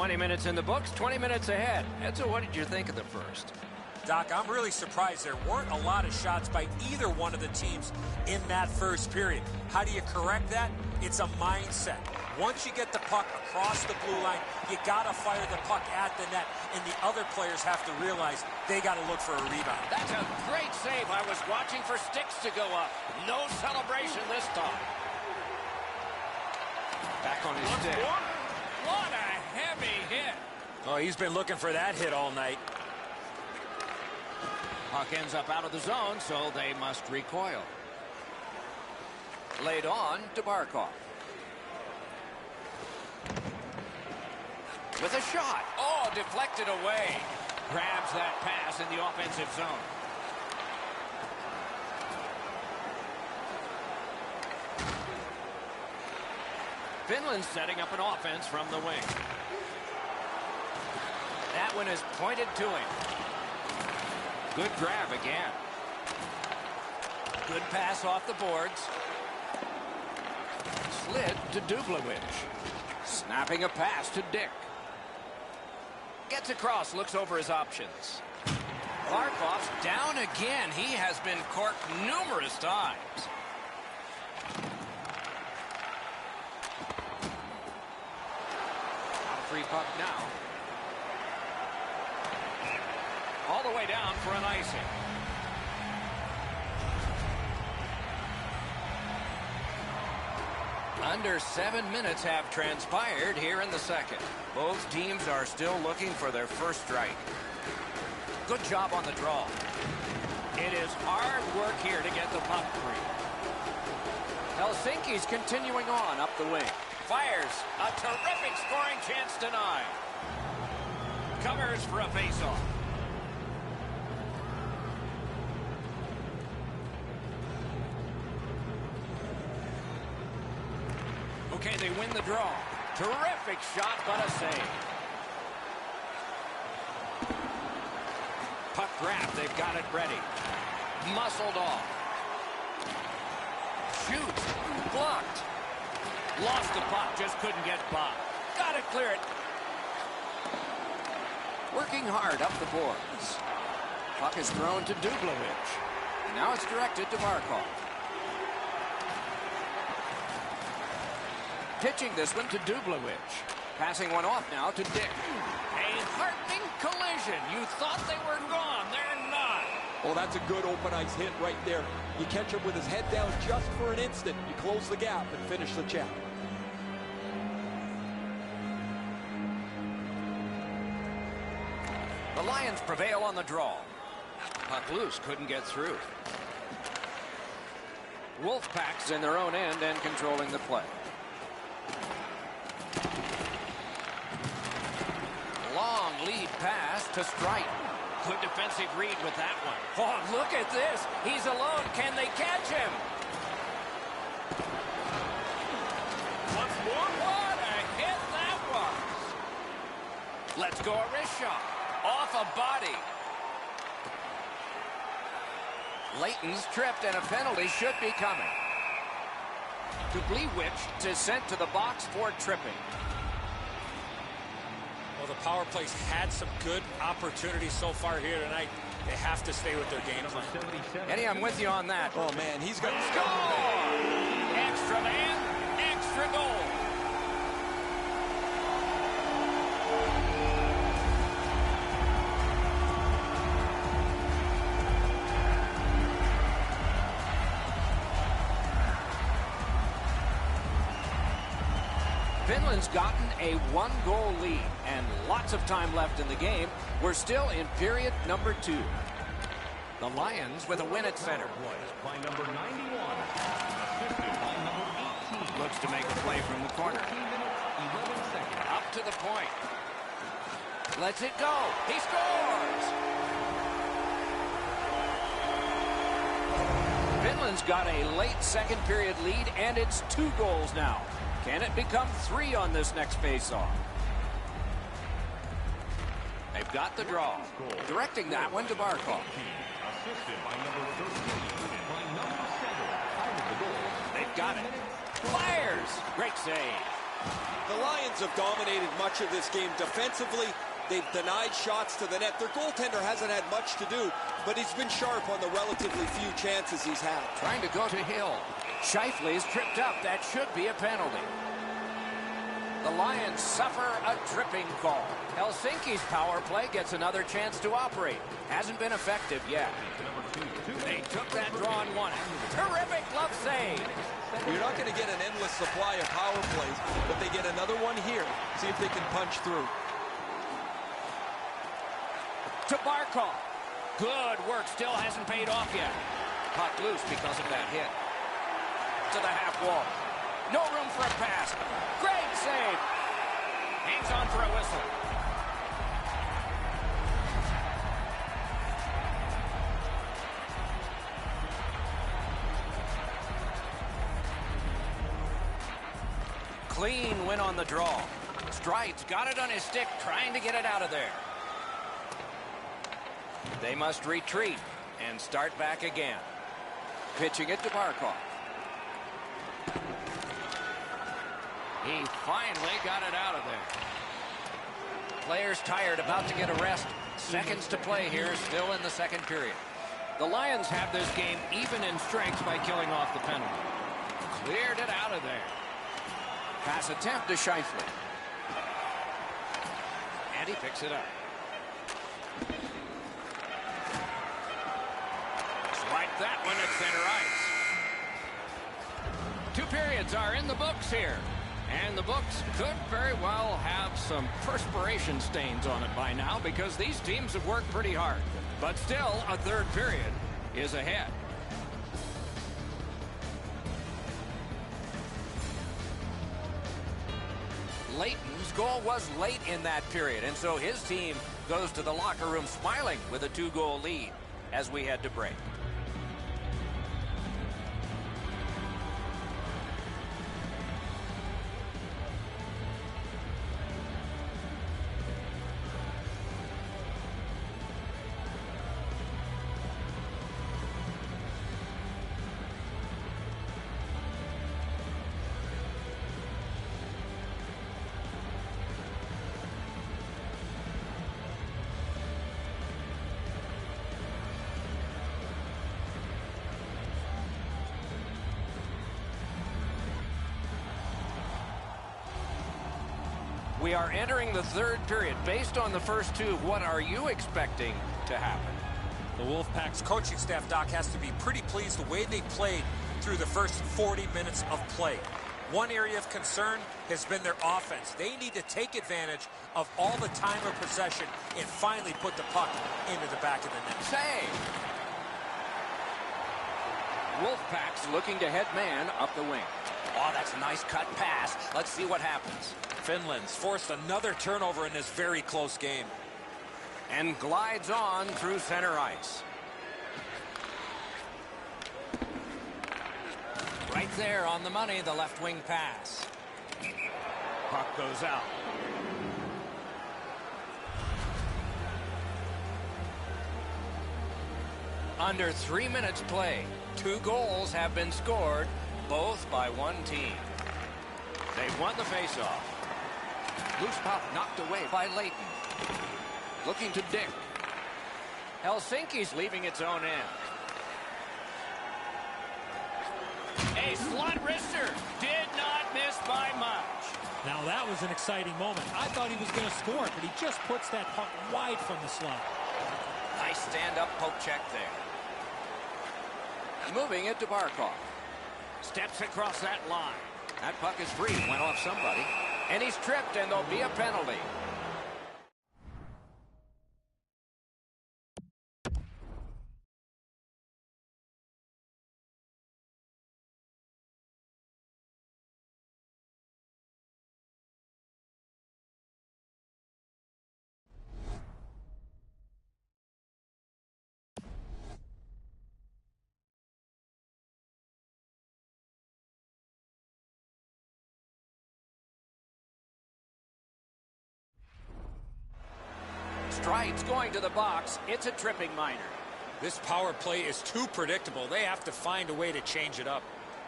20 minutes in the books, 20 minutes ahead. Edzo, what did you think of the first? Doc, I'm really surprised there weren't a lot of shots by either one of the teams in that first period. How do you correct that? It's a mindset. Once you get the puck across the blue line, you got to fire the puck at the net, and the other players have to realize they got to look for a rebound. That's a great save. I was watching for sticks to go up. No celebration this time. Back on his stick. What a heavy hit. Oh, he's been looking for that hit all night. Puck ends up out of the zone, so they must recoil. Laid on to Barkov. With a shot. Oh, deflected away. Grabs that pass in the offensive zone. Finland setting up an offense from the wing. That one is pointed to him. Good grab again. Good pass off the boards. Slid to Dublowicz. Snapping a pass to Dick. Gets across, looks over his options. Barkov's down again. He has been corked numerous times. Free puck now. All the way down for an icing. Under 7 minutes have transpired here in the second. Both teams are still looking for their first strike. Good job on the draw. It is hard work here to get the puck free. Helsinki's continuing on up the wing. Fires. A terrific scoring chance denied. Covers for a faceoff. Okay, they win the draw. Terrific shot, but a save. Puck grab. They've got it ready. Muscled off. Shoots. Blocked. Lost the puck, just couldn't get by. Got to clear it. Working hard up the boards. Puck is thrown to Dublowicz. Now it's directed to Barkov. Pitching this one to Dublowicz. Passing one off now to Dick. A heartening collision. You thought they were gone. They're not. Oh, that's a good open ice hit right there. You catch him with his head down just for an instant. You close the gap and finish the check. The Lions prevail on the draw. Puck loose, couldn't get through. Wolfpack's in their own end and controlling the play. Long lead pass to Strite. Good defensive read with that one. Oh, look at this. He's alone. Can they catch him? Once more. What a hit that was. Let's go a wrist shot. Off a body. Layton's tripped and a penalty should be coming. Dublowicz is sent to the box for tripping. Well, the power play's had some good opportunities so far here tonight. They have to stay with their game plan. Eddie, I'm with you on that. Oh, man, he's got to Score! Extra man, extra goal. Finland's gotten a one-goal lead and lots of time left in the game. We're still in period number 2. The Lions with a win at center. By number 91. Looks to make a play from the corner. Up to the point. Lets it go. He scores! Finland's got a late second period lead, and it's 2 goals now. Can it become 3 on this next faceoff? They've got the draw. Directing that one to Barkov. Assisted by number 13. By number 7. Out of the goal. They've got it. Fires! Great save. The Lions have dominated much of this game defensively. They've denied shots to the net. Their goaltender hasn't had much to do, but he's been sharp on the relatively few chances he's had. Trying to go to Hill. Scheifele's tripped up. That should be a penalty. The Lions suffer a tripping call. Helsinki's power play gets another chance to operate. Hasn't been effective yet. They took that draw and won it. Terrific glove save. You're not going to get an endless supply of power plays, but they get another one here. See if they can punch through. To Barkov. Good work. Still hasn't paid off yet. Puck loose because of that hit. To the half wall. No room for a pass. Great save. Hangs on for a whistle. Clean win on the draw. Stride's got it on his stick, trying to get it out of there. They must retreat and start back again. Pitching it to Barkov. He finally got it out of there. Players tired, about to get a rest. Seconds to play here, still in the second period. The Lions have this game even in strength by killing off the penalty. Cleared it out of there. Pass attempt to Scheifele. And he picks it up. Swipe that one at center ice. 2 periods are in the books here. And the books could very well have some perspiration stains on it by now because these teams have worked pretty hard. But still, a third period is ahead. Leighton's goal was late in that period, and so his team goes to the locker room smiling with a 2-goal lead as we head to break. We are entering the third period. Based on the first two, what are you expecting to happen? The Wolfpack's coaching staff, Doc, has to be pretty pleased the way they played through the first 40 minutes of play. One area of concern has been their offense. They need to take advantage of all the time of possession and finally put the puck into the back of the net. Save! Wolfpack's looking to head man up the wing. Oh, that's a nice cut pass. Let's see what happens. Finland's forced another turnover in this very close game. And glides on through center ice. Right there on the money, the left wing pass. Puck goes out. Under 3 minutes play. 2 goals have been scored, both by one team. They've won the faceoff. Loose puck knocked away by Leighton. Looking to Dick. Helsinki's leaving its own end. A slot wrister. Did not miss by much. Now that was an exciting moment. I thought he was going to score, but he just puts that puck wide from the slot. Nice stand-up poke check there. Moving it to Barkov. Steps across that line. That puck is free. Went off somebody. And he's tripped, and there'll be a penalty. Stride's going to the box. It's a tripping minor. This power play is too predictable. They have to find a way to change it up.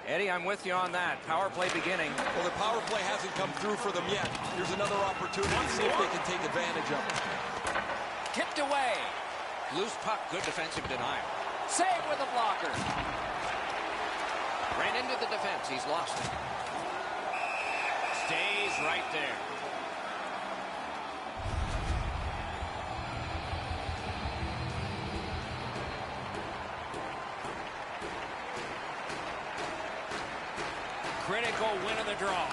Eddie, I'm with you on that. Power play beginning. Well, the power play hasn't come through for them yet. Here's another opportunity to see if they can take advantage of it. Tipped away. Loose puck, good defensive denial. Save with a blocker. Ran into the defense, he's lost it. Stays right there. Critical win of the draw.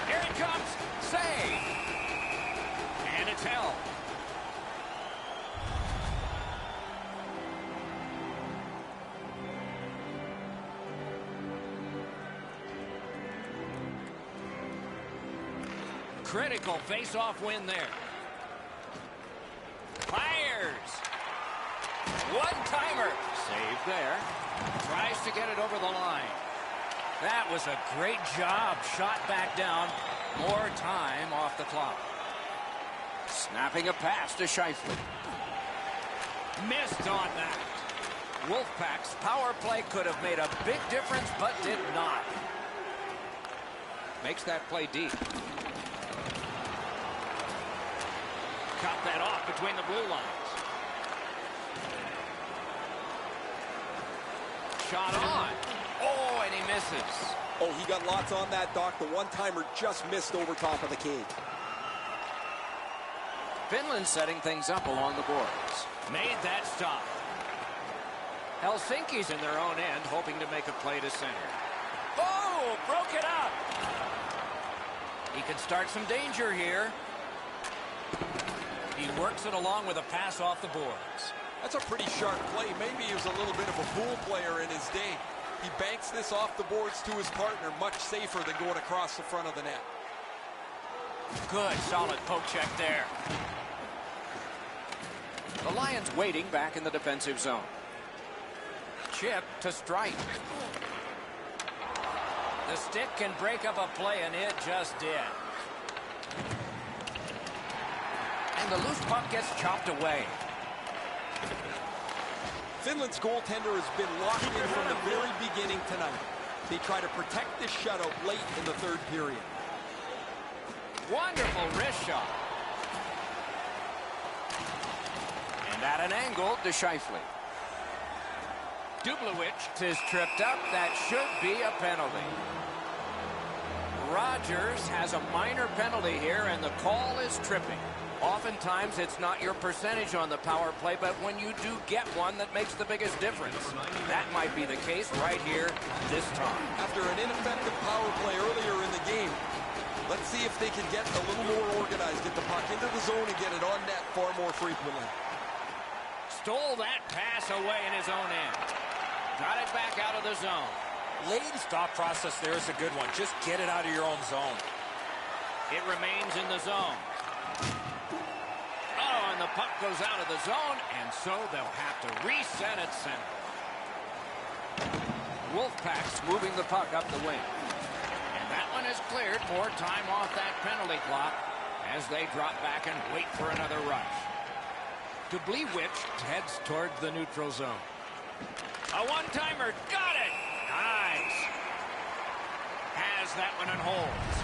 Here it comes. Save. And it's held. Critical face-off win there. Fires. One-timer. Save there. Tries to get it over the line. That was a great job. Shot back down. More time off the clock. Snapping a pass to Scheifele. Missed on that. Wolfpack's power play could have made a big difference, but did not. Makes that play deep. Cut that off between the blue lines. Shot on. Oh, and he misses. Oh, he got lots on that, Doc. The one-timer just missed over top of the cage. Finland setting things up along the boards. Made that stop. Helsinki's in their own end, hoping to make a play to center. Oh, broke it up. He can start some danger here. He works it along with a pass off the boards. That's a pretty sharp play. Maybe he was a little bit of a pool player in his day. He banks this off the boards to his partner, much safer than going across the front of the net. Good, solid poke check there. The Lions waiting back in the defensive zone. Chip to strike. The stick can break up a play, and it just did. And the loose puck gets chopped away. Finland's goaltender has been locked in from the very beginning tonight. They try to protect this shutout late in the third period. Wonderful wrist shot. And at an angle to Scheifele. Dublowich is tripped up. That should be a penalty. Rogers has a minor penalty here, and the call is tripping. Oftentimes, it's not your percentage on the power play, but when you do get one, that makes the biggest difference. That might be the case right here this time. After an ineffective power play earlier in the game, let's see if they can get a little more organized, get the puck into the zone and get it on net far more frequently. Stole that pass away in his own end. Got it back out of the zone. Late stop process there is a good one. Just get it out of your own zone. It remains in the zone. Oh, and the puck goes out of the zone, and so they'll have to reset at center. Wolfpack's moving the puck up the wing. And that one is cleared. More time off that penalty clock as they drop back and wait for another rush. Dublowich heads towards the neutral zone. A one-timer, got it! Nice. Has that one and holds.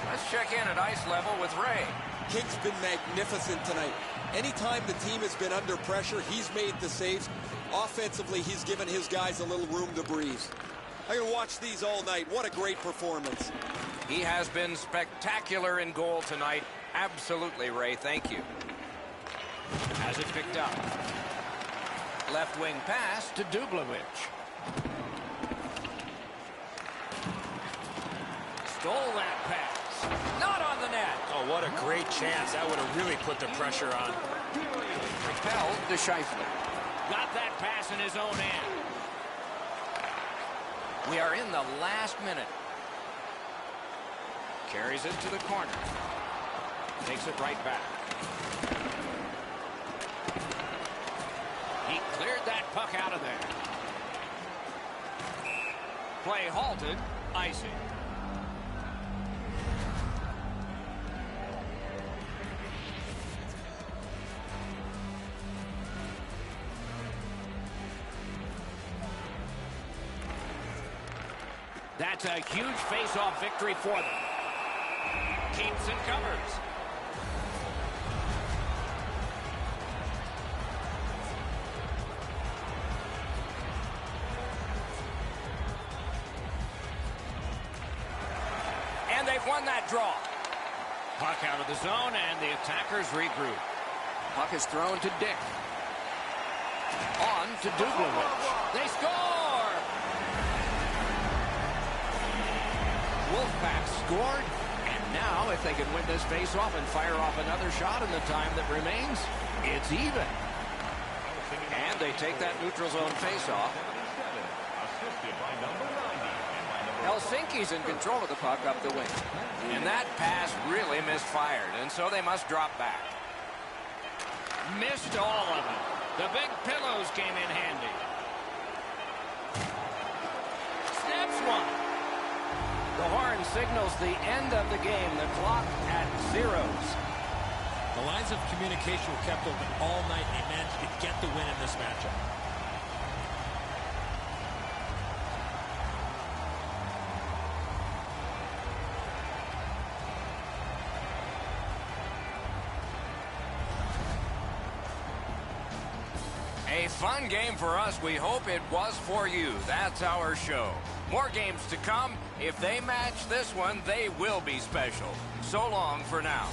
Let's check in at ice level with Ray. King's been magnificent tonight. Anytime the team has been under pressure, he's made the saves. Offensively, he's given his guys a little room to breathe. I can watch these all night. What a great performance. He has been spectacular in goal tonight. Absolutely, Ray. Thank you. Has it picked up. Left wing pass to Dublowich. Stole that pass. Not on the net. Oh, what a great chance. That would have really put the pressure on. Repelled to Scheifele. Got that pass in his own end. We are in the last minute. Carries it to the corner. Takes it right back. He cleared that puck out of there. Play halted. Icing. That's a huge face-off victory for them. Keeps and covers. And they've won that draw. Puck out of the zone, and the attackers regroup. Puck is thrown to Dick. On to Dublovich. They score! Wolfpack scored, and now if they can win this face-off and fire off another shot in the time that remains, it's even. And they take that neutral zone face-off. Helsinki's in control of the puck up the wing. And that pass really misfired, and so they must drop back. Missed all of it. The big pillows came in handy. Snaps one. The horn signals the end of the game. The clock at zeros. The lines of communication were kept open all night, and they managed to get the win in this matchup. A fun game for us. We hope it was for you. That's our show. More games to come. If they match this one, they will be special. So long for now.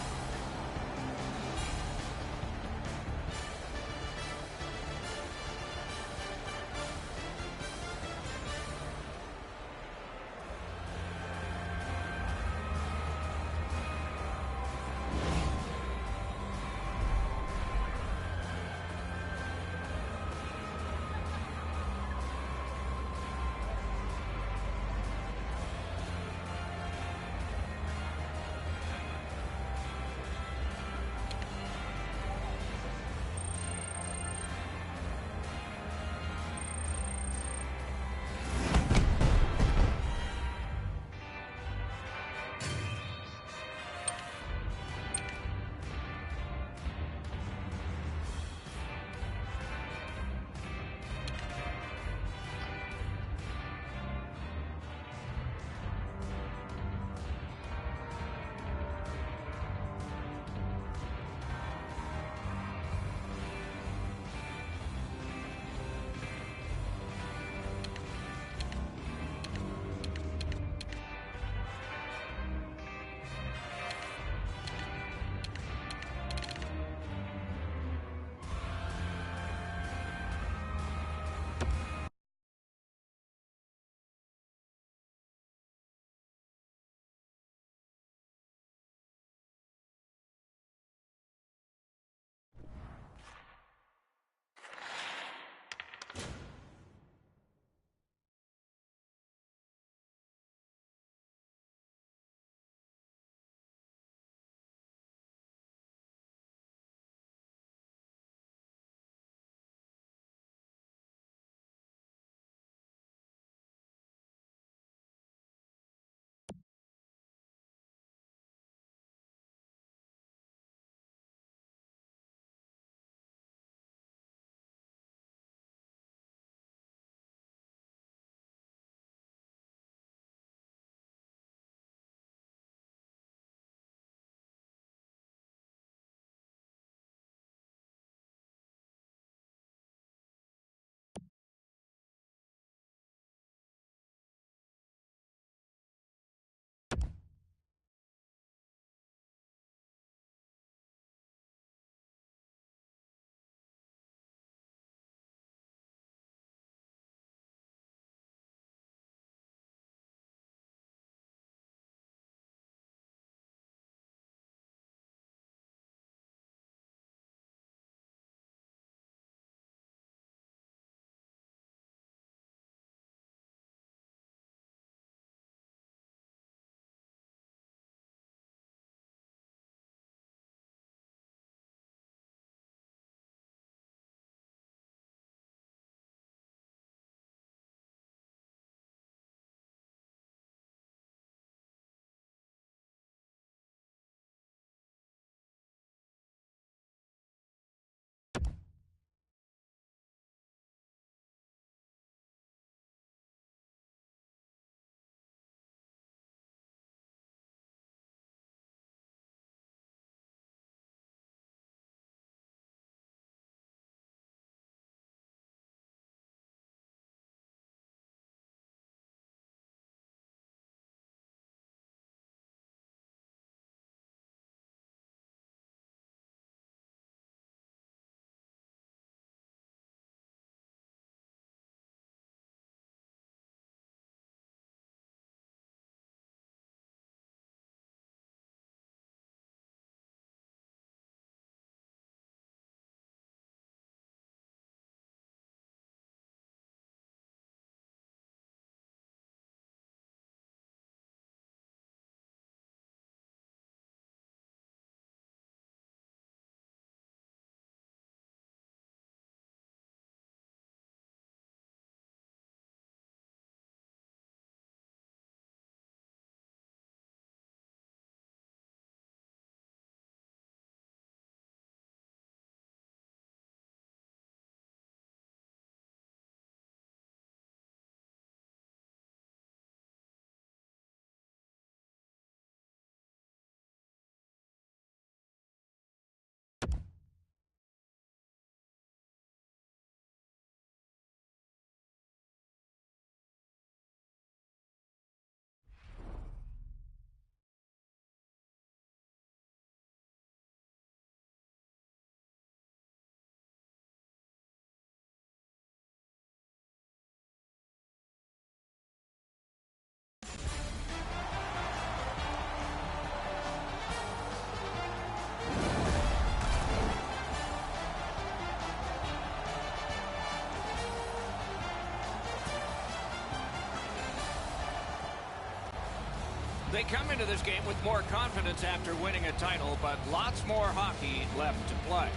They come into this game with more confidence after winning a title, but lots more hockey left to play.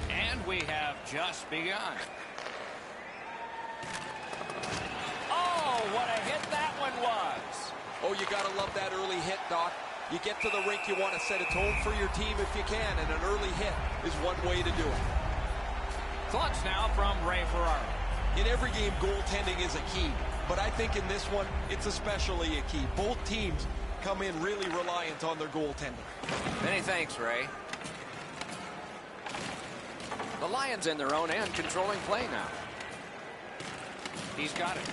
And we have just begun. Oh, what a hit that one was. Oh, you got to love that early hit, Doc. You get to the rink, you want to set a tone for your team if you can, and an early hit is one way to do it. Thoughts now from Ray Ferraro. In every game, goaltending is a key, but I think in this one, it's especially a key. Both teams come in really reliant on their goaltending. Many thanks, Ray. The Lions in their own end, controlling play now. He's got it.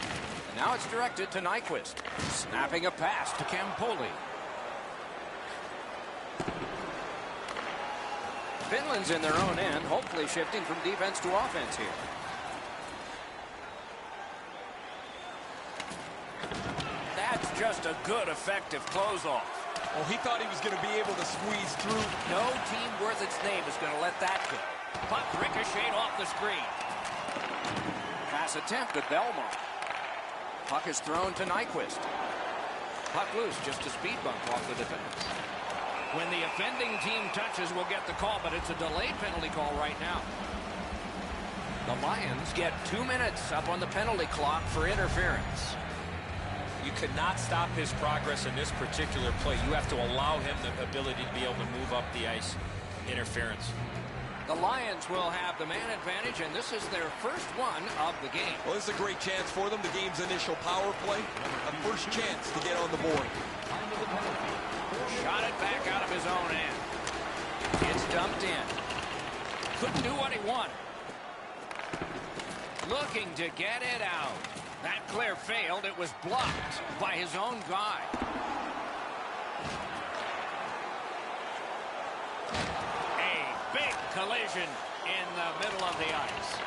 And now it's directed to Nyquist. Snapping a pass to Campoli. Finland's in their own end, hopefully shifting from defense to offense here. That's just a good, effective close-off. Oh, he thought he was going to be able to squeeze through. No team worth its name is going to let that go. Puck ricocheted off the screen. Pass attempt at Belmont. Puck is thrown to Nyquist. Puck loose, just a speed bump off the defense. When the offending team touches, we'll get the call, but it's a delayed penalty call right now. The Lions get 2 minutes up on the penalty clock for interference. You cannot stop his progress in this particular play. You have to allow him the ability to be able to move up the ice. Interference. The Lions will have the man advantage, and this is their first one of the game. Well, this is a great chance for them. The game's initial power play. A first chance to get on the board. Shot it back out of his own end. It's dumped in. Couldn't do what he wanted. Looking to get it out. That clear failed. It was blocked by his own guy. A big collision in the middle of the ice.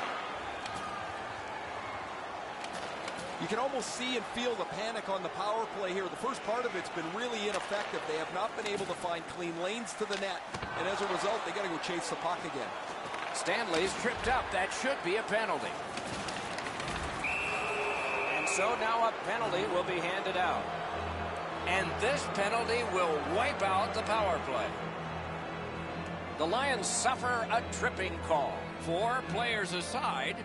You can almost see and feel the panic on the power play here. The first part of it's been really ineffective. They have not been able to find clean lanes to the net. And as a result, they got to go chase the puck again. Stanley's tripped up. That should be a penalty. And so now a penalty will be handed out. And this penalty will wipe out the power play. The Lions suffer a tripping call. 4 players aside,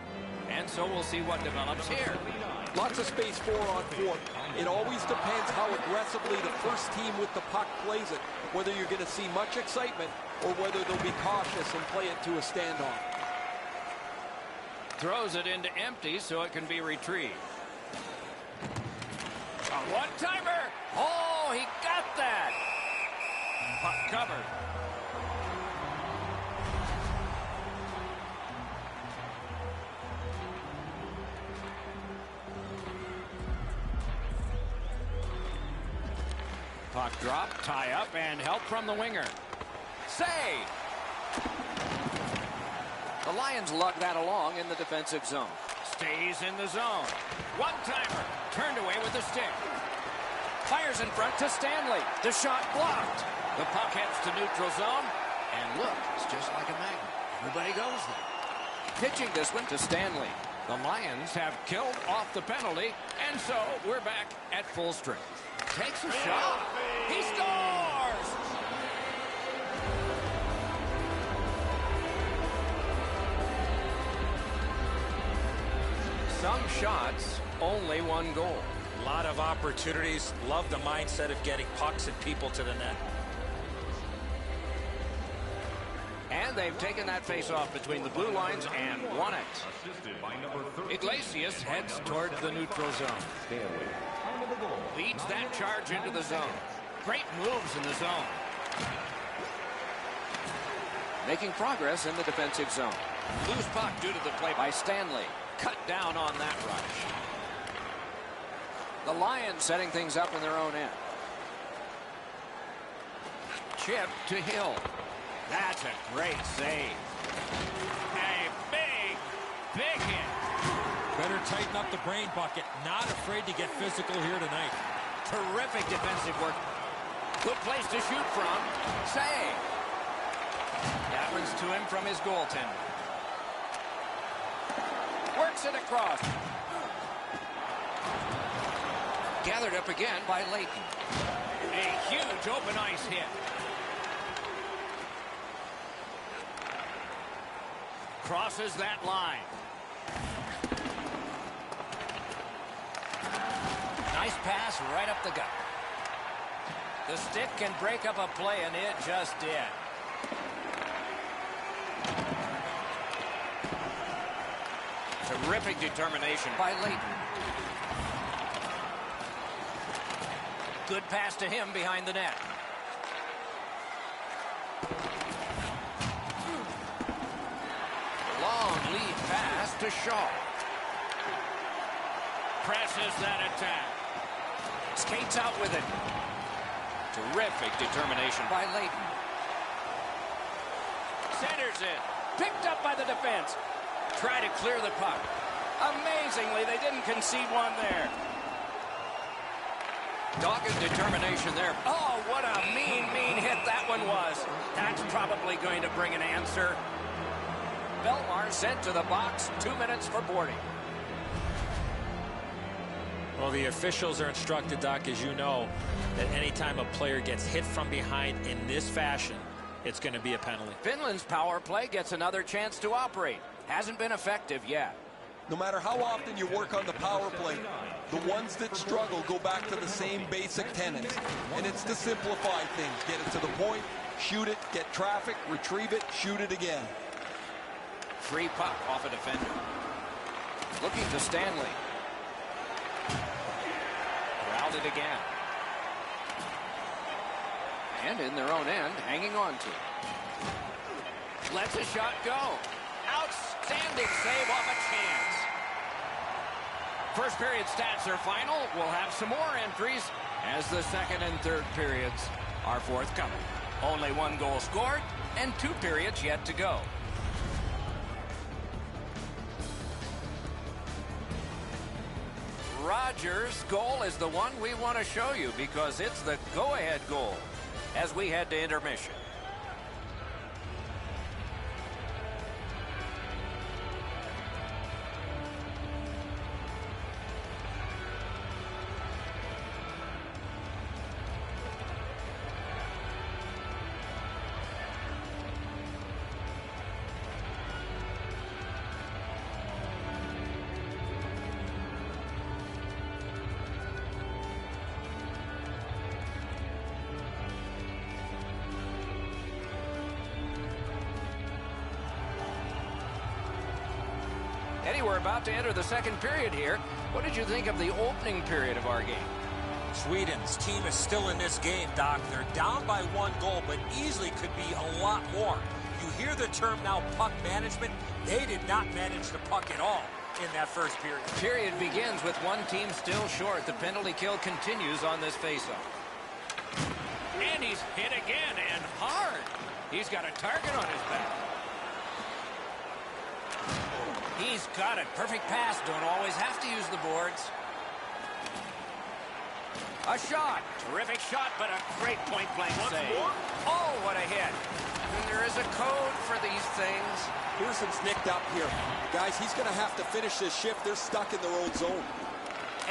and so we'll see what develops here. Lots of space 4-on-4. It always depends how aggressively the first team with the puck plays it, whether you're going to see much excitement or whether they'll be cautious and play it to a standoff. Throws it into empty so it can be retrieved. A one-timer. Oh, he got that. Puck covered. Puck drop, tie up, and help from the winger. Save! The Lions lug that along in the defensive zone. Stays in the zone. One-timer. Turned away with the stick. Fires in front to Stanley. The shot blocked. The puck heads to neutral zone. And look, it's just like a magnet. Everybody goes there. Pitching this one to Stanley. The Lions have killed off the penalty, and so we're back at full strength. Takes a shot. He scores! Some shots, only one goal. A lot of opportunities. Love the mindset of getting pucks and people to the net. And they've taken that face-off between the blue lines and won it. Iglesias heads toward the neutral zone. Leads that charge into the zone. Great moves in the zone. Making progress in the defensive zone. Loose puck due to the play By Stanley. cut down on that rush. The Lions setting things up in their own end. Chip to Hill. That's a great save. A big hit. Better tighten up the brain bucket. Not afraid to get physical here tonight. Terrific defensive work. Good place to shoot from. Save. That one's to him from his goaltender. Works it across. Gathered up again by Leighton. A huge open ice hit. Crosses that line. Nice pass right up the gut. The stick can break up a play, and it just did. Terrific determination by Leighton. Good pass to him behind the net. Long lead pass to Shaw. Presses that attack. Skates out with it. Terrific determination by Leighton. Centers it. Picked up by the defense. Try to clear the puck. Amazingly, they didn't concede one there. Dogged determination there. Oh, what a mean hit that one was. That's probably going to bring an answer. Belmar sent to the box. 2 minutes for boarding. Well, the officials are instructed, Doc, as you know, that anytime a player gets hit from behind in this fashion, it's going to be a penalty. Finland's power play gets another chance to operate. Hasn't been effective yet. No matter how often you work on the power play, the ones that struggle go back to the same basic tenets. And it's to simplify things. Get it to the point, shoot it, get traffic, retrieve it, shoot it again. Free puck off a defender. Looking to Stanley. Routed again. And in their own end, hanging on to. Lets a shot go. Outstanding save off a chance. First period stats are final. We'll have some more entries as the second and third periods are forthcoming. Only 1 goal scored and 2 periods yet to go. Rogers' goal is the one we want to show you because it's the go-ahead goal as we head to intermission. Eddie, we're about to enter the second period here. What did you think of the opening period of our game? Sweden's team is still in this game, Doc. They're down by 1 goal, but easily could be a lot more. You hear the term now, puck management. They did not manage the puck at all in that first period. Period begins with one team still short. The penalty kill continues on this faceoff. And he's hit again, and hard. He's got a target on his back. He's got it. Perfect pass. Don't always have to use the boards. A shot. Terrific shot, but a great point-blank save. Oh, what a hit. And there is a code for these things. Pearson's nicked up here. Guys, he's going to have to finish this shift. They're stuck in their own zone.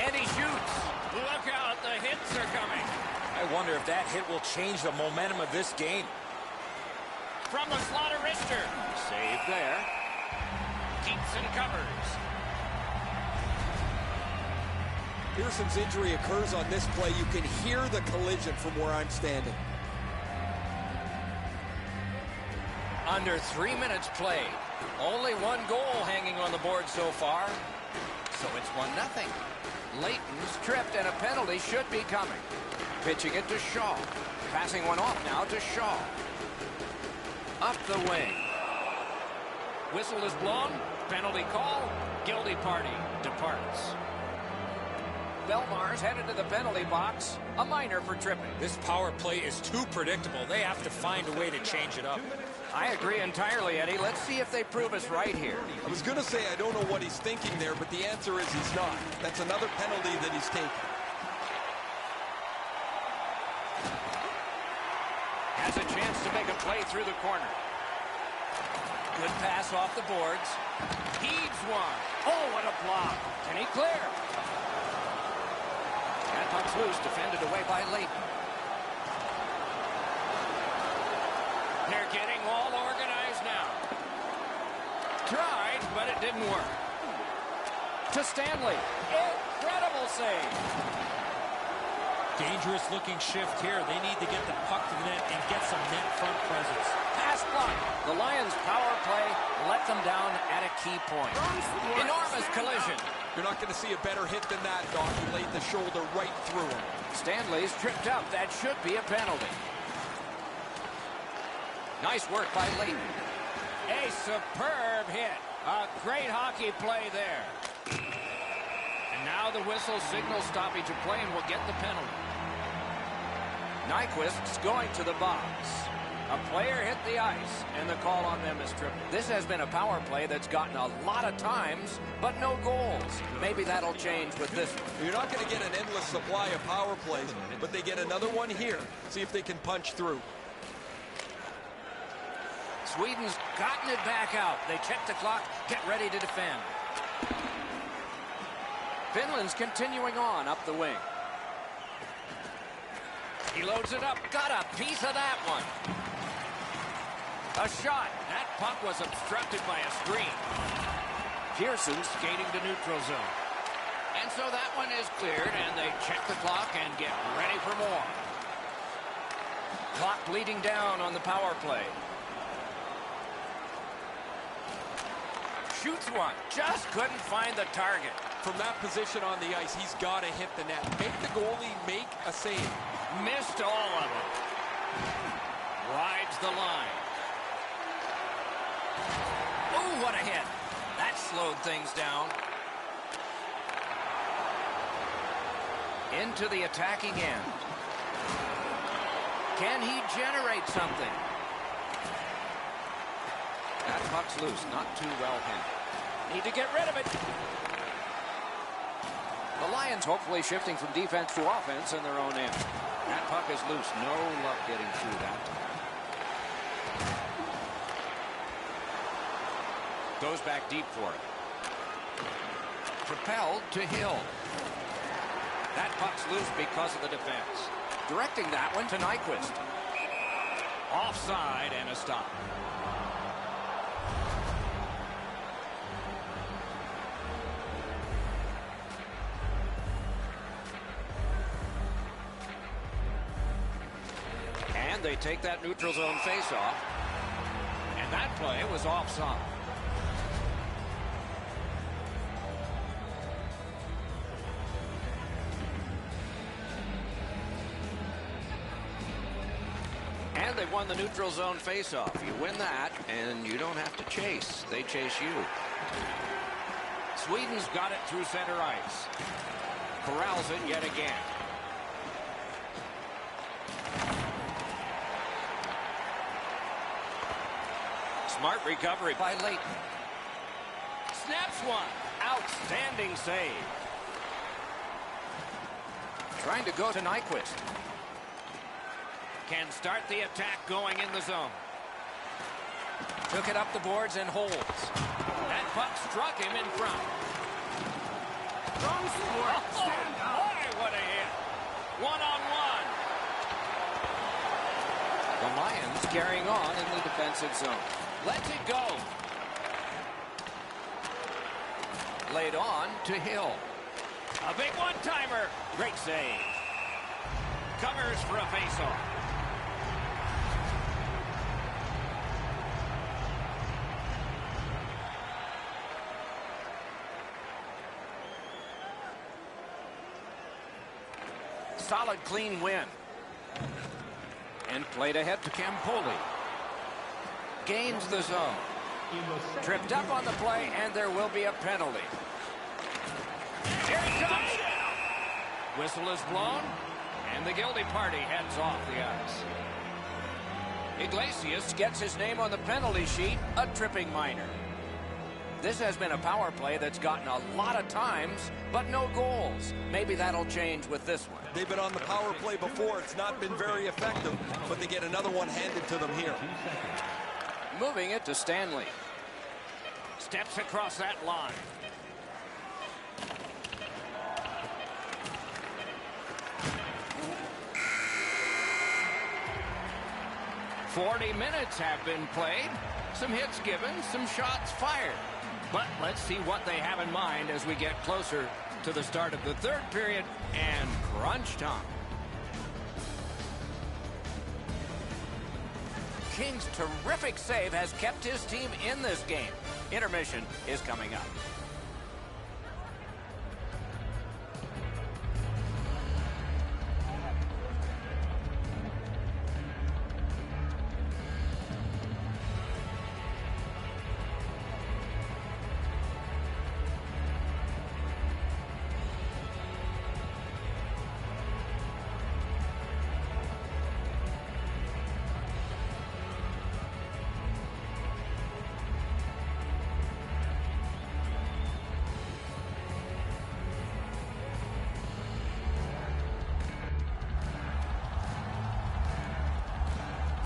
And he shoots. Look out. The hits are coming. I wonder if that hit will change the momentum of this game. From the slot of wrister. Save there. Keeps and covers. Pearson's injury occurs on this play. You can hear the collision from where I'm standing. Under 3 minutes played. Only 1 goal hanging on the board so far. So it's 1-0. Leighton's tripped and a penalty should be coming. Pitching it to Shaw. Passing one off now to Shaw. Up the wing. Whistle is blown. Penalty call. Guilty party departs. Belmar's headed to the penalty box. A minor for tripping. This power play is too predictable. They have to find a way to change it up. I agree entirely, Eddie. Let's see if they prove us right here. I was going to say I don't know what he's thinking there, but the answer is he's not. That's another penalty that he's taken. Has a chance to make a play through the corner. Good pass off the boards. Heaves one. Oh, what a block. Can he clear? That puck's loose, defended away by Leighton. They're getting all organized now. Tried, but it didn't work. To Stanley. Incredible save. Dangerous looking shift here. They need to get the puck to the net and get some net front presence. Pass block. The Lions' power play let them down at a key point. Enormous collision. You're not going to see a better hit than that, Doc. He laid the shoulder right through him. Stanley's tripped up. That should be a penalty. Nice work by Leighton. A superb hit. A great hockey play there. And now the whistle signals stoppage of play and will get the penalty. Nyquist's going to the box. A player hit the ice, and the call on them is tripping. This has been a power play that's gotten a lot of times, but no goals. Maybe that'll change with this one. You're not going to get an endless supply of power plays, but they get another one here. See if they can punch through. Sweden's gotten it back out. They check the clock, get ready to defend. Finland's continuing on up the wing. He loads it up, got a piece of that one. A shot. That puck was obstructed by a screen. Pearson skating to neutral zone. And so that one is cleared, and they check the clock and get ready for more. Clock bleeding down on the power play. Shoots one. Just couldn't find the target. From that position on the ice, he's got to hit the net. Make the goalie make a save. Missed all of it. Rides the line. Ooh, what a hit. That slowed things down. Into the attacking end. Can he generate something? That puck's loose, not too well handled. Need to get rid of it. The Lions hopefully shifting from defense to offense in their own end. That puck is loose. No luck getting through that. Goes back deep for it. Propelled to Hill. That puck's loose because of the defense. Directing that one to Nyquist. Offside and a stop. And they take that neutral zone faceoff. And that play was offside. And they won the neutral zone faceoff. You win that, and you don't have to chase. They chase you. Sweden's got it through center ice. Corrals it yet again. Smart recovery by Leighton. Snaps one. Outstanding save. Trying to go to Nyquist. Can start the attack going in the zone. Took it up the boards and holds. That puck struck him in front. Boy, what a hit. One-on-one. The Lions carrying on in the defensive zone. Lets it go. Laid on to Hill. A big one-timer. Great save. Covers for a faceoff. Solid, clean win. And played ahead to Campoli. Gains the zone. Tripped up on the play, and there will be a penalty. Here it comes. Whistle is blown, and the guilty party heads off the ice. Iglesias gets his name on the penalty sheet, a tripping minor. This has been a power play that's gotten a lot of times, but no goals. Maybe that'll change with this one. They've been on the power play before. It's not been very effective, but they get another one handed to them here. Moving it to Stanley. Steps across that line. 40 minutes have been played. Some hits given, some shots fired. But let's see what they have in mind as we get closer to the start of the third period and crunch time. King's terrific save has kept his team in this game. Intermission is coming up.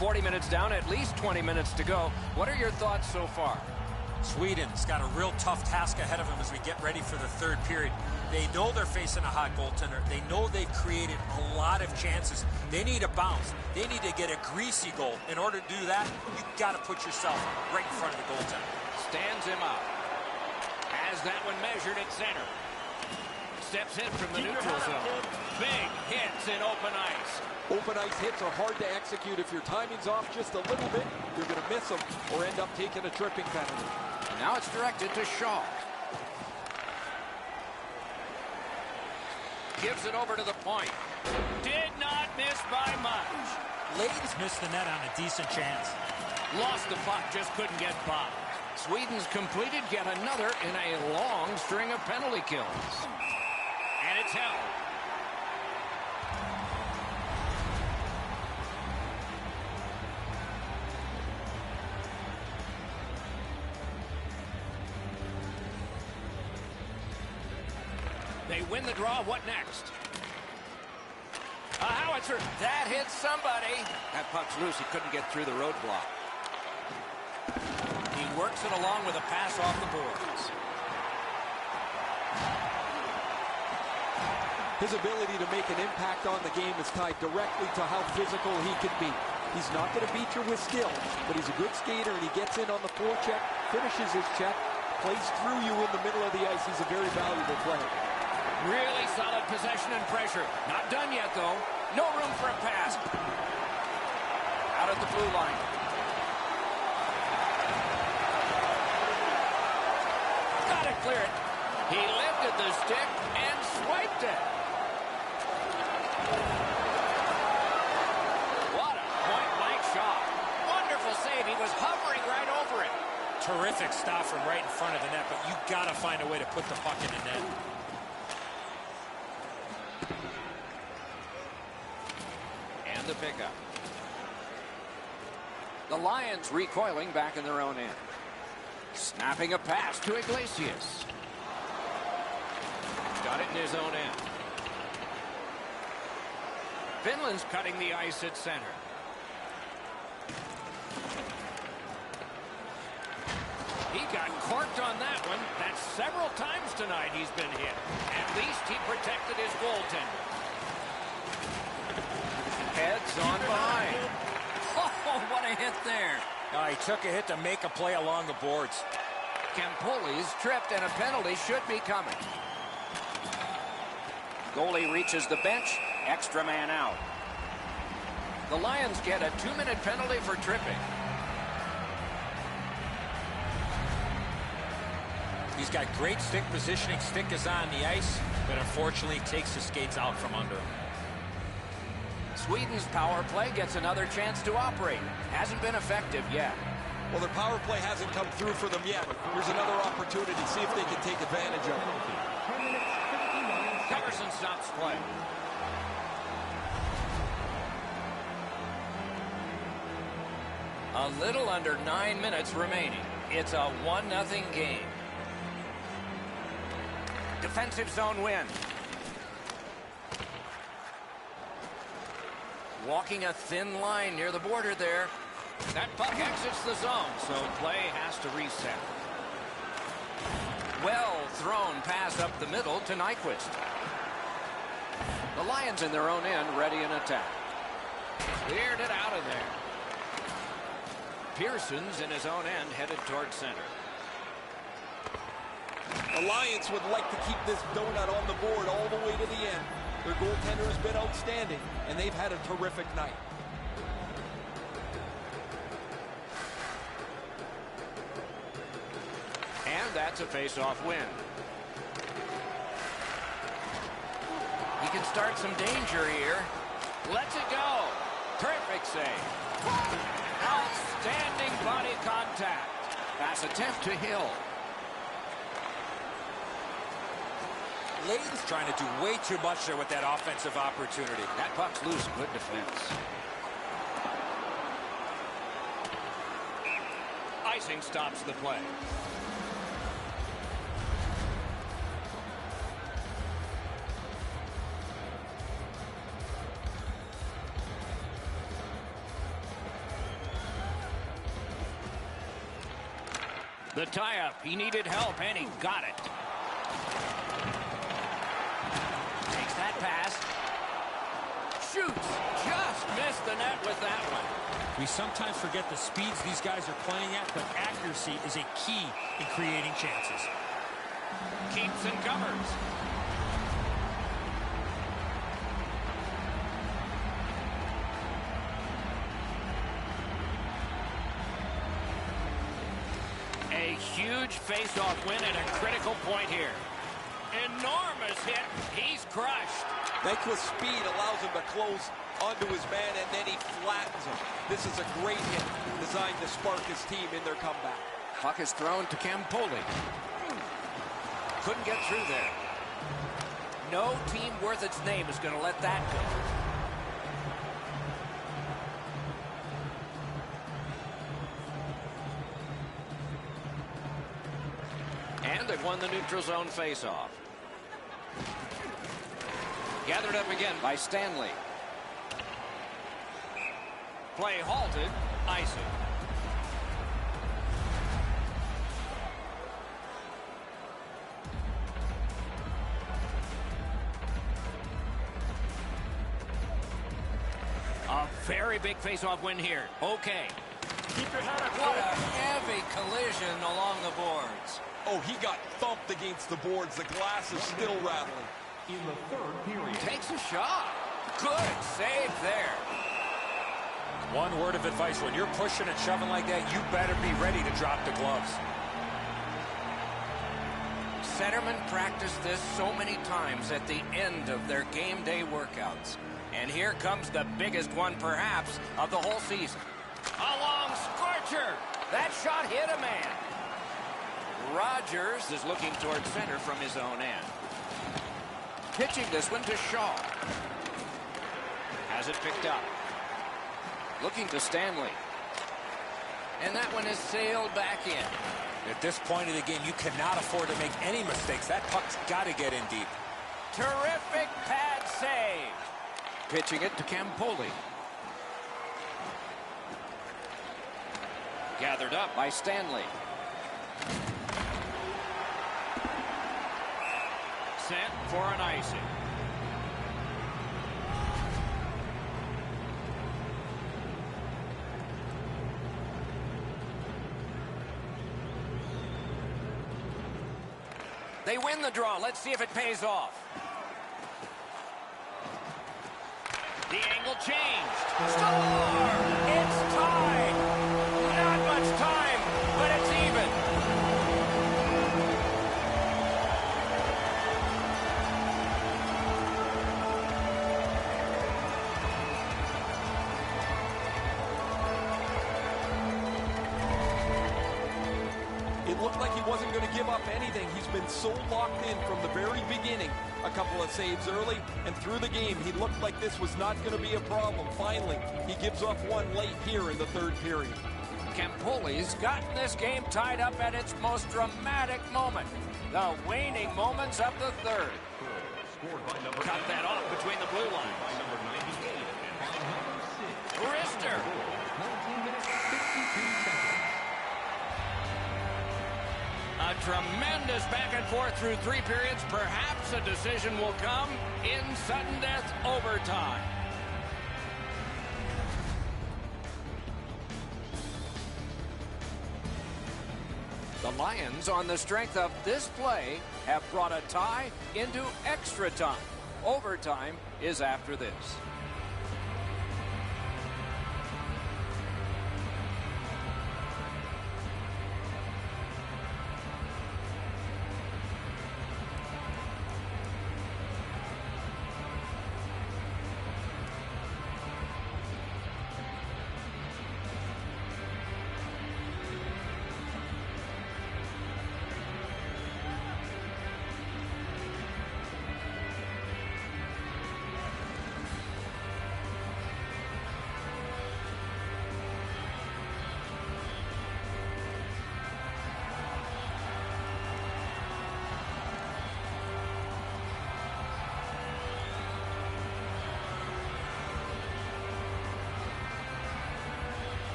$40 minutes down, at least 20 minutes to go. What are your thoughts so far? Sweden's got a real tough task ahead of them as we get ready for the third period. They know they're facing a hot goaltender. They know they've created a lot of chances. They need a bounce. They need to get a greasy goal. In order to do that, you've got to put yourself right in front of the goaltender. Stands him up. Has that one measured at center. Steps in from the neutral zone. Big hits in open ice. Open ice hits are hard to execute. If your timing's off just a little bit, you're going to miss them or end up taking a tripping penalty. Now it's directed to Shaw. Gives it over to the point. Did not miss by much. Layton's missed the net on a decent chance. Lost the puck, just couldn't get by. Sweden's completed yet another in a long string of penalty kills. And it's held. They win the draw. What next? A howitzer. That hits somebody. That puck's loose. He couldn't get through the roadblock. He works it along with a pass off the boards. His ability to make an impact on the game is tied directly to how physical he can be. He's not going to beat you with skill, but he's a good skater, and he gets in on the forecheck, finishes his check, plays through you in the middle of the ice. He's a very valuable player. Really solid possession and pressure. Not done yet, though. No room for a pass. Out at the blue line. Got to clear it. He lifted the stick and swiped it. What a point-blank shot. Wonderful save. He was hovering right over it. Terrific stop from right in front of the net, but you got to find a way to put the puck in the net. And the pickup. The Lions recoiling back in their own end. Snapping a pass to Iglesias. Got it in his own end. Finland's cutting the ice at center. He got corked on that one. That's several times tonight he's been hit. At least he protected his goaltender. Heads on behind. Oh, what a hit there. He took a hit to make a play along the boards. Campoli's tripped and a penalty should be coming. Goalie reaches the bench. Extra man out. The Lions get a 2-minute penalty for tripping. He's got great stick positioning. Stick is on the ice, but unfortunately takes the skates out from under him. Sweden's power play gets another chance to operate. Hasn't been effective yet. Well, their power play hasn't come through for them yet. Here's another opportunity. See if they can take advantage of it. Pedersen stops play. A little under 9 minutes remaining. It's a 1-0 game. Defensive zone win. Walking a thin line near the border there. That puck exits the zone, so play has to reset. Well thrown pass up the middle to Nyquist. The Lions in their own end, ready in attack. Cleared it out of there. Pearson's in his own end, headed toward center. The Lions would like to keep this donut on the board all the way to the end. Their goaltender has been outstanding, and they've had a terrific night. And that's a face-off win. He can start some danger here. Lets it go. Terrific save. Outstanding body contact. Pass attempt to Hill. Layton's trying to do way too much there with that offensive opportunity. That puck's loose. Good defense. Icing stops the play. The tie-up. He needed help, and he got it. Takes that pass. Shoots. Just missed the net with that one. We sometimes forget the speeds these guys are playing at, but accuracy is a key in creating chances. Keeps and covers. A huge face-off win at a critical point here. Enormous hit. He's crushed. Nyquist's speed allows him to close onto his man, and then he flattens him. This is a great hit designed to spark his team in their comeback. Puck is thrown to Campoli. Couldn't get through there. No team worth its name is going to let that go. And they've won the neutral zone face-off. Gathered up again by Stanley. Play halted. Icing. A very big face-off win here. Okay. Keep your head up. What a heavy collision along the boards. Oh, he got thumped against the boards. The glass is still rattling. In the third period. Takes a shot. Good save there. One word of advice, when you're pushing and shoving like that, you better be ready to drop the gloves. Centermen practice this so many times at the end of their game day workouts. And here comes the biggest one, perhaps, of the whole season. A long scorcher. That shot hit a man. Rogers is looking toward center from his own end. Pitching this one to Shaw. Has it picked up. Looking to Stanley. And that one is sailed back in. At this point of the game, you cannot afford to make any mistakes. That puck's got to get in deep. Terrific pad save. Pitching it to Campoli. Gathered up by Stanley. Set for an icing. They win the draw. Let's see if it pays off. The angle changed. Score! It's tied. Not much time, but it's even. It looked like he wasn't going to give up anything. He's been so locked in from the very beginning. A couple of saves early, and through the game, he looked like this was not going to be a problem. Finally, he gives up one late here in the third period. Campoli's gotten this game tied up at its most dramatic moment. The waning moments of the third. Scored by number Cut that off between the blue lines. by number 98 and by number 6. Rister. 19 minutes, 52 seconds. A tremendous back and forth through three periods. Perhaps a decision will come in sudden death overtime. The Lions, on the strength of this play, have brought a tie into extra time. Overtime is after this.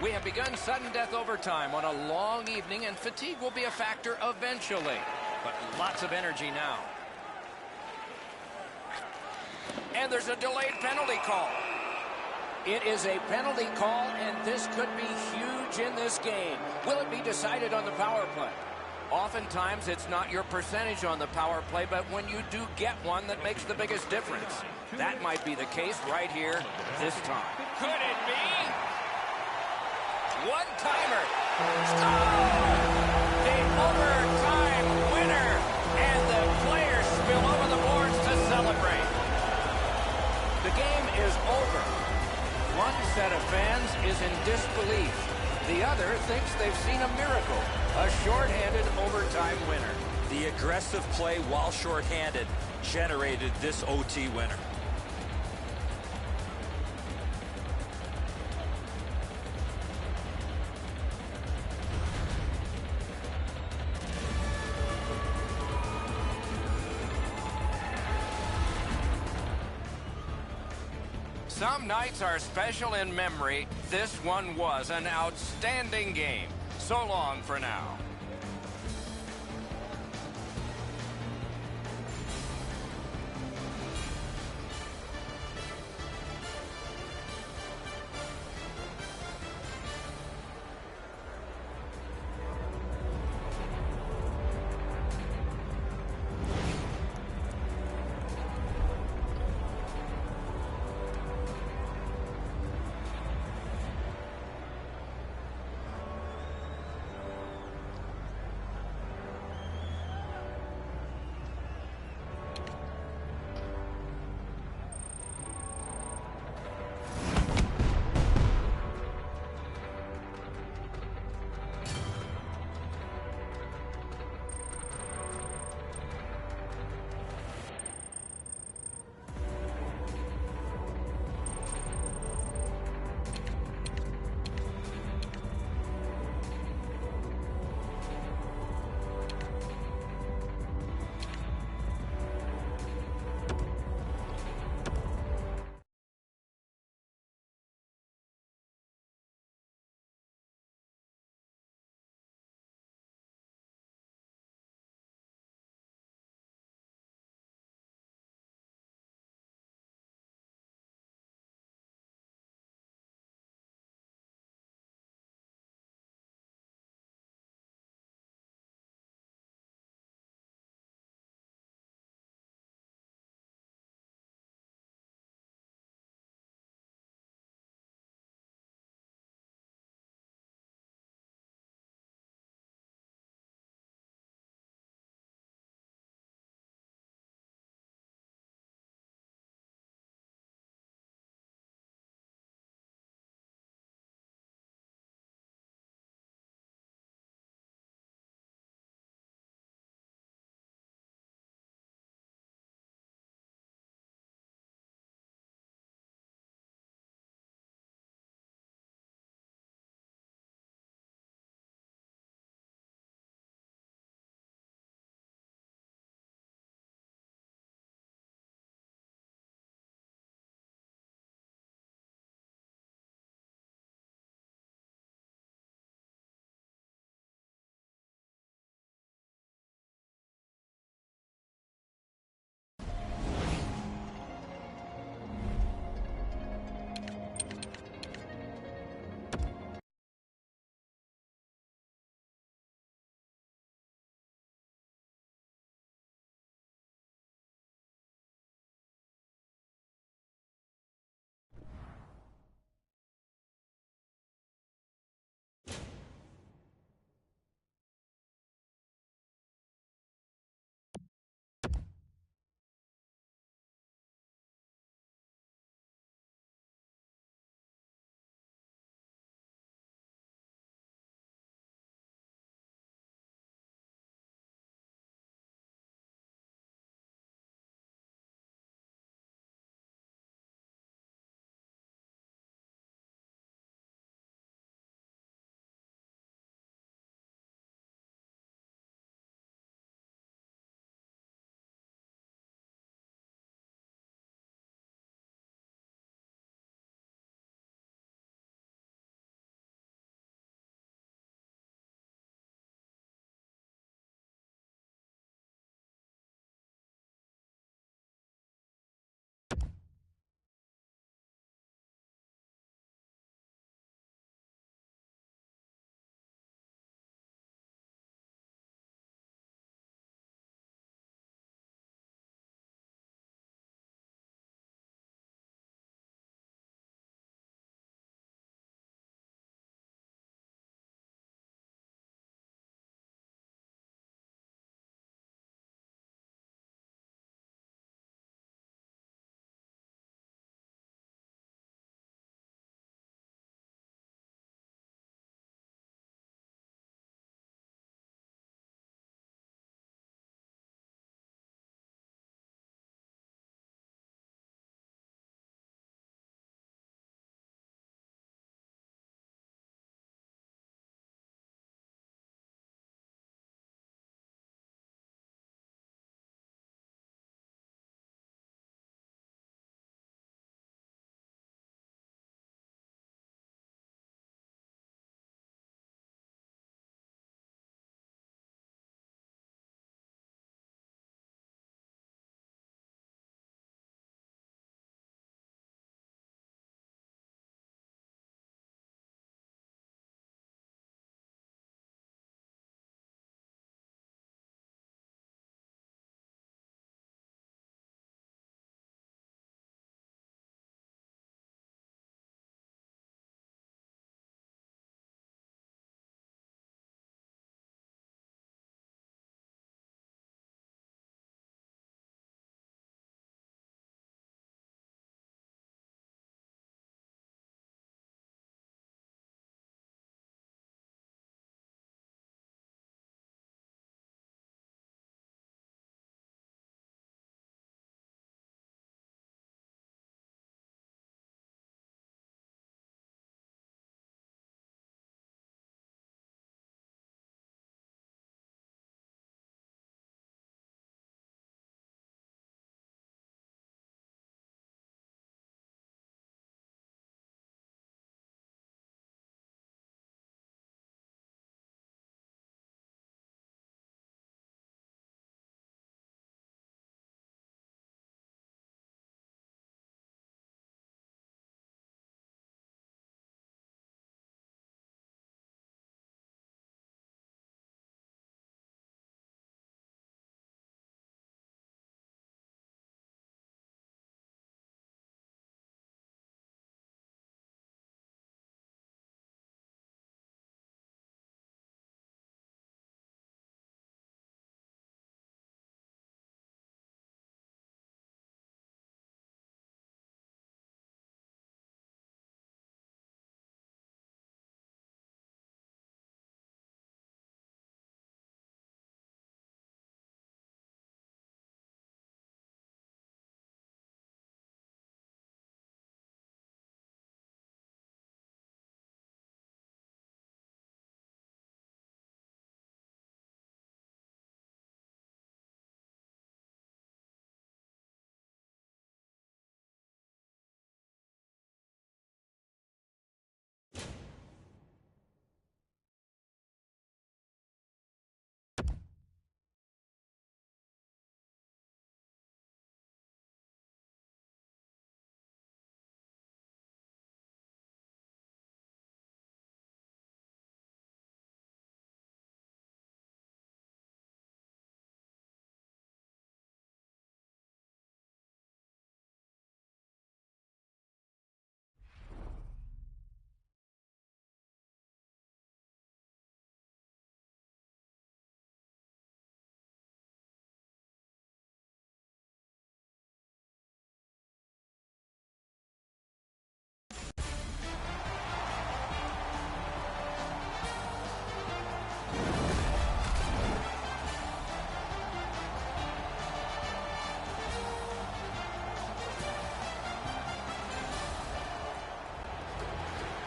We have begun sudden death overtime on a long evening, and fatigue will be a factor eventually. But lots of energy now. And there's a delayed penalty call. It is a penalty call, and this could be huge in this game. Will it be decided on the power play? Oftentimes, it's not your percentage on the power play, but when you do get one, that makes the biggest difference. That might be the case right here this time. Could it be? One-timer. Oh! The overtime winner. And the players spill over the boards to celebrate. The game is over. One set of fans is in disbelief. The other thinks they've seen a miracle. A shorthanded overtime winner. The aggressive play while shorthanded generated this OT winner. Some nights are special in memory. This one was an outstanding game. So long for now.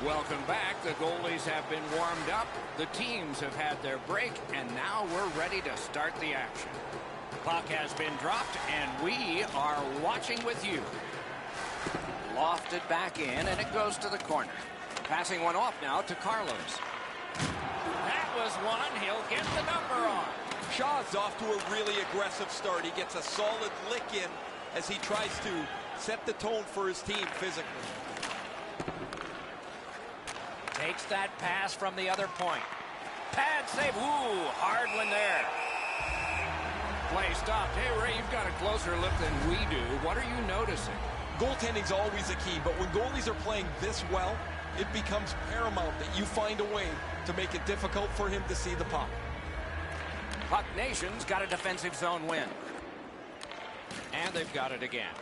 Welcome back. The goalies have been warmed up. The teams have had their break, and now we're ready to start the action. Puck has been dropped, and we are watching with you. Lofted back in, and it goes to the corner. Passing one off now to Carlos. That was one. He'll get the number on. Shaw's off to a really aggressive start. He gets a solid lick in as he tries to set the tone for his team physically. Takes that pass from the other point. Pad save. Ooh, hard one there. Play stopped. Hey, Ray, you've got a closer look than we do. What are you noticing? Goaltending's always a key, but when goalies are playing this well, it becomes paramount that you find a way to make it difficult for him to see the puck. Puck Nation's got a defensive zone win. And they've got it again.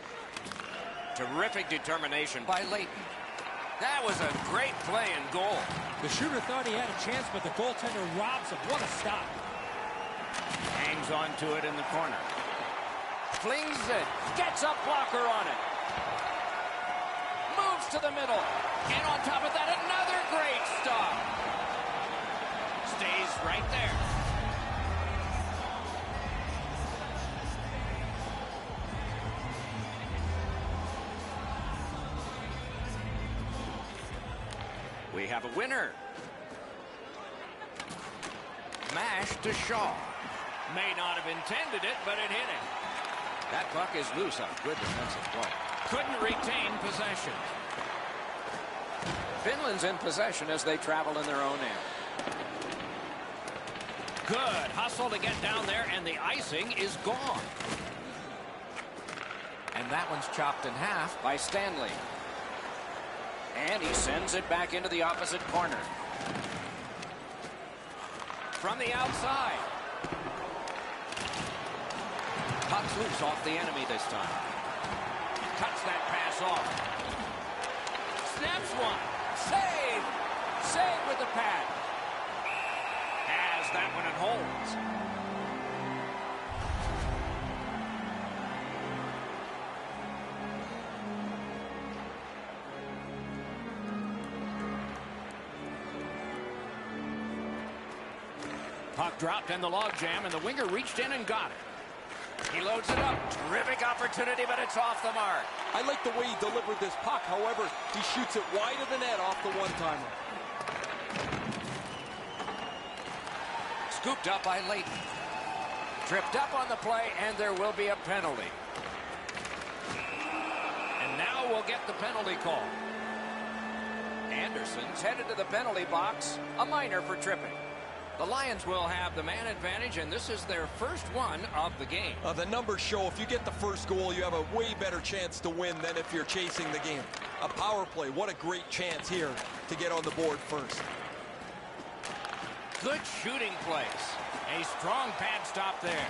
Terrific determination by Leighton. That was a great play and goal. The shooter thought he had a chance, but the goaltender robs him. What a stop. Hangs on to it in the corner. Flings it. Gets a blocker on it. Moves to the middle. And on top of that, another great stop. Stays right there. We have a winner. Mash to Shaw. May not have intended it, but it hit him. That puck is loose on good defensive play. Couldn't retain possession. Finland's in possession as they travel in their own end. Good hustle to get down there, and the icing is gone. And that one's chopped in half by Stanley. And he sends it back into the opposite corner. From the outside. Puck's loose off the enemy this time. Cuts that pass off. Snaps one. Save. Save with the pad. Has that one and holds. Puck dropped in the logjam, and the winger reached in and got it. He loads it up. Terrific opportunity, but it's off the mark. I like the way he delivered this puck. However, he shoots it wide of the net off the one-timer. Scooped up by Leighton. Tripped up on the play, and there will be a penalty. And now we'll get the penalty call. Anderson's headed to the penalty box. A minor for tripping. The Lions will have the man advantage, and this is their first one of the game. The numbers show if you get the first goal, you have a way better chance to win than if you're chasing the game. A power play, what a great chance here to get on the board first. Good shooting place. A strong pad stop there.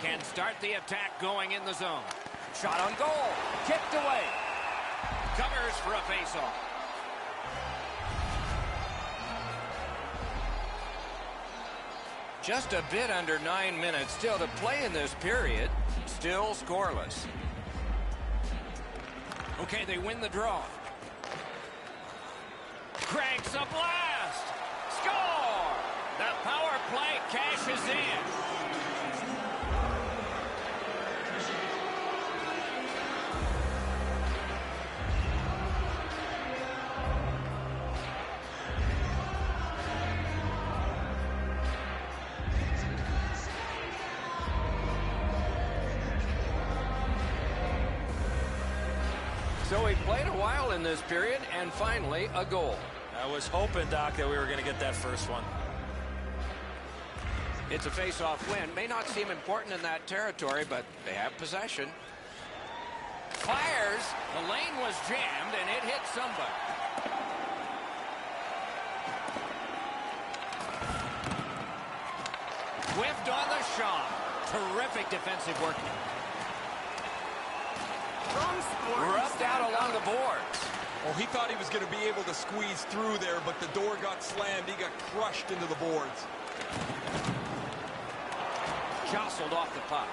Can start the attack going in the zone. Shot on goal. Kicked away. Covers for a faceoff. Just a bit under 9 minutes still to play in this period. Still scoreless. Okay, they win the draw. Cranks a blast. Score! The power play cashes in. So he played a while in this period, and finally a goal. I was hoping, Doc, that we were going to get that first one. It's a face-off win. May not seem important in that territory, but they have possession. Fires. The lane was jammed, and it hit somebody. Whiffed on the shot. Terrific defensive work. Rubbed out along the boards. Oh, he thought he was going to be able to squeeze through there, but the door got slammed. He got crushed into the boards. Jostled off the puck.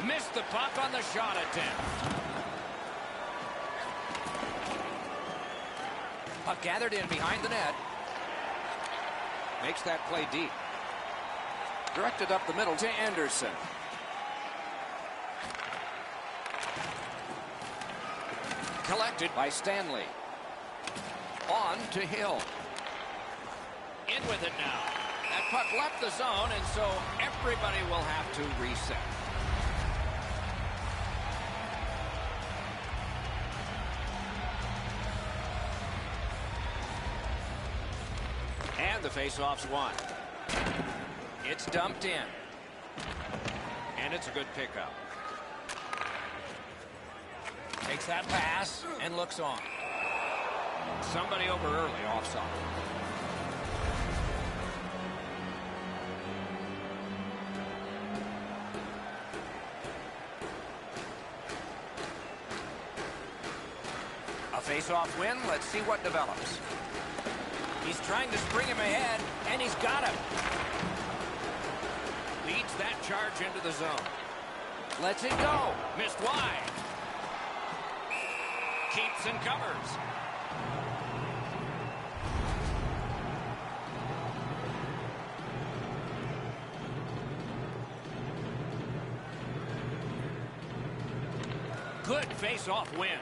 Missed the puck on the shot attempt. Puck gathered in behind the net. Makes that play deep. Directed up the middle to Anderson. Collected by Stanley. On to Hill. In with it now. That puck left the zone, and so everybody will have to reset. And the faceoff's won. It's dumped in. And it's a good pickup. Takes that pass and looks on. Somebody over early, offside. A face-off win. Let's see what develops. He's trying to spring him ahead, and he's got him. Leads that charge into the zone. Lets it go. Missed wide. Keeps and covers. Good face-off win.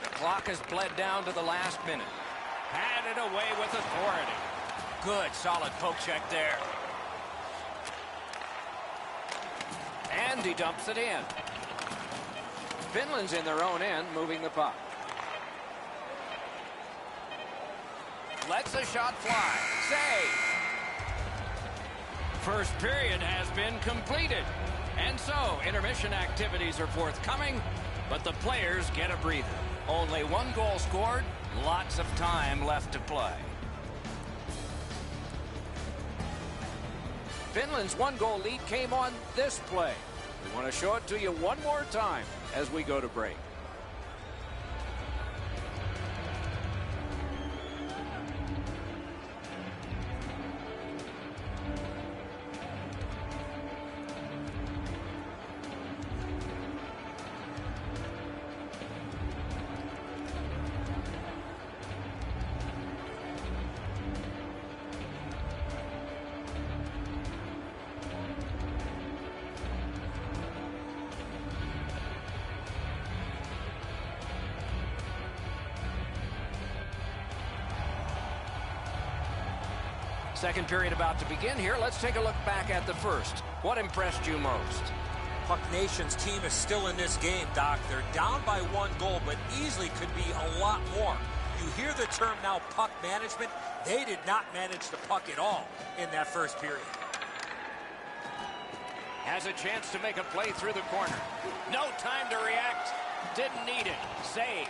The clock has bled down to the last minute. Had it away with authority. Good, solid poke check there. And he dumps it in. Finland's in their own end, moving the puck. Lets a shot fly. Save. First period has been completed. And so, intermission activities are forthcoming, but the players get a breather. Only one goal scored, lots of time left to play. Finland's one-goal lead came on this play. We want to show it to you one more time as we go to break. Second period about to begin here. Let's take a look back at the first. What impressed you most? Puck Nation's team is still in this game, Doc. They're down by one goal, but easily could be a lot more. You hear the term now, puck management. They did not manage the puck at all in that first period. Has a chance to make a play through the corner. No time to react. Didn't need it. Save.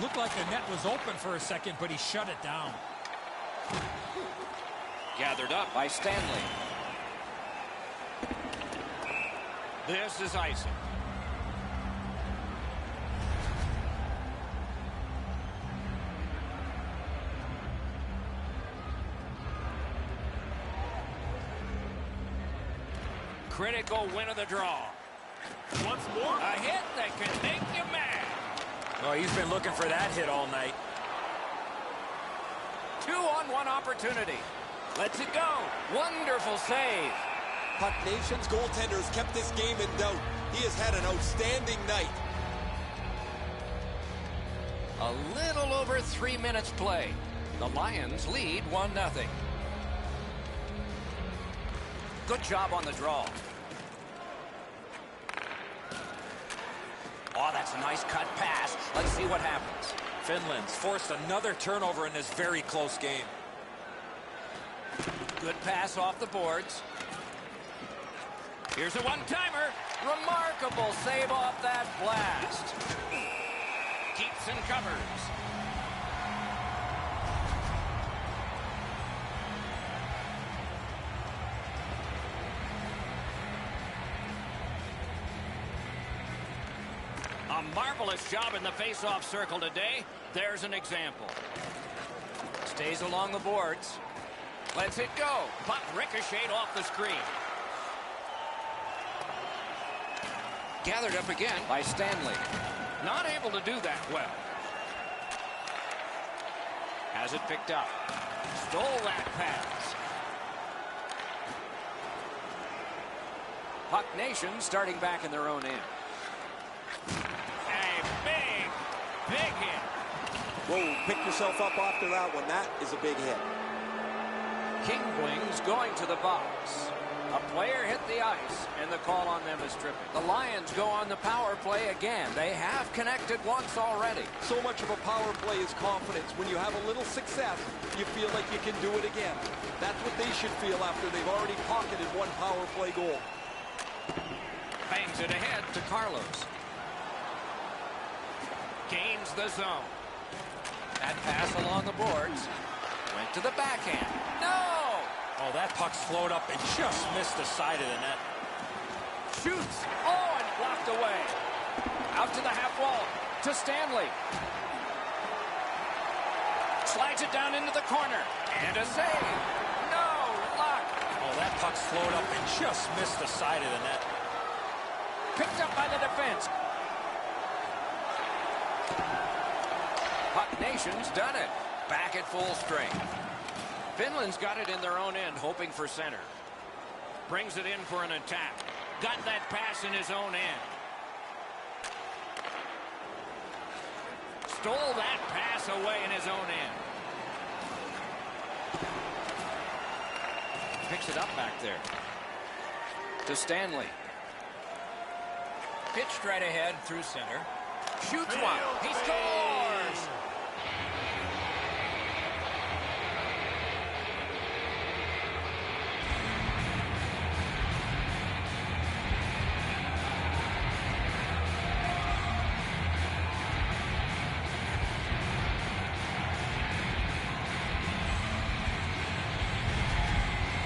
Looked like the net was open for a second, but he shut it down. Gathered up by Stanley. This is icing. Critical win of the draw. Once more. A hit that can make you mad. Oh, he's been looking for that hit all night. 2-on-1 opportunity. Lets it go. Wonderful save. Puck Nation's goaltender has kept this game in doubt. He has had an outstanding night. A little over 3 minutes play. The Lions lead 1-0. Good job on the draw. Oh, that's a nice cut pass. Let's see what happens. Finland's forced another turnover in this very close game. Good pass off the boards. Here's a one-timer. Remarkable save off that blast. Keeps and covers. A marvelous job in the face-off circle today. There's an example. Stays along the boards. Lets it go. Puck ricocheted off the screen. Gathered up again by Stanley. Not able to do that well. Has it picked up. Stole that pass. Puck Nation starting back in their own end. A big hit. Whoa, pick yourself up after that one. That is a big hit. King Wings going to the box. A player hit the ice, and the call on them is tripping. The Lions go on the power play again. They have connected once already. So much of a power play is confidence. When you have a little success, you feel like you can do it again. That's what they should feel after they've already pocketed one power play goal. Bangs it ahead to Carlos. Gains the zone. That pass along the boards. Went to the backhand. No! Oh, that puck slowed up and just missed the side of the net. Shoots. Oh, and blocked away. Out to the half wall. To Stanley. Slides it down into the corner. And a save. No luck. Oh, that puck slowed up and just missed the side of the net. Picked up by the defense. Puck Nation's done it. Back at full strength. Finland's got it in their own end, hoping for center. Brings it in for an attack. Got that pass in his own end. Stole that pass away in his own end. Picks it up back there. To Stanley. Pitched right ahead through center. Shoots one. He scores!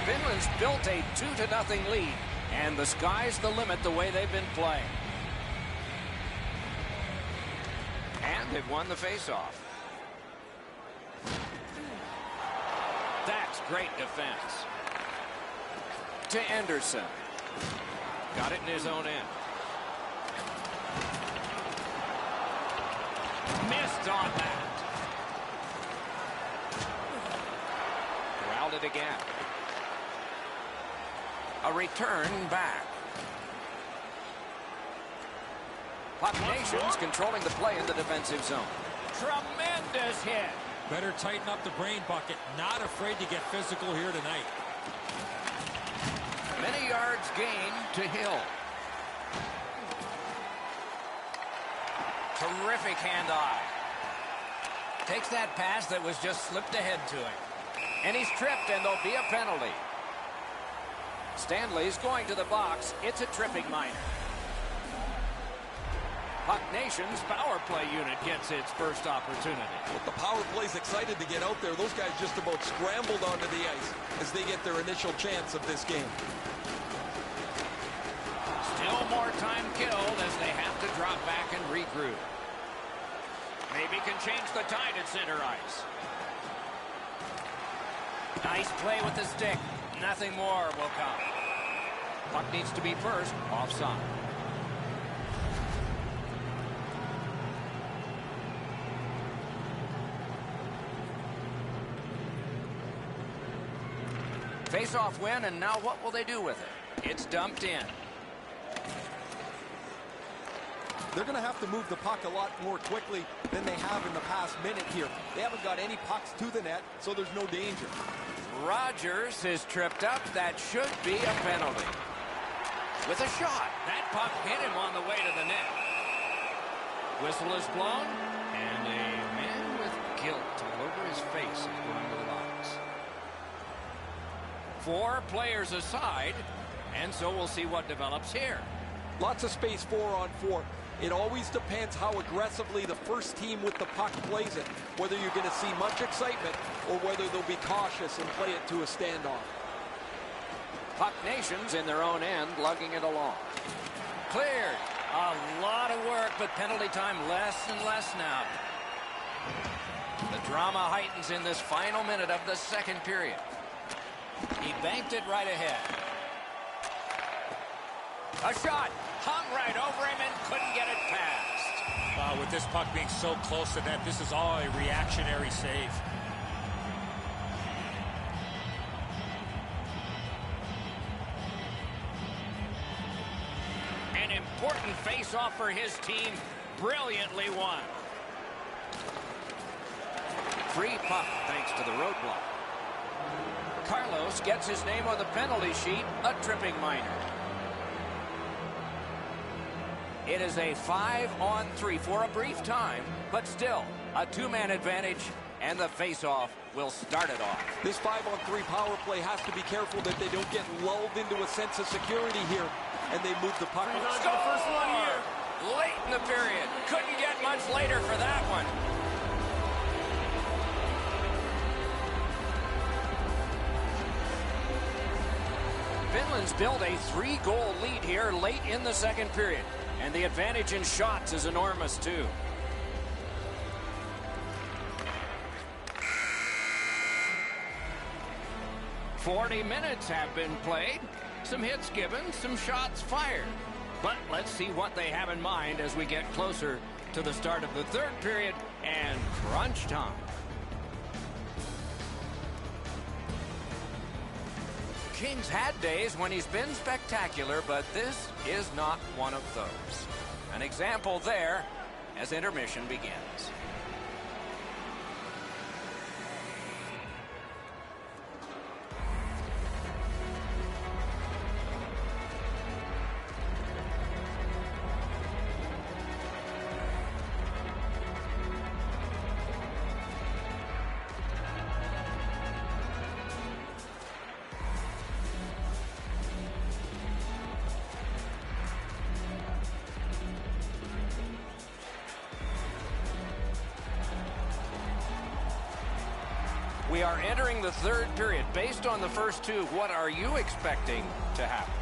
Finland's built a 2-0 lead, and the sky's the limit the way they've been playing. And they've won the faceoff. That's great defense. To Anderson. Got it in his own end. Missed on that. Corralled it again. A return back. Puck Nation's controlling the play in the defensive zone. Tremendous hit. Better tighten up the brain bucket. Not afraid to get physical here tonight. Many yards gained to Hill. Terrific hand-eye. Takes that pass that was just slipped ahead to him. And he's tripped, and there'll be a penalty. Stanley's going to the box. It's a tripping minor. Puck Nation's power play unit gets its first opportunity. With the power play's excited to get out there, those guys just about scrambled onto the ice as they get their initial chance of this game. Still more time killed as they have to drop back and regroup. Maybe can change the tide at center ice. Nice play with the stick. Nothing more will come. Puck needs to be first. Offside. Face-off win, and now what will they do with it? It's dumped in. They're going to have to move the puck a lot more quickly than they have in the past minute here. They haven't got any pucks to the net, so there's no danger. Rogers is tripped up. That should be a penalty. With a shot. That puck hit him on the way to the net. Whistle is blown, and a man with guilt all over his face is going to the box. 4 players aside, and so we'll see what develops here. Lots of space 4-on-4. It always depends how aggressively the first team with the puck plays it, whether you're going to see much excitement or whether they'll be cautious and play it to a standoff. Puck Nation's in their own end, lugging it along. Cleared. A lot of work, but penalty time less and less now. The drama heightens in this final minute of the second period. He banked it right ahead. A shot. Hung right over him and couldn't get it past. With this puck being so close to net, this is all a reactionary save. face-off for his team. Brilliantly won. Free puck thanks to the roadblock. Carlos gets his name on the penalty sheet, a tripping minor. It is a 5-on-3 for a brief time, but still a two-man advantage, and the face-off will start it off. This 5-on-3 power play has to be careful that they don't get lulled into a sense of security here, and they move the puck. Score! The first one here. Late in the period. Couldn't get much later for that one. Finland's built a 3-goal lead here late in the second period. And the advantage in shots is enormous, too. "40 minutes have been played. Some hits given, some shots fired. But let's see what they have in mind as we get closer to the start of the third period and crunch time. King's had days when he's been spectacular, but this is not one of those. An example there as intermission begins. We are entering the third period. Based on the first two, what are you expecting to happen?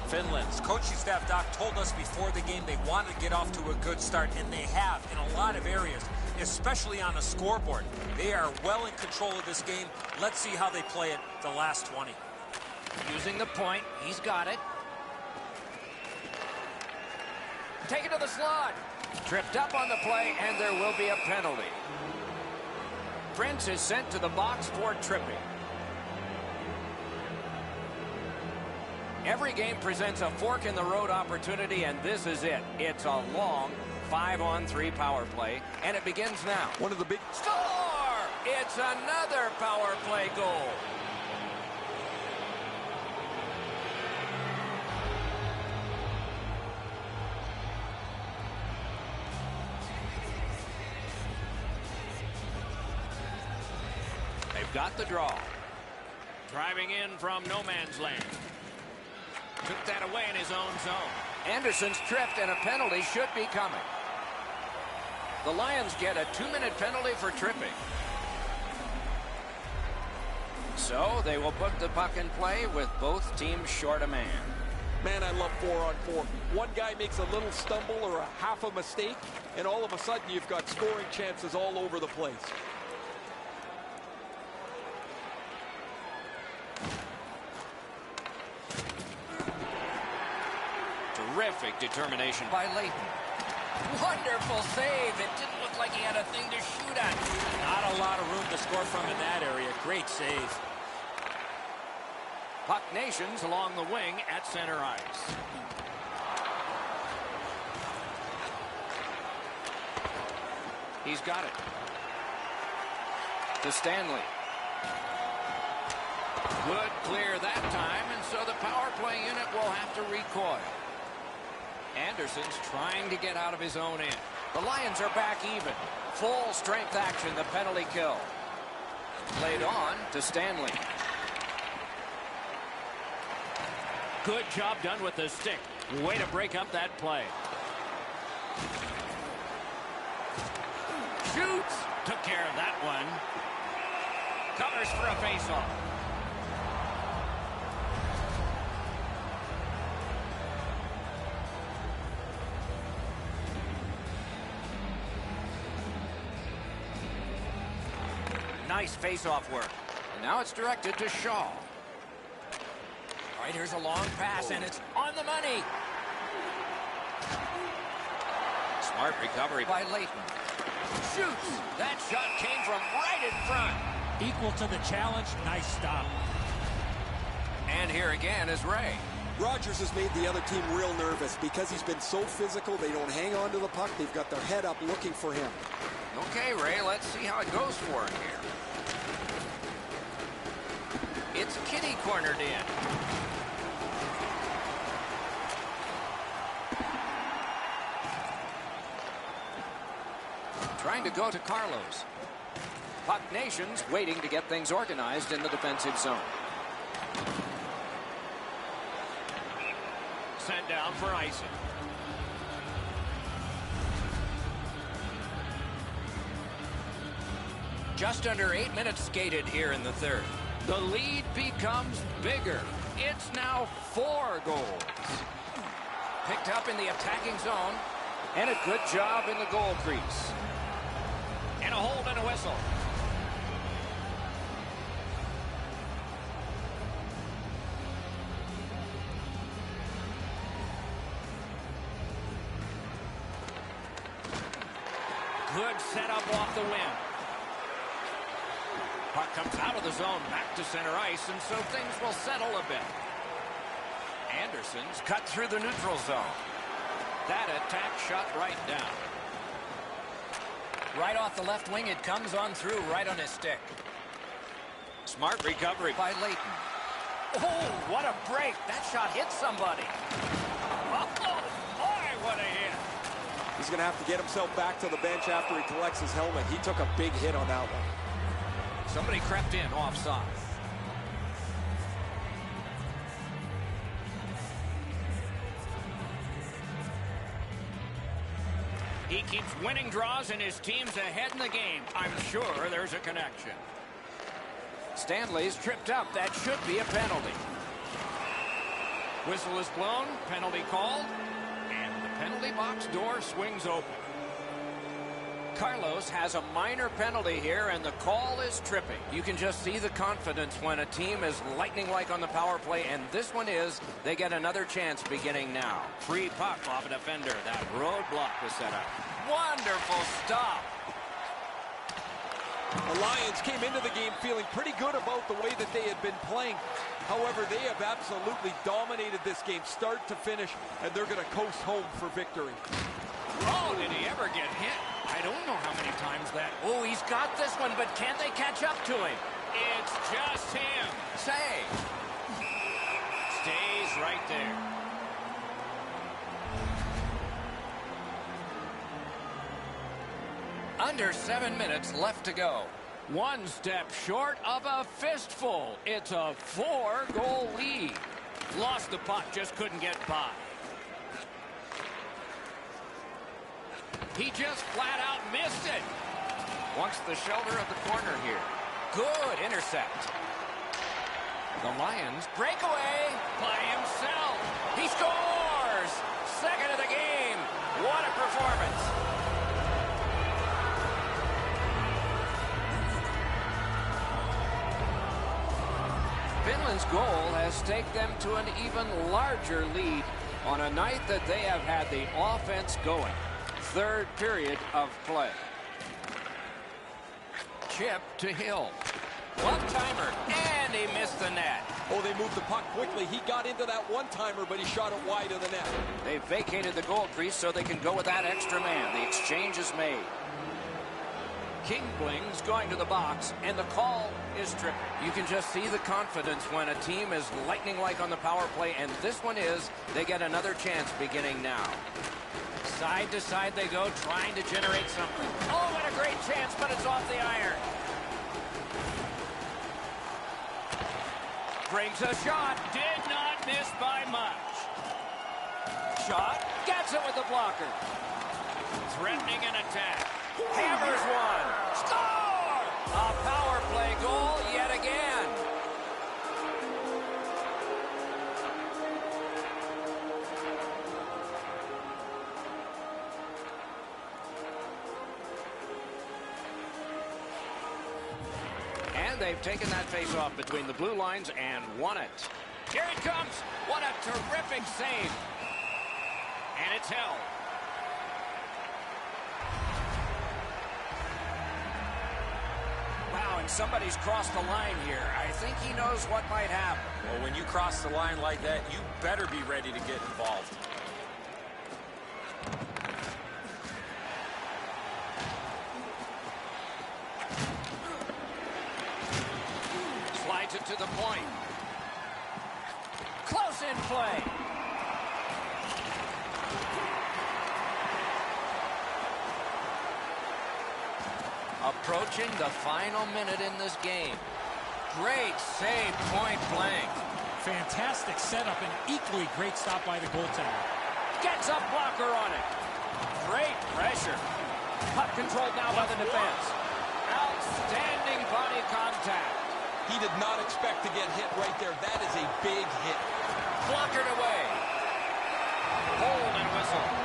Finland's coaching staff, Doc, told us before the game they wanted to get off to a good start, and they have in a lot of areas, especially on the scoreboard. They are well in control of this game. Let's see how they play it the last 20. Using the point, he's got it. Take it to the slot. Tripped up on the play, and there will be a penalty. Prince is sent to the box for tripping. Every game presents a fork-in-the-road opportunity, and this is it. It's a long 5-on-3 power play, and it begins now. One of the big... Score! It's another power play goal. They've got the draw. Driving in from no man's land. Took that away in his own zone. Anderson's tripped, and a penalty should be coming. The Lions get a 2-minute penalty for tripping. So they will put the puck in play with both teams short a man. Man, I love 4-on-4. One guy makes a little stumble or a half a mistake, and all of a sudden you've got scoring chances all over the place. Terrific determination by Leighton. Wonderful save. It didn't look like he had a thing to shoot at. Not a lot of room to score from in that area. Great save. Puck Nations along the wing at center ice. He's got it. To Stanley. Good clear that time, and so the power play unit will have to recoil. Anderson's trying to get out of his own end. The Lions are back even. Full strength action, the penalty kill. Played on to Stanley. Good job done with the stick. Way to break up that play. Shoots. Took care of that one. Covers for a faceoff. Nice face-off work. And now it's directed to Shaw. All right, here's a long pass, and it's on the money. Smart recovery by Leighton. Shoots. That shot came from right in front. Equal to the challenge. Nice stop. And here again is Ray. Rogers has made the other team real nervous because he's been so physical. They don't hang on to the puck. They've got their head up looking for him. Okay, Ray, let's see how it goes for him here. It's Kitty cornered in. Trying to go to Carlos. Puck Nation's waiting to get things organized in the defensive zone. Sent down for icing. Just under 8 minutes skated here in the third. The lead becomes bigger. It's now 4 goals. Picked up in the attacking zone. And a good job in the goal crease. And a hold and a whistle. Good setup off the wing. Puck comes out of the zone back to center ice, and so things will settle a bit. Anderson's cut through the neutral zone. That attack shot right down. Right off the left wing, it comes on through right on his stick. Smart recovery by Leighton. Oh, what a break. That shot hit somebody. Oh, boy, what a hit. He's going to have to get himself back to the bench after he collects his helmet. He took a big hit on that one. Somebody crept in offside. He keeps winning draws and his team's ahead in the game. I'm sure there's a connection. Stanley's tripped up. That should be a penalty. Whistle is blown. Penalty called. And the penalty box door swings open. Carlos has a minor penalty here, and the call is tripping. You can just see the confidence when a team is lightning-like on the power play, and this one is. They get another chance beginning now. Free puck off a defender. That roadblock was set up. Wonderful stop. The Lions came into the game feeling pretty good about the way that they had been playing. However, they have absolutely dominated this game start to finish, and they're going to coast home for victory. Oh, did he ever get hit? I don't know how many times that. Oh, he's got this one, but can't they catch up to him? It's just him. Save. Stays right there. Under 7 minutes left to go. One step short of a fistful. It's a 4-goal lead. Lost the puck, just couldn't get by. He just flat out missed it. Wants the shoulder of the corner here. Good intercept. The Lions break away by himself. He scores! Second of the game. What a performance. Finland's goal has taken them to an even larger lead on a night that they have had the offense going. Third period of play. Chip to Hill. One-timer, and he missed the net. Oh, they moved the puck quickly. He got into that one-timer, but he shot it wide of the net. They vacated the goal crease so they can go with that extra man. The exchange is made. Kingbling's going to the box, and the call is tripping. You can just see the confidence when a team is lightning-like on the power play, and this one is. They get another chance beginning now. Side to side they go, trying to generate something. Oh, what a great chance, but it's off the iron. Brings a shot. Did not miss by much. Shot. Gets it with the blocker. Threatening an attack. Hammers one. Score! A power play goal yet again. And they've taken that face-off between the blue lines and won it. Here it comes. What a terrific save. And it's held. Wow, When somebody's crossed the line here, I think he knows what might happen. Well, when you cross the line like that, you better be ready to get involved. Slides it to the point. Close in play. Approaching the final minute in this game. Great save, point blank. Fantastic setup and equally great stop by the goaltender. Gets a blocker on it. Great pressure. Puck controlled now by the defense. Outstanding body contact. He did not expect to get hit right there. That is a big hit. Blockered away. Hold and whistle.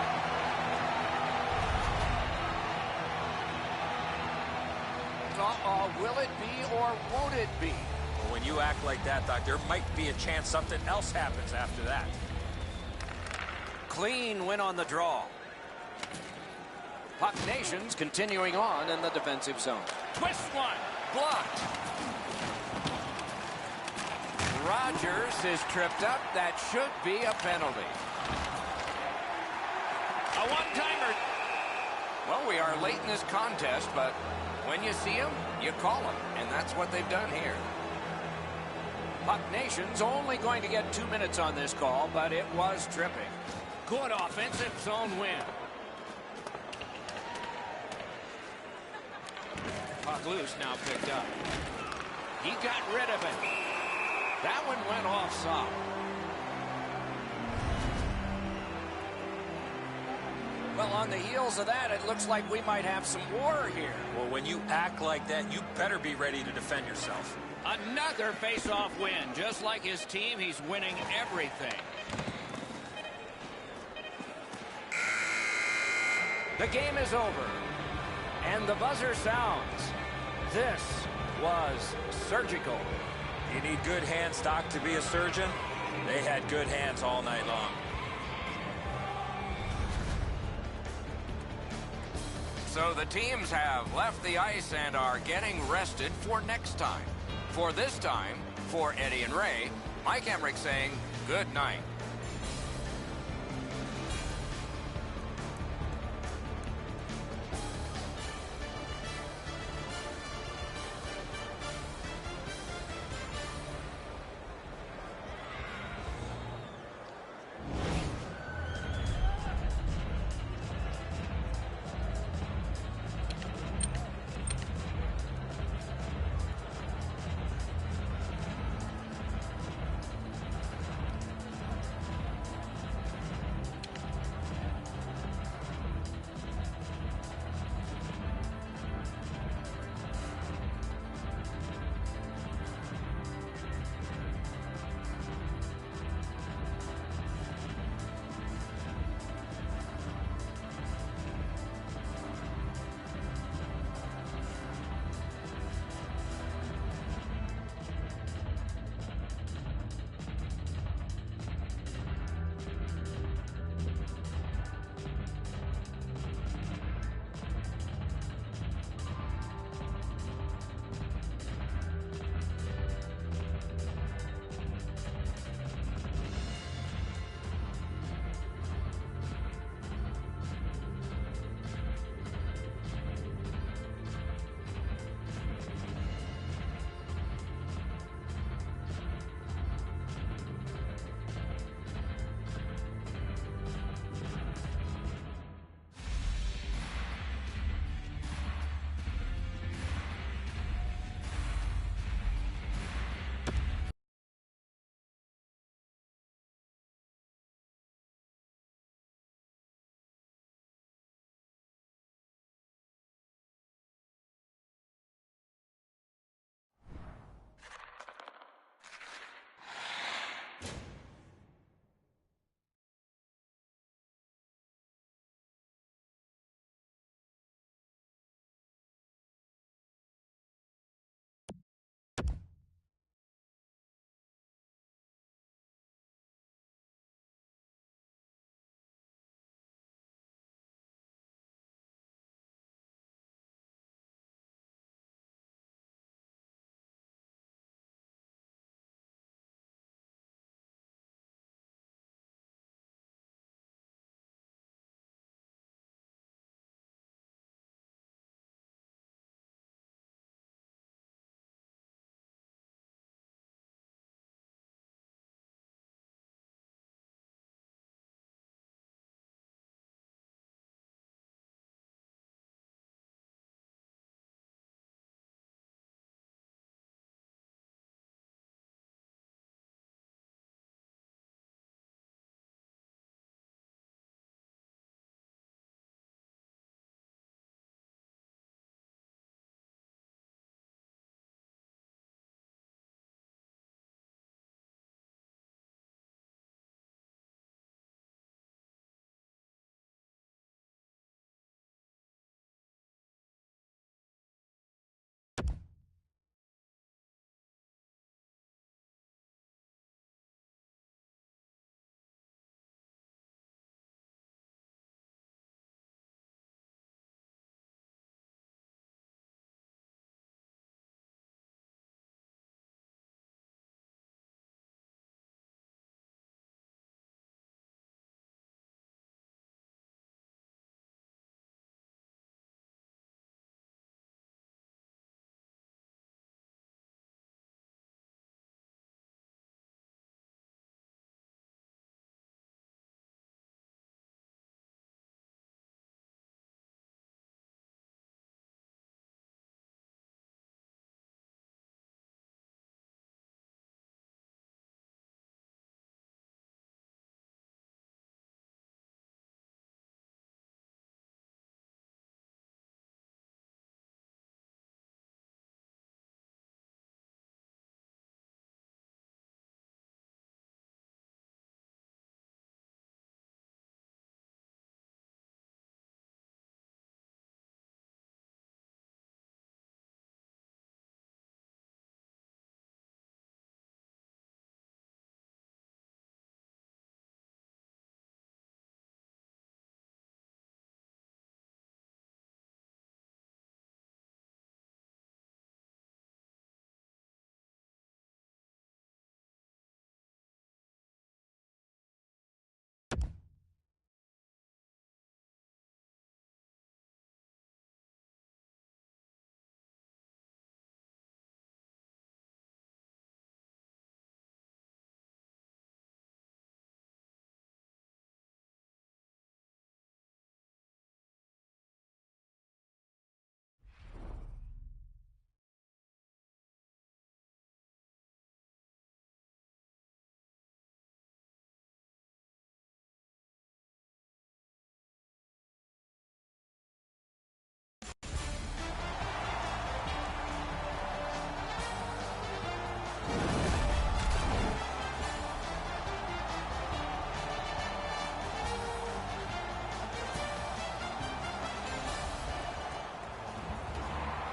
Will it be or won't it be? Well, when you act like that, Doc, there might be a chance something else happens after that. Clean win on the draw. Puck Nations continuing on in the defensive zone. Twist one. Blocked. Rogers is tripped up. That should be a penalty. A one-timer. Well, we are late in this contest, but when you see them, you call them, and that's what they've done here. Puck Nation's only going to get 2 minutes on this call, but it was tripping. Good offensive zone win. Puck loose, now picked up. He got rid of it. That one went offside. Well, on the heels of that, it looks like we might have some war here. Well, when you act like that, you better be ready to defend yourself. Another face-off win. Just like his team, he's winning everything. The game is over. And the buzzer sounds. This was surgical. You need good hands, Doc, to be a surgeon. They had good hands all night long. So the teams have left the ice and are getting rested for next time. For this time, for Eddie and Ray, Mike Emmerich saying good night.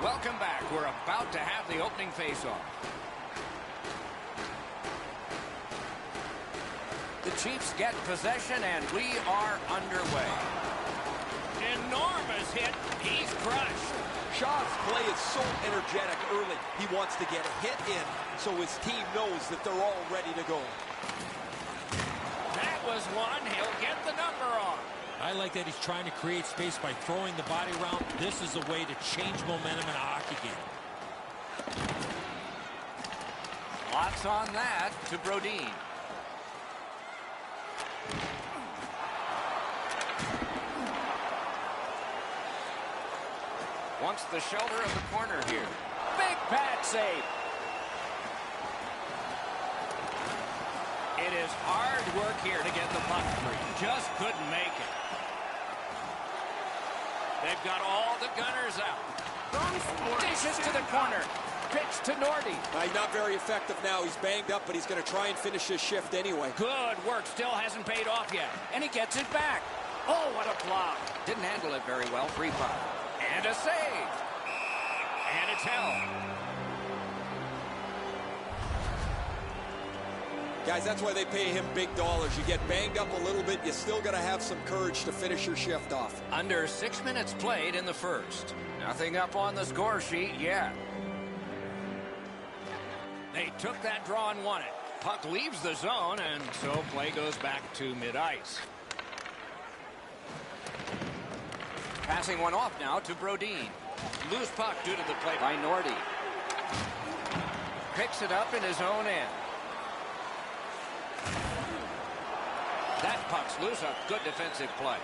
Welcome back. We're about to have the opening faceoff. The Chiefs get possession, and we are underway. Enormous hit. He's crushed. Shaw's play is so energetic early. He wants to get a hit in so his team knows that they're all ready to go. That was one. He'll get the number on. I like that he's trying to create space by throwing the body around. This is a way to change momentum in a hockey game. Lots on that to Brodin. Wants the shoulder of the corner here. Big pad save. It is hard work here to get the puck free. Just couldn't make it. They've got all the gunners out. Dishes to the corner. Pitch to Nordy. He's not very effective now. He's banged up, but he's going to try and finish his shift anyway. Good work. Still hasn't paid off yet. And he gets it back. Oh, what a block. Didn't handle it very well. Free puck. And a save. And it's held. Guys, that's why they pay him big dollars. You get banged up a little bit, you still got to have some courage to finish your shift off. Under 6 minutes played in the first. Nothing up on the score sheet yet. They took that draw and won it. Puck leaves the zone, and so play goes back to mid-ice. Passing one off now to Brodin. Loose puck due to the play by Nordy. Picks it up in his own end. That puck's loose. A good defensive play.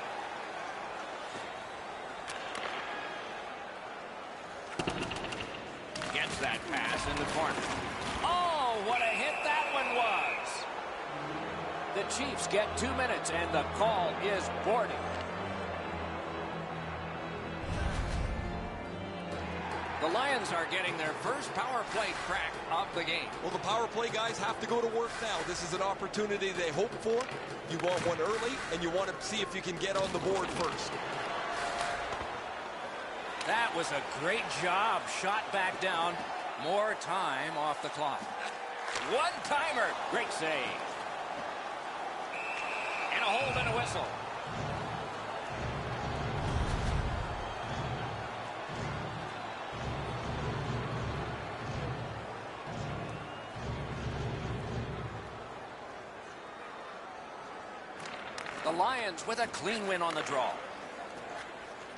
Gets that pass in the corner. Oh, what a hit that one was. The Chiefs get 2 minutes, and the call is boarding. The Lions are getting their first power play crack of the game. Well, the power play guys have to go to work now. This is an opportunity they hope for. You want one early, and you want to see if you can get on the board first. That was a great job. Shot back down. More time off the clock. One-timer. Great save. And a hold and a whistle. The Lions with a clean win on the draw.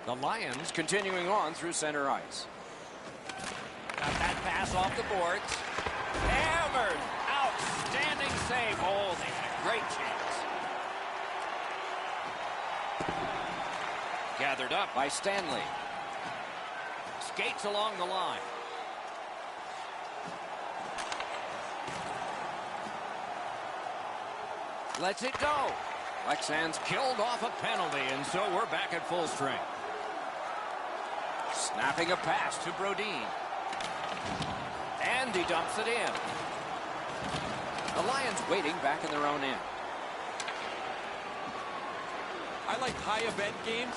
The Lions continuing on through center ice. Got that pass off the boards. Hammered. Outstanding save. Oh, they had a great chance. Gathered up by Stanley. Skates along the line. Lets it go. Lexan's killed off a penalty, and so we're back at full strength. Snapping a pass to Brodin. And he dumps it in. The Lions waiting back in their own end. I like high event games.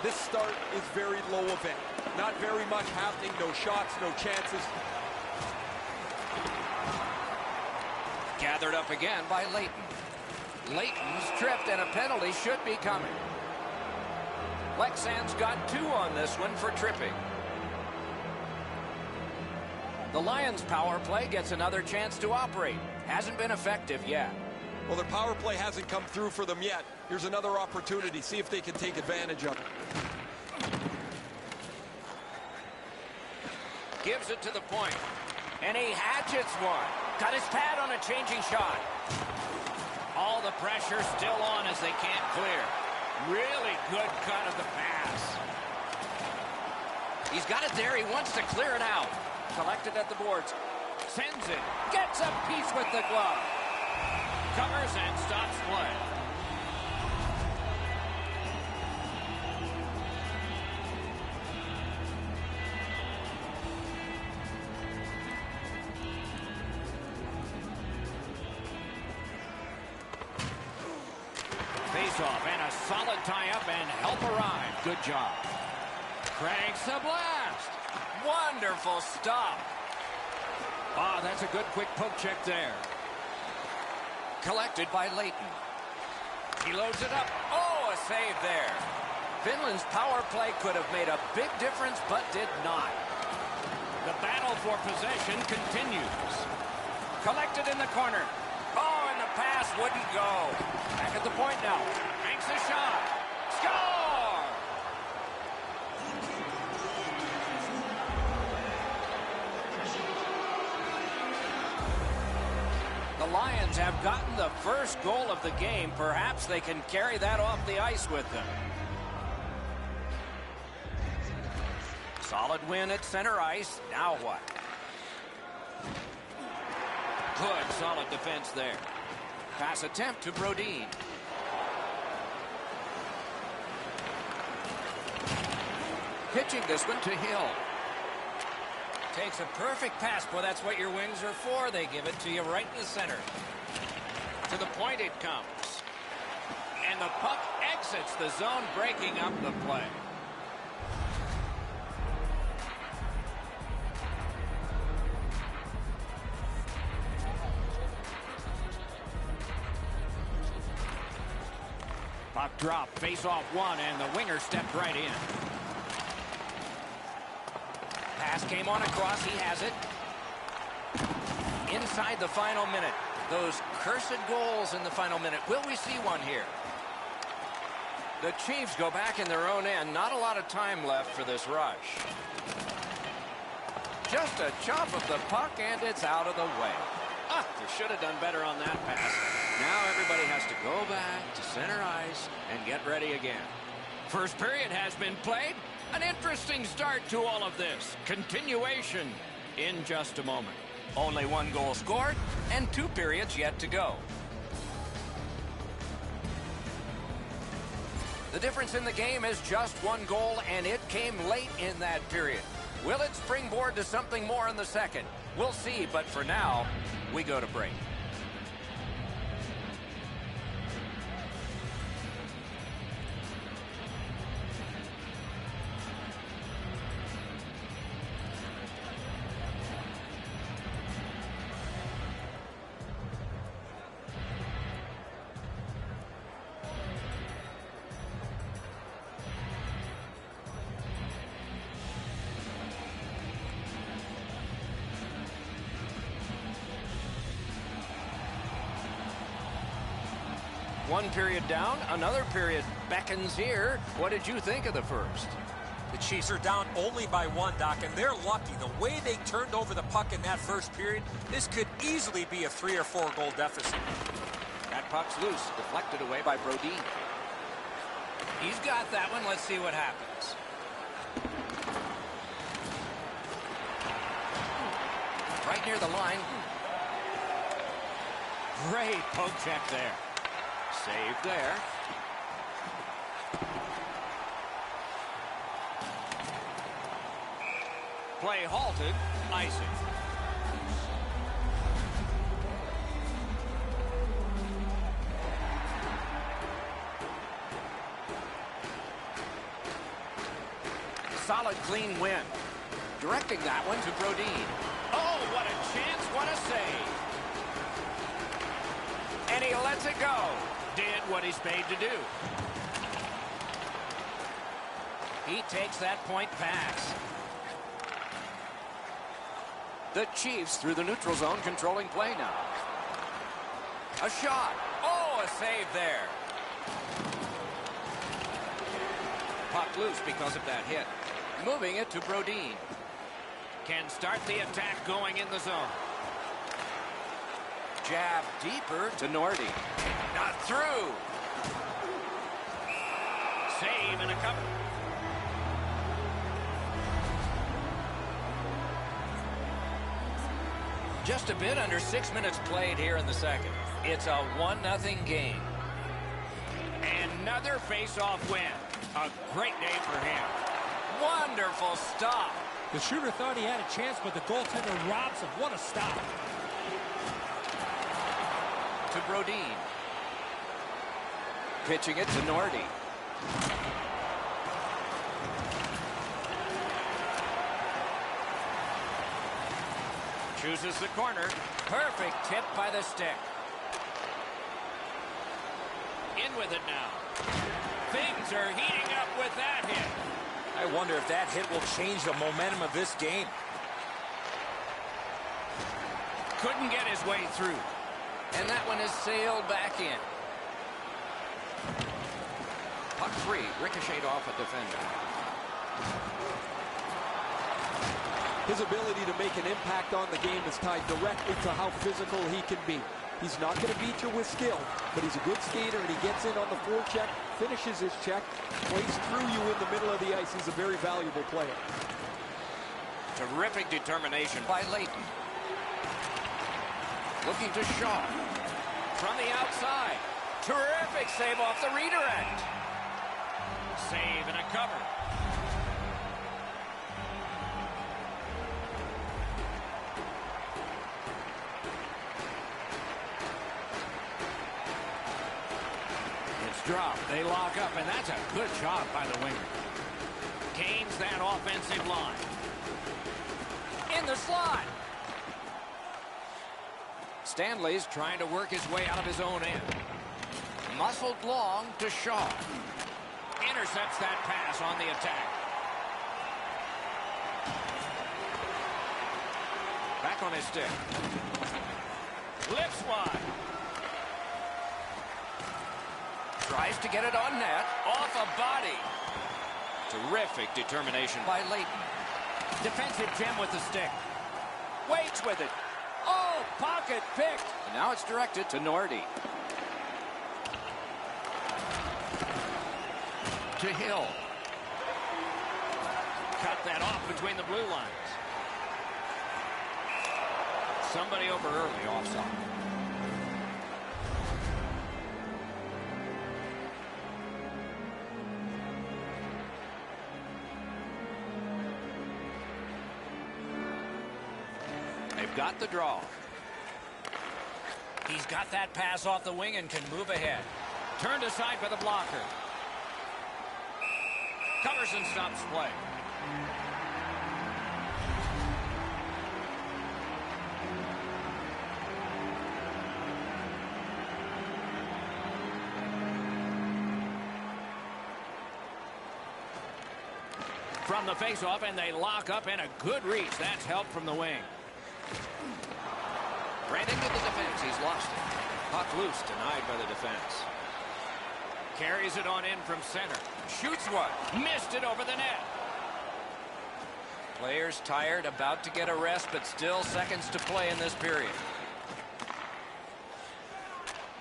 This start is very low event. Not very much happening. No shots, no chances. Gathered up again by Leighton. Leighton's tripped, and a penalty should be coming. Lexan's got 2 on this one for tripping. The Lions' power play gets another chance to operate. Hasn't been effective yet. Well, their power play hasn't come through for them yet. Here's another opportunity. See if they can take advantage of it. Gives it to the point. And he hatchets one. Got his pad on a changing shot. All the pressure still on as they can't clear. Really good cut of the pass. He's got it there. He wants to clear it out. Collected at the boards. Sends it. Gets a piece with the glove. Covers and stops play. Face-off and a solid tie-up and help arrive. Good job. Cranks the blast. One Wonderful stop. Ah, that's a good quick poke check there. Collected by Leighton. He loads it up. Oh, a save there. Finland's power play could have made a big difference, but did not. The battle for possession continues. Collected in the corner. Oh, and the pass wouldn't go. Back at the point now. Makes a shot. Score! The Lions have gotten the first goal of the game. Perhaps they can carry that off the ice with them. Solid win at center ice. Now what? Good, solid defense there. Pass attempt to Brodin. Pitching this one to Hill. Takes a perfect pass. Boy, that's what your wings are for. They give it to you right in the center. To the point it comes. And the puck exits the zone, breaking up the play. Puck drop, face off one, and the winger stepped right in. Pass came on across, he has it. Inside the final minute. Those cursed goals in the final minute. Will we see one here? The Chiefs go back in their own end. Not a lot of time left for this rush. Just a chop of the puck, and it's out of the way. Ah, they should have done better on that pass. Now everybody has to go back to center ice and get ready again. First period has been played. An interesting start to all of this. Continuation in just a moment. Only one goal scored and 2 periods yet to go. The difference in the game is just 1 goal, and it came late in that period. Will it springboard to something more in the second? We'll see, but for now, we go to break. One period down, another period beckons here. What did you think of the first? The Chiefs are down only by 1, Doc, and they're lucky. The way they turned over the puck in that first period, this could easily be a 3 or 4 goal deficit. That puck's loose, deflected away by Brodin. He's got that one. Let's see what happens. Right near the line. Great poke check there. Save there. Play halted. Icing. Solid, clean win. Directing that one to Brodin. Oh, what a chance. What a save. And he lets it go. Did what he's paid to do. He takes that point pass. The Chiefs through the neutral zone, controlling play now. A shot. Oh, a save there. Puck loose because of that hit. Moving it to Brodin. Can start the attack going in the zone. Jab deeper to Nordy. Not through. Save and a cover. Just a bit under 6 minutes played here in the second. It's a 1-0 game. Another face-off win. A great day for him. Wonderful stop. The shooter thought he had a chance, but the goaltender robs him. What a stop. To Brodin. Pitching it to Nordy. Chooses the corner. Perfect tip by the stick. In with it now. Things are heating up with that hit. I wonder if that hit will change the momentum of this game. Couldn't get his way through. And that one is sailed back in. Puck free. Ricocheted off a defender. His ability to make an impact on the game is tied directly to how physical he can be. He's not going to beat you with skill, but he's a good skater, and he gets in on the forecheck, finishes his check, plays through you in the middle of the ice. He's a very valuable player. Terrific determination by Leighton. Looking to Shaw. From the outside. Terrific save off the redirect. Save and a cover. Drop. They lock up, and that's a good job by the winger. Gains that offensive line. In the slot. Stanley's trying to work his way out of his own end. Muscled long to Shaw. Intercepts that pass on the attack. Back on his stick. Lifts one. Tries to get it on net. Off a body. Terrific determination by Leighton. Defensive gem with the stick. Waits with it. Oh, pocket picked. And now it's directed to Nordy. To Hill. Cut that off between the blue lines. Somebody over early offside. Got the draw. He's got that pass off the wing and can move ahead. Turned aside by the blocker. Covers and stops play. From the faceoff, and they lock up, and a good reach. That's help from the wing. Right into the defense. He's lost it. Puck loose, denied by the defense. Carries it on in from center. Shoots one. Missed it over the net. Players tired, about to get a rest, but still seconds to play in this period.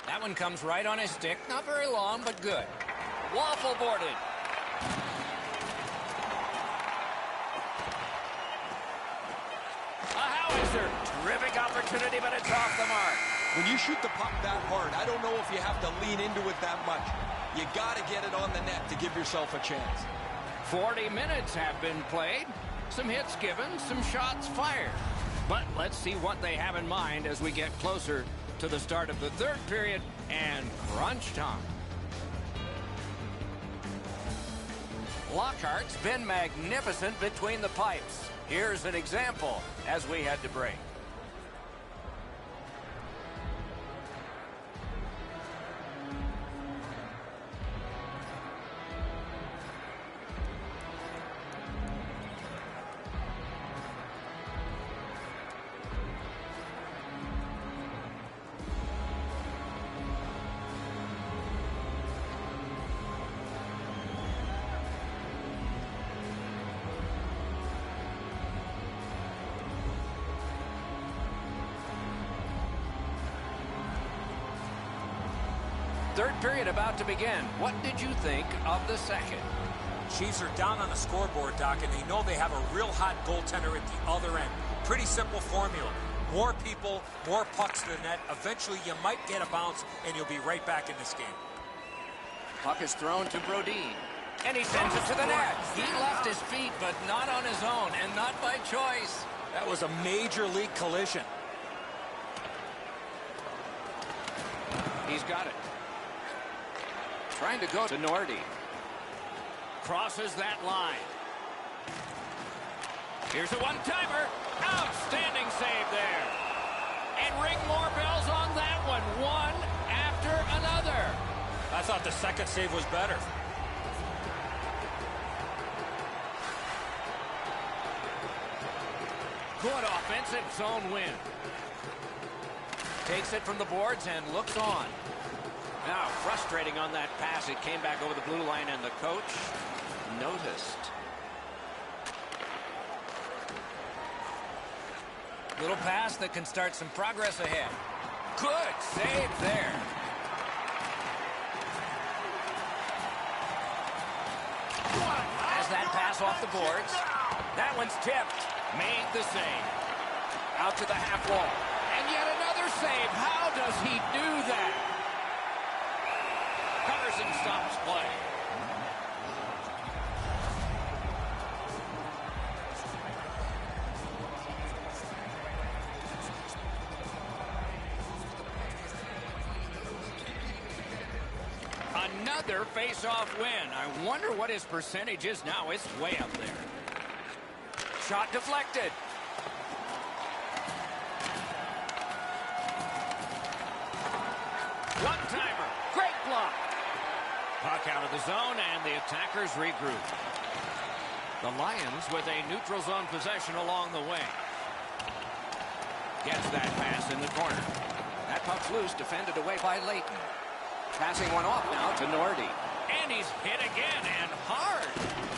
That one comes right on his stick. Not very long, but good. Waffle boarded. Terrific opportunity, but it's off the mark. When you shoot the puck that hard, I don't know if you have to lean into it that much. You got to get it on the net to give yourself a chance. 40 minutes have been played. Some hits given, some shots fired. But let's see what they have in mind as we get closer to the start of the third period and crunch time. Lockhart's been magnificent between the pipes. Here's an example as we head to break. Third period about to begin. What did you think of the second? Chiefs are down on the scoreboard, Doc, and they know they have a real hot goaltender at the other end. Pretty simple formula. More people, more pucks to the net. Eventually, you might get a bounce, and you'll be right back in this game. Puck is thrown to Brodin, and he sends it to the net. He left his feet, but not on his own, and not by choice. That was a major league collision. He's got it. Trying to go to Nordy. Crosses that line. Here's a one-timer. Outstanding save there. ring more bells on that one. One after another. I thought the second save was better. Good offensive zone win. Takes it from the boards and looks on. Now frustrating on that pass. It came back over the blue line and the coach noticed. Little pass that can start some progress ahead. Good save there. Has that pass off the boards. That one's tipped. Made the save. Out to the half wall. And yet another save. How does he do that? Covers and stops play. Another face-off win. I wonder what his percentage is now. It's way up there. Shot deflected. One-timer. Great block. Puck out of the zone, and the attackers regroup. The Lions with a neutral zone possession along the way. Gets that pass in the corner. That puck's loose, defended away by Leighton. Passing one off now to Nordy. And he's hit again, and hard.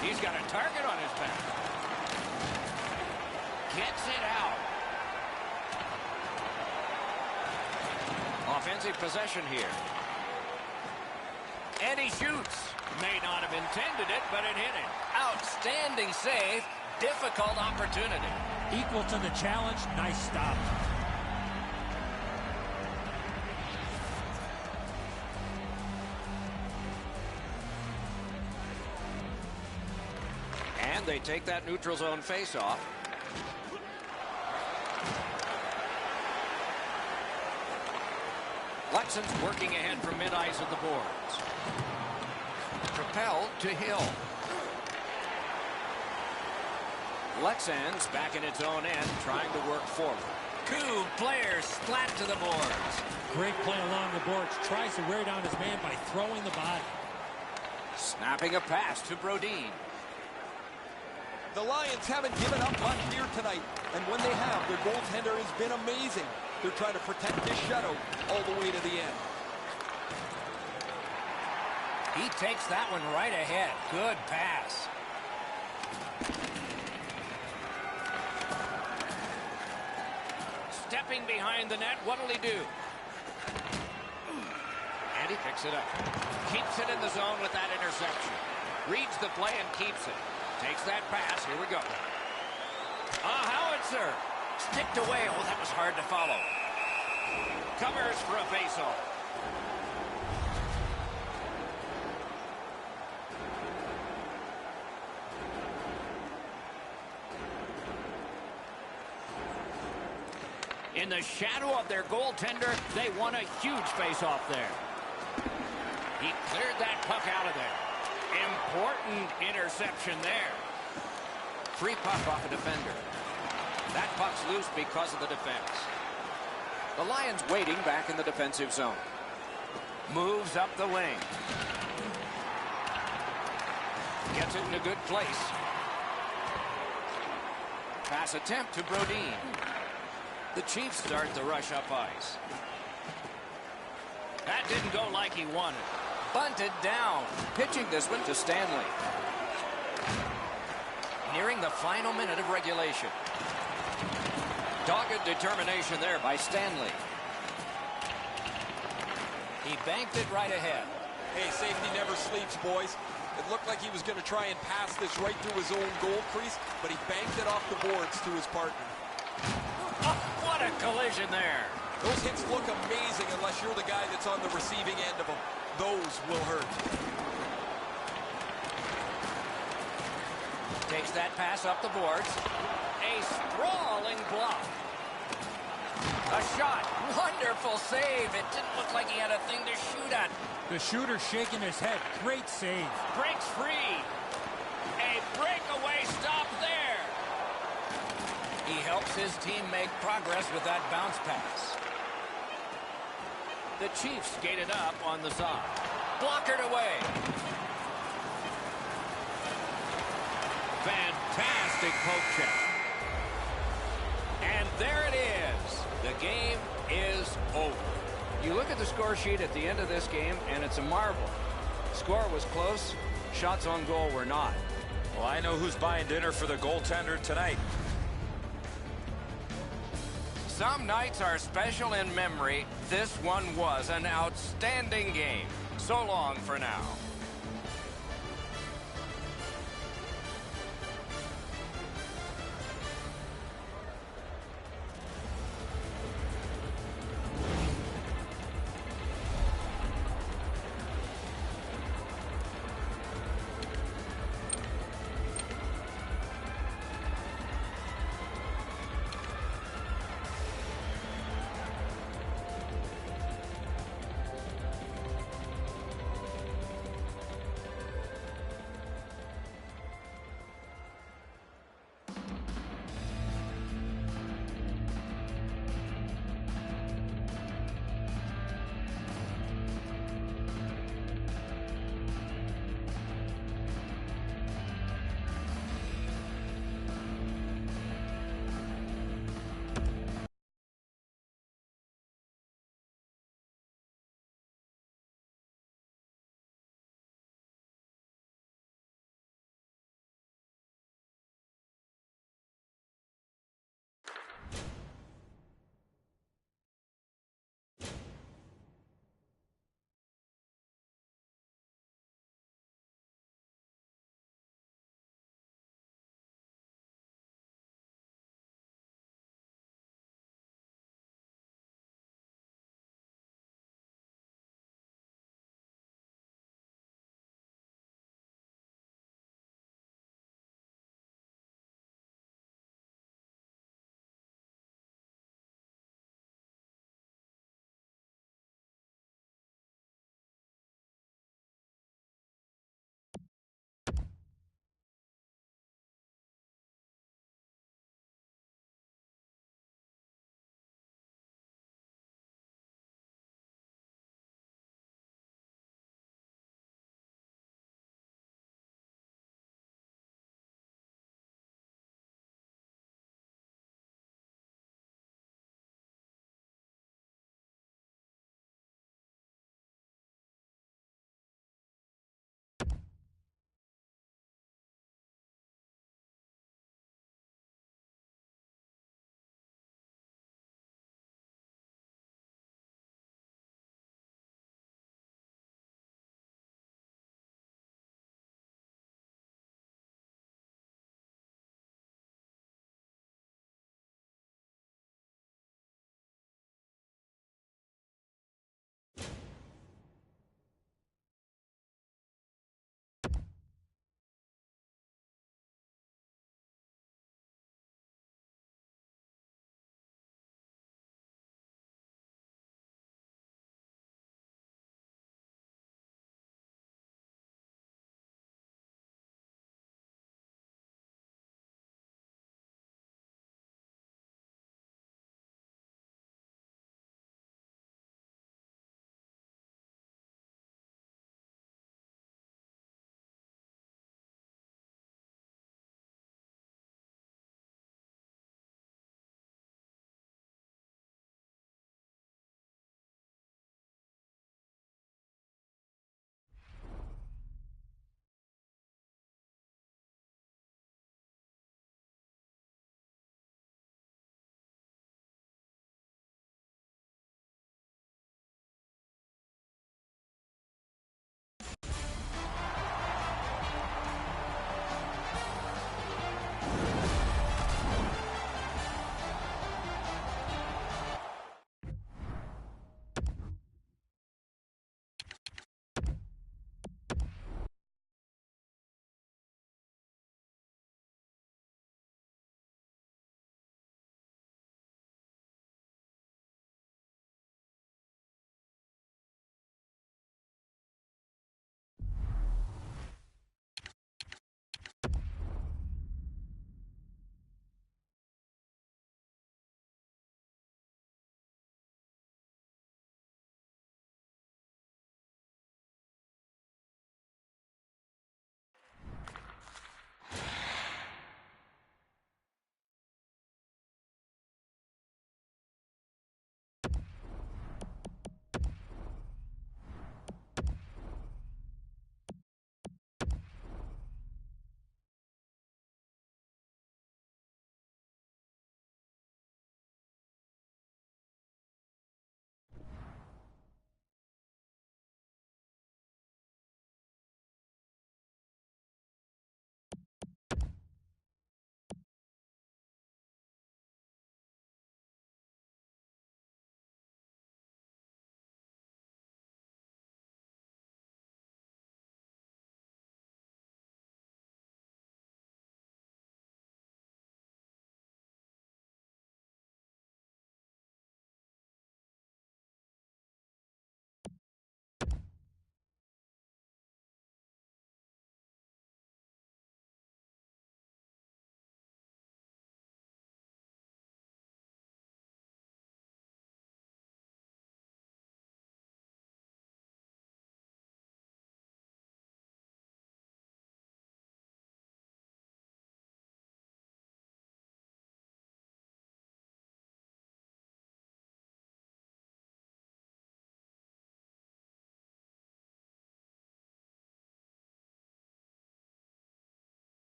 He's got a target on his back. Gets it out. Offensive possession here. And he shoots. May not have intended it, but it hit him. Outstanding save. Difficult opportunity. Equal to the challenge. Nice stop. And they take that neutral zone face-off. Lexon's working ahead from mid-ice of the boards. Propelled to Hill. Lexon's back in its own end, trying to work forward. Two players splat to the boards. Great play along the boards. Tries to wear down his man by throwing the body. Snapping a pass to Brodin. The Lions haven't given up much here tonight, and when they have, their goaltender has been amazing. They're trying to protect this shutout all the way to the end. He takes that one right ahead. Good pass. Stepping behind the net, what'll he do? And he picks it up. Keeps it in the zone with that interception. Reads the play and keeps it. Takes that pass. Here we go. Howitzer. Sticked away. Oh, that was hard to follow. Covers for a faceoff. In the shadow of their goaltender, they won a huge faceoff there. He cleared that puck out of there. Important interception there. Free puck off a defender. That puck's loose because of the defense. The Lions waiting back in the defensive zone. Moves up the wing. Gets it in a good place. Pass attempt to Brodin. The Chiefs start the rush up ice. That didn't go like he wanted. Bunted down. Pitching this one to Stanley. Nearing the final minute of regulation. Dogged determination there by Stanley. He banked it right ahead. Hey, safety never sleeps, boys. It looked like he was going to try and pass this right through his own goal crease, but he banked it off the boards to his partner. Oh, what a collision there. Those hits look amazing unless you're the guy that's on the receiving end of them. Those will hurt. Takes that pass up the boards. A sprawling block. A shot. Wonderful save. It didn't look like he had a thing to shoot at. The shooter shaking his head. Great save. Breaks free. A breakaway stop there. He helps his team make progress with that bounce pass. The Chiefs skated up on the side. Blockered away. Fantastic poke check. And there it is. The game is over. You look at the score sheet at the end of this game, and it's a marvel. Score was close. Shots on goal were not. Well, I know who's buying dinner for the goaltender tonight. Some nights are special in memory. This one was an outstanding game. So long for now.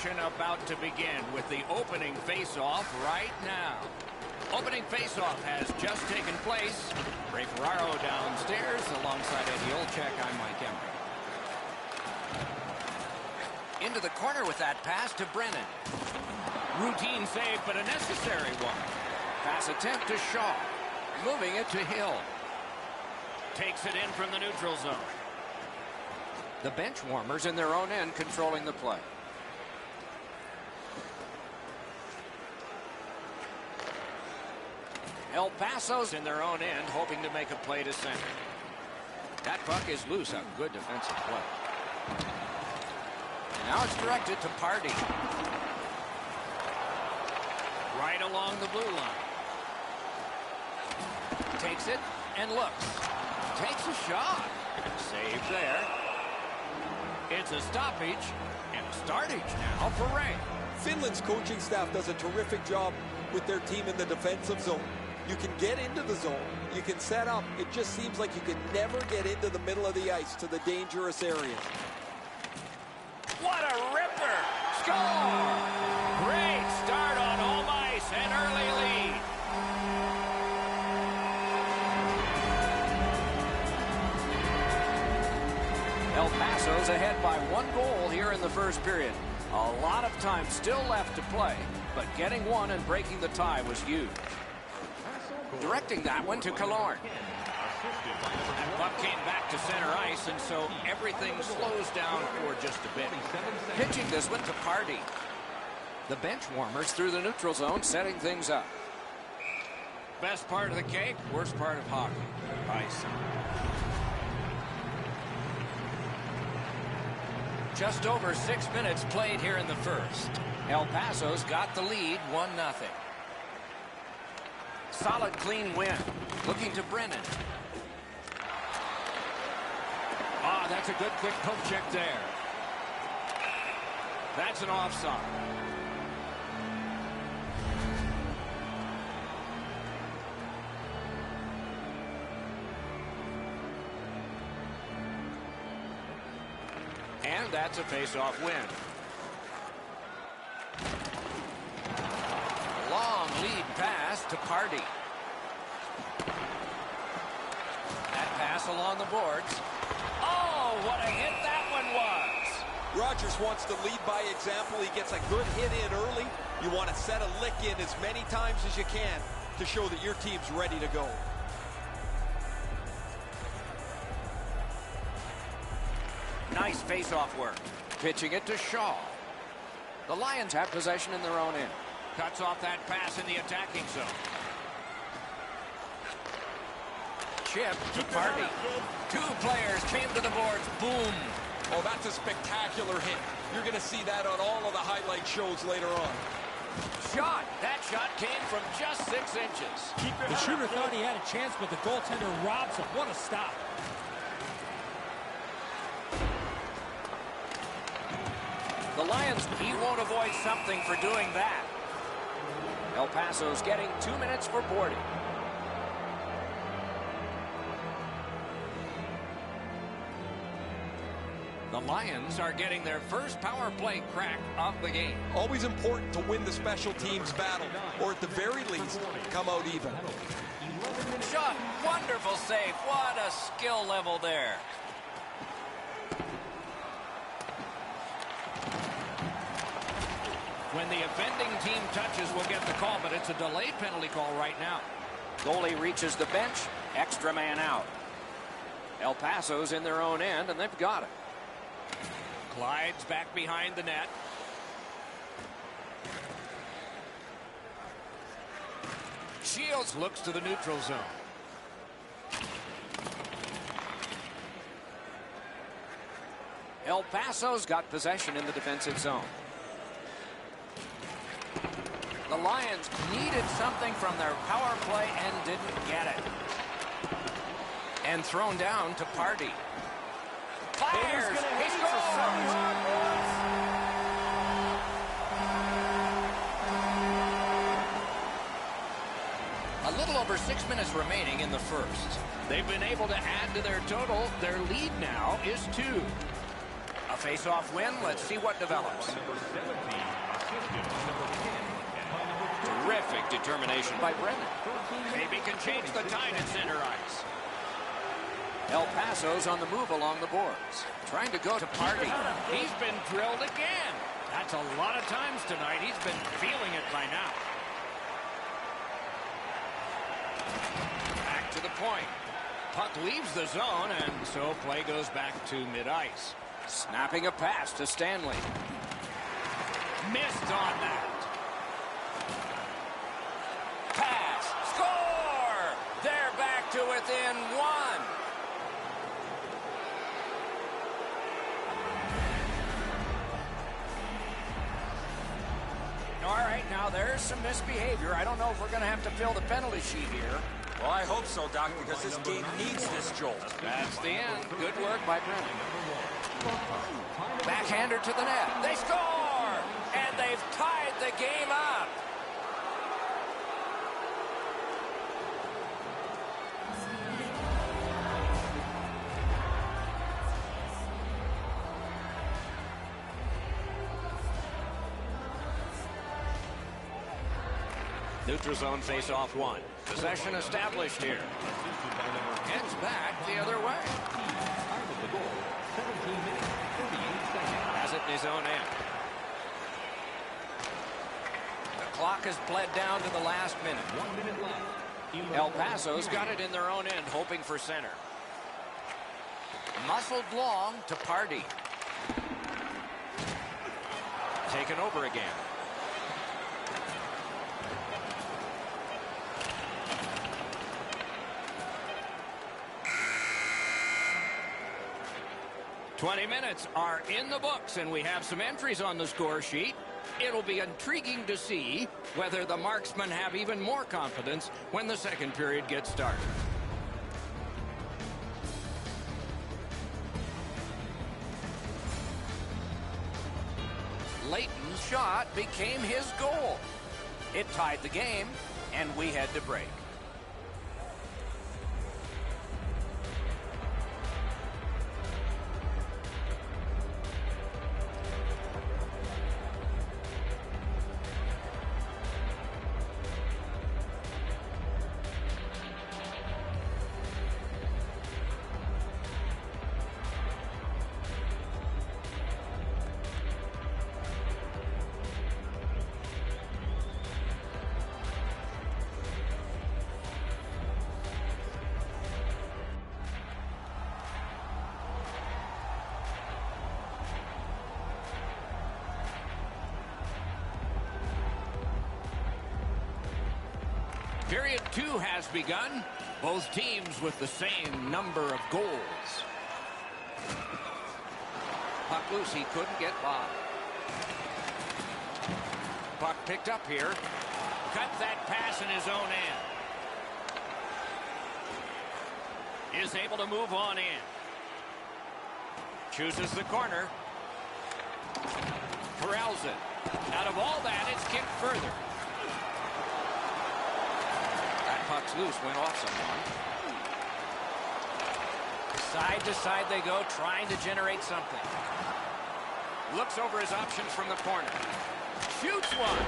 action about to begin with the opening face-off right now. Opening face-off has just taken place. Ray Ferraro downstairs alongside Eddie Olczyk. I'm Mike Emery. Into the corner with that pass to Brennan. Routine save, but a necessary one. Pass attempt to Shaw. Moving it to Hill. Takes it in from the neutral zone. The bench warmers in their own end controlling the play. El Paso's in their own end hoping to make a play to center. That puck is loose. A good defensive play. And now it's directed to Pardy. Right along the blue line. Takes it and looks. Takes a shot. Save there. It's a stoppage and a startage now for Ray. Finland's coaching staff does a terrific job with their team in the defensive zone. You can get into the zone. You can set up. It just seems like you can never get into the middle of the ice to the dangerous areas. What a ripper! Score! Great start on home ice, an early lead. El Paso's ahead by 1 goal here in the first period. A lot of time still left to play, but getting one and breaking the tie was huge. Directing that one to Killorn. That puck came back to center ice, and so everything slows down for just a bit. Pitching this one to Pardy. The bench warmers through the neutral zone, setting things up. Best part of the cake, worst part of hockey. Ice. Just over 6 minutes played here in the first. El Paso's got the lead, 1-0. Solid, clean win. Looking to Brennan. Ah, that's a good quick poke check there. That's an offside. And that's a face-off win. Long lead pass to Pardy. That pass along the boards. Oh, what a hit that one was. Rogers wants to lead by example. He gets a good hit in early. You want to set a lick in as many times as you can to show that your team's ready to go. Nice face-off work. Pitching it to Shaw. The Lions have possession in their own end. Cuts off that pass in the attacking zone. Chip to Pardy. 2 players came to the boards. Boom. Oh, that's a spectacular hit. You're going to see that on all of the highlight shows later on. Shot. That shot came from just 6 inches. The shooter thought he had a chance, but the goaltender robs him. What a stop. The Lions, he won't avoid something for doing that. El Paso's getting 2 minutes for boarding. The Lions are getting their first power play crack of the game. Always important to win the special teams battle, or at the very least, come out even. Shot. Wonderful save. What a skill level there. When the offending team touches, we'll get the call, but it's a delayed penalty call right now. Goalie reaches the bench. Extra man out. El Paso's in their own end, and they've got it. Glides back behind the net. Shields looks to the neutral zone. El Paso's got possession in the defensive zone. The Lions needed something from their power play and didn't get it. And thrown down to Pardy. Fires! He scores! A little over 6 minutes remaining in the first. They've been able to add to their total. Their lead now is 2. A Face-off win. Let's see what develops. Number 17, assisted by number 10, and by number 2. Terrific determination by Brennan. Maybe can change the tide at center ice. El Paso's on the move along the boards. Trying to go to Party. He's been drilled again. That's a lot of times tonight. He's been feeling it by now. Back to the point. Puck leaves the zone, and so play goes back to mid-ice. Snapping a pass to Stanley. Missed on that. Pass. Score! They're back to within one. All right, now there's some misbehavior. I don't know if we're going to have to fill the penalty sheet here. Well, I hope so, Doc, because this game needs this jolt. That's the end. Good work by Brennan. Backhander to the net. They score! And they've tied the game up. Neutral zone face-off one. Possession established here. Gets back the other way. Has it in his own end. The clock has bled down to the last minute. 1 minute left. El Paso's got it in their own end, hoping for center. Muscled long to Party. Taken over again. "20 minutes are in the books, and we have some entries on the score sheet. It'll be intriguing to see whether the marksmen have even more confidence when the second period gets started." Leighton's shot became his goal. It tied the game, and we had to break. Period 2 has begun. Both teams with the same number of goals. Puck loose, he couldn't get by. Puck picked up here. Cut that pass in his own end. Is able to move on in. Chooses the corner. Corrals it. Out of all that, it's kicked further. Puck's loose, went off someone. Side to side they go, trying to generate something. Looks over his options from the corner. Shoots one.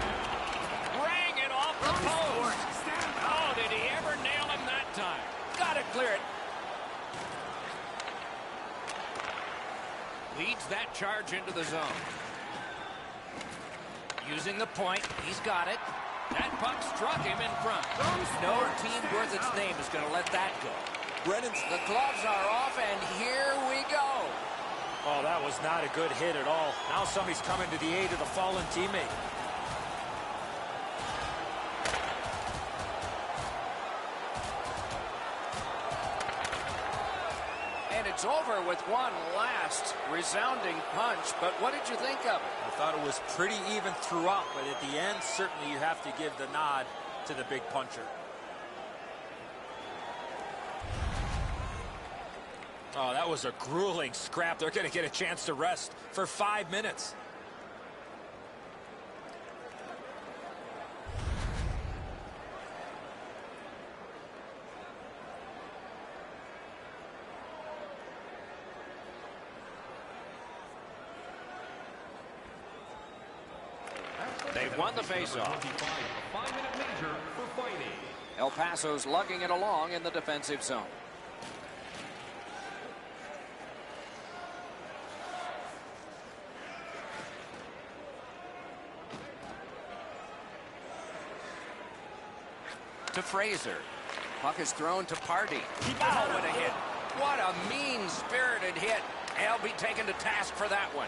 Rang it off the post. Oh, did he ever nail him that time? Got to clear it. Leads that charge into the zone. Using the point, he's got it. That puck struck him in front. No team worth its name is going to let that go. The gloves are off, and here we go. Oh, that was not a good hit at all. Now somebody's coming to the aid of the fallen teammate. And it's over with one last resounding punch, but what did you think of it? I thought it was pretty even throughout, but at the end, certainly you have to give the nod to the big puncher. Oh, that was a grueling scrap. They're going to get a chance to rest for 5 minutes. won the faceoff. 5-minute major for fighting. El Paso's lugging it along in the defensive zone. To Fraser. Puck is thrown to Party. Oh, what a hit. What a mean-spirited hit. He'll be taken to task for that one.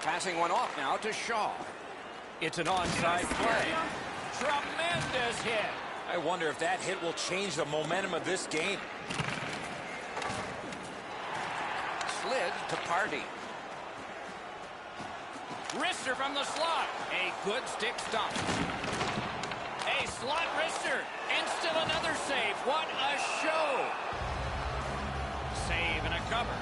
Passing one off now to Shaw. It's an onside play. Tremendous hit. I wonder if that hit will change the momentum of this game. Slid to Party. Wrister from the slot. A good stick stump. A slot wrister. And still another save. What a show. Save and a cover.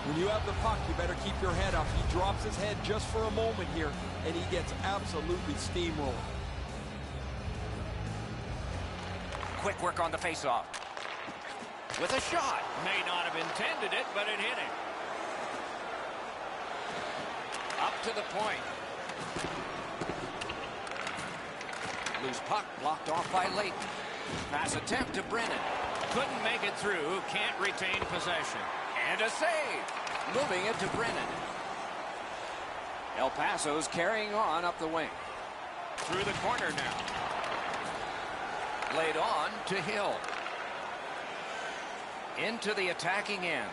When you have the puck, you better keep your head up. He drops his head just for a moment here, and he gets absolutely steamrolled. Quick work on the faceoff. With a shot. May not have intended it, but it hit him. Up to the point. Loose puck blocked off by Leighton. Pass attempt to Brennan. Couldn't make it through. Can't retain possession. And a save. Moving it to Brennan. El Paso's carrying on up the wing. Through the corner now. Laid on to Hill. Into the attacking end.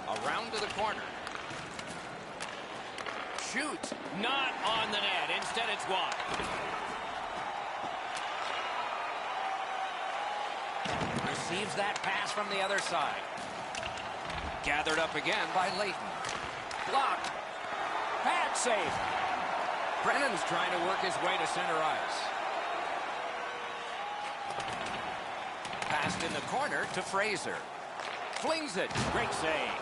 Around to the corner. Shoots. Not on the net. Instead it's wide. Receives that pass from the other side. Gathered up again by Leighton. Blocked. Pad save. Brennan's trying to work his way to center ice. Passed in the corner to Fraser. Flings it. Great save.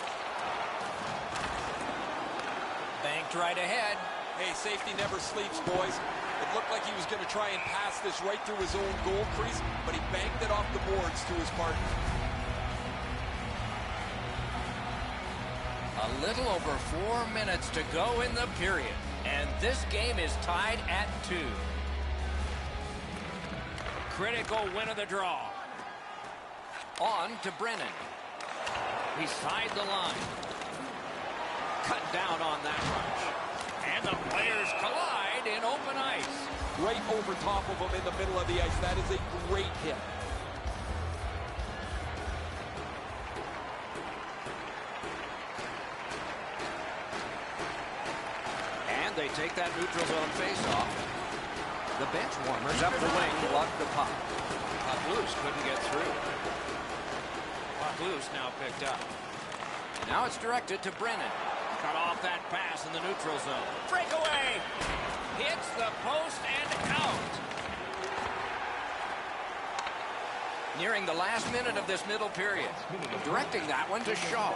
Banked right ahead. Hey, safety never sleeps, boys. It looked like he was going to try and pass this right through his own goal crease, but he banked it off the boards to his partner. A little over 4 minutes to go in the period, and this game is tied at 2. Critical win of the draw. On to Brennan. Beside the line. Cut down on that rush. And the players collide in open ice. Right over top of him in the middle of the ice. That is a great hit. And they take that neutral zone face-off. The bench warmers up the wing blocked the puck. Puck loose, couldn't get through. Puck loose now picked up. Now it's directed to Brennan. Cut off that pass in the neutral zone. Breakaway! Hits the post and out. Nearing the last minute of this middle period. Directing that one to Shaw.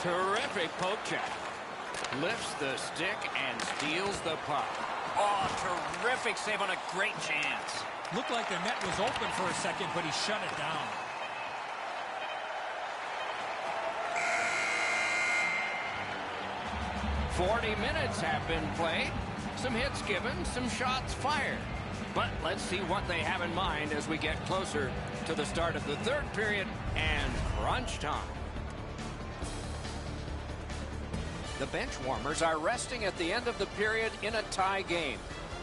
Terrific poke check. Lifts the stick and steals the puck. Oh, terrific save on a great chance. Looked like the net was open for a second, but he shut it down. "40 minutes have been played. Some hits given, some shots fired. But let's see what they have in mind as we get closer to the start of the third period and crunch time. The bench warmers are resting at the end of the period in a tie game.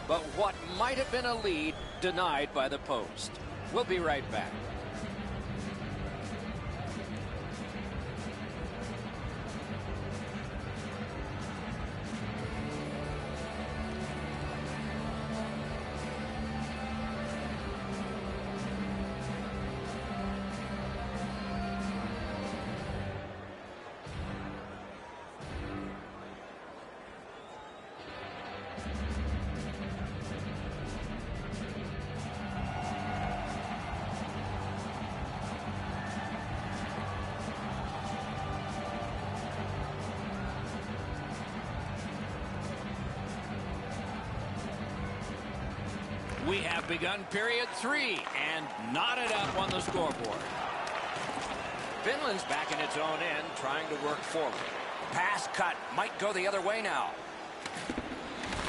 But what might have been a lead denied by the post. We'll be right back. We have begun period 3 and knotted up on the scoreboard. Finland's back in its own end, trying to work forward. Pass cut. Might go the other way now.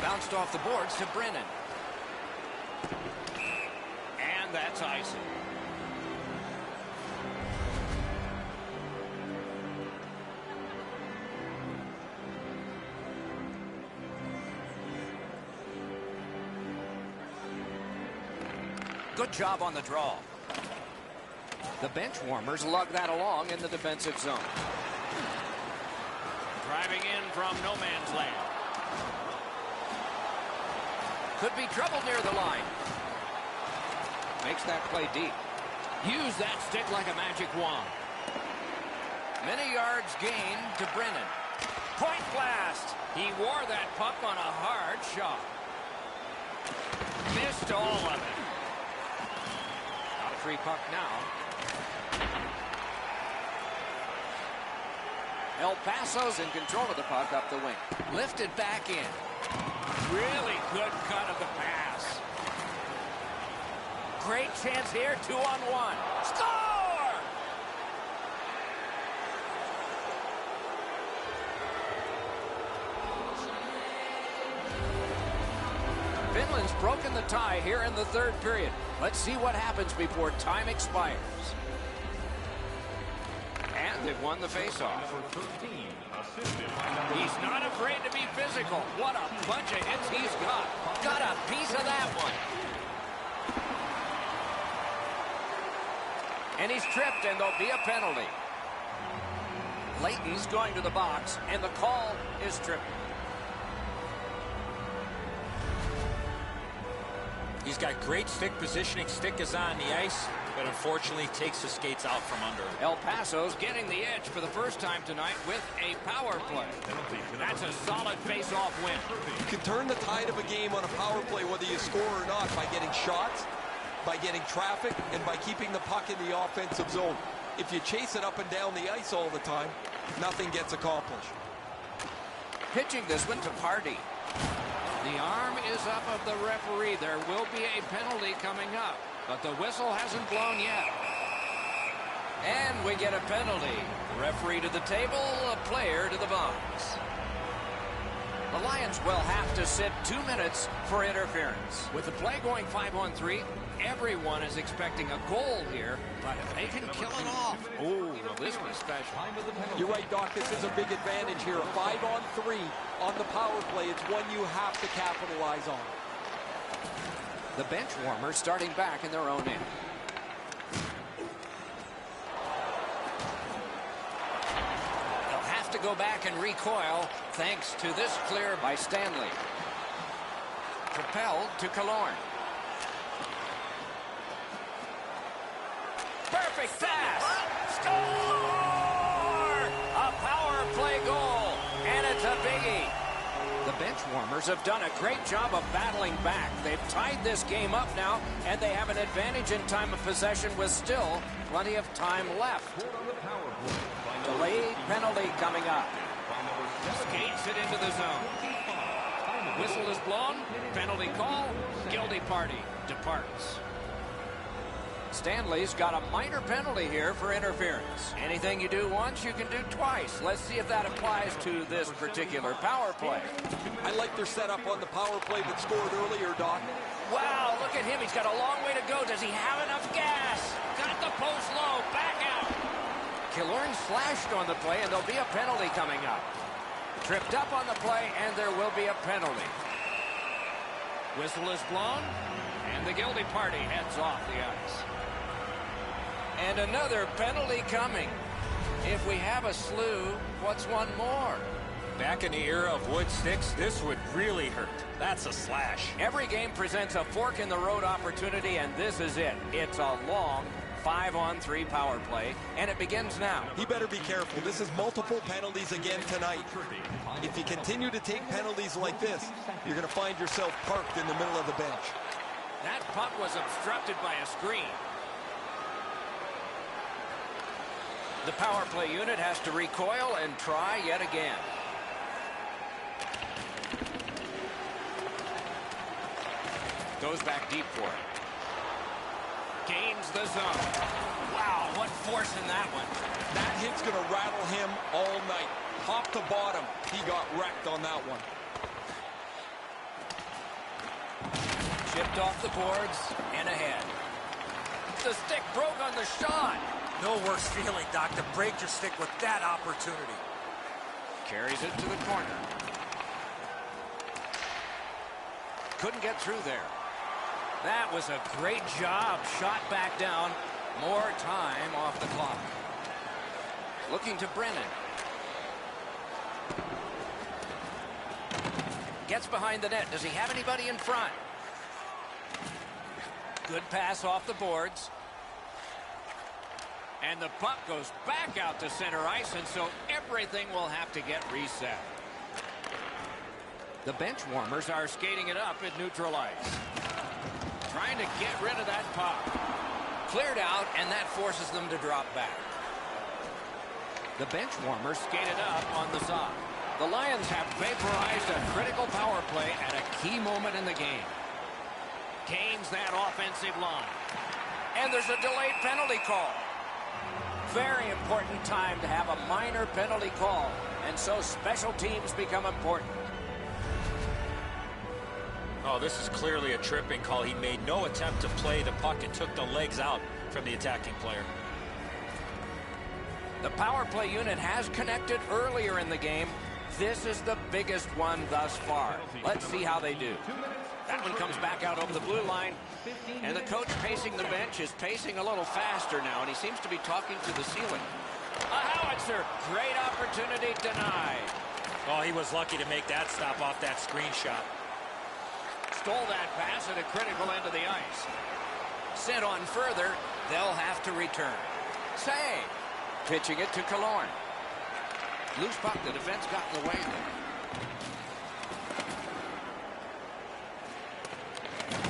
Bounced off the boards to Brennan. And that's icing. Good job on the draw. The bench warmers lug that along in the defensive zone. Driving in from no man's land. Could be trouble near the line. Makes that play deep. Use that stick like a magic wand. Many yards gained to Brennan. Point blast. He wore that puck on a hard shot. Missed all of it. Got a free puck now. El Paso's in control of the puck up the wing. Lifted back in. Really good cut of the pass. Great chance here, 2-on-1. Score! Finland's broken the tie here in the third period. Let's see what happens before time expires. And they've won the faceoff. He's not afraid to be physical. What a bunch of hits he's got. Got a piece of that one. And he's tripped, and there'll be a penalty. Layton's going to the box, and the call is tripping. He's got great stick positioning. Stick is on the ice, but unfortunately takes the skates out from under. El Paso's getting the edge for the first time tonight with a power play. That's a solid face-off win. You can turn the tide of a game on a power play whether you score or not by getting shots, by getting traffic, and by keeping the puck in the offensive zone. If you chase it up and down the ice all the time, nothing gets accomplished. Pitching this one to Pardy. The arm is up of the referee. There will be a penalty coming up, but the whistle hasn't blown yet. And we get a penalty. Referee to the table, a player to the box. The Lions will have to sit 2 minutes for interference. With the play going 5-on-3, everyone is expecting a goal here, but if they can kill it off. Oh, this was special. You're right, Doc. This is a big advantage here. A 5-on-3 on the power play. It's one you have to capitalize on. The bench warmers starting back in their own end. They'll have to go back and recoil thanks to this clear by Stanley. Propelled to Killorn. Perfect pass. Score! A power play goal, and it's a biggie. The bench warmers have done a great job of battling back. They've tied this game up now, and they have an advantage in time of possession with still plenty of time left. Delayed penalty coming up. Skates it into the zone. Whistle is blown. Penalty call. Guilty party departs. Stanley's got a minor penalty here for interference. Anything you do once, you can do twice. Let's see if that applies to this particular power play. I like their setup on the power play that scored earlier, Doc. Wow, look at him. He's got a long way to go. Does he have enough gas? Got the post low. Back out. Killorn slashed on the play, and there'll be a penalty coming up. Tripped up on the play, and there will be a penalty. Whistle is blown, and the guilty party heads off the ice. And another penalty coming. If we have a slew, what's one more? Back in the era of wood sticks, this would really hurt. That's a slash. Every game presents a fork-in-the-road opportunity, and this is it. It's a long 5-on-3 power play, and it begins now. He better be careful. This is multiple penalties again tonight. If you continue to take penalties like this, you're going to find yourself parked in the middle of the bench. That puck was obstructed by a screen. The power play unit has to recoil and try yet again. Goes back deep for it. Gains the zone. Wow, what force in that one. That hit's going to rattle him all night. Top to bottom, he got wrecked on that one. Chipped off the boards and ahead. The stick broke on the shot. No worse feeling, Doc, to break your stick with that opportunity. Carries it to the corner. Couldn't get through there. That was a great job. Shot back down. More time off the clock. Looking to Brennan. Gets behind the net. Does he have anybody in front? Good pass off the boards. And the puck goes back out to center ice, and so everything will have to get reset. The bench warmers are skating it up at neutral ice. Trying to get rid of that puck. Cleared out, and that forces them to drop back. The bench warmers skated up on the side. The Lions have vaporized a critical power play at a key moment in the game. Gains that offensive line. And there's a delayed penalty call. Very important time to have a minor penalty call, and so special teams become important. Oh, this is clearly a tripping call. He made no attempt to play the puck and took the legs out from the attacking player. The power play unit has connected earlier in the game. This is the biggest one thus far. Let's see how they do. That one comes back out over the blue line. And the coach pacing the bench is pacing a little faster now, and he seems to be talking to the ceiling. A howitzer. Great opportunity denied. Oh, he was lucky to make that stop off that screenshot. Stole that pass at a critical end of the ice. Sent on further, they'll have to return. Save. Pitching it to Killorn. Loose puck, the defense got in the way there.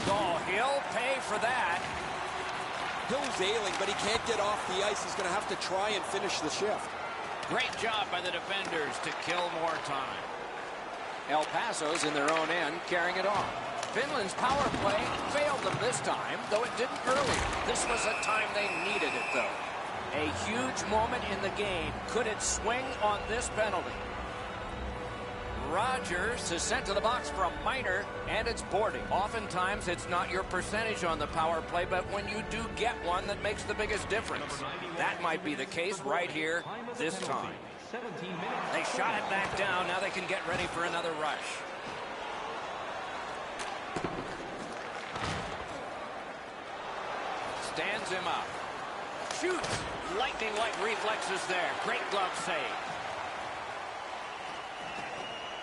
Oh, he'll pay for that. Hill's ailing, but he can't get off the ice. He's going to have to try and finish the shift. Great job by the defenders to kill more time. El Paso's in their own end, carrying it on. Finland's power play failed them this time, though it didn't earlier. This was a time they needed it, though. A huge moment in the game. Could it swing on this penalty? Rogers is sent to the box for a minor, and it's boarding. Oftentimes, it's not your percentage on the power play, but when you do get one, that makes the biggest difference. That might be the case right here this time. They shot it back down. Now they can get ready for another rush. Stands him up. Shoots. Lightning-like reflexes there. Great glove save.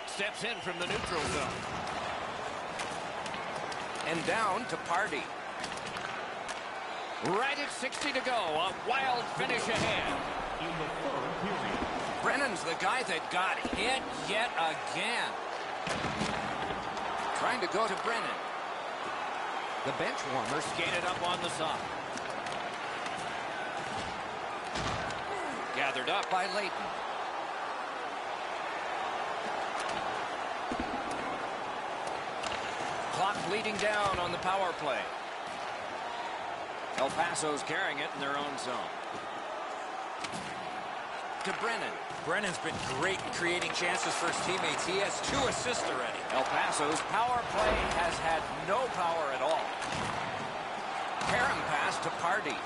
Steps in from the neutral zone. And down to Pardy. Right at 60 to go. A wild finish ahead. Brennan's the guy that got hit yet again. Trying to go to Brennan. The bench warmer skated up on the side. Gathered up by Leighton. Clock bleeding down on the power play. El Paso's carrying it in their own zone. To Brennan. Brennan's been great in creating chances for his teammates. He has 2 assists already. El Paso's power play has had no power at all. Karam pass to Pardy.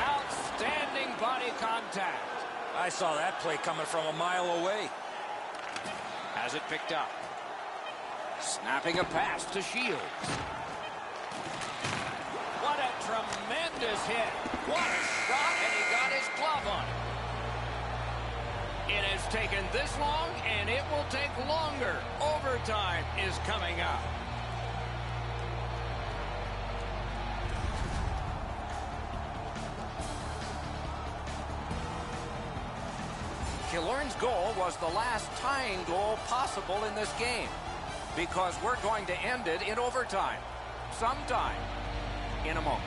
Outstanding body contact. I saw that play coming from a mile away. Has it picked up. Snapping a pass to Shields. What a tremendous hit. What a shot, and he got his glove on it. It has taken this long, and it will take longer. Overtime is coming up. Killorn's goal was the last tying goal possible in this game, because we're going to end it in overtime sometime in a moment.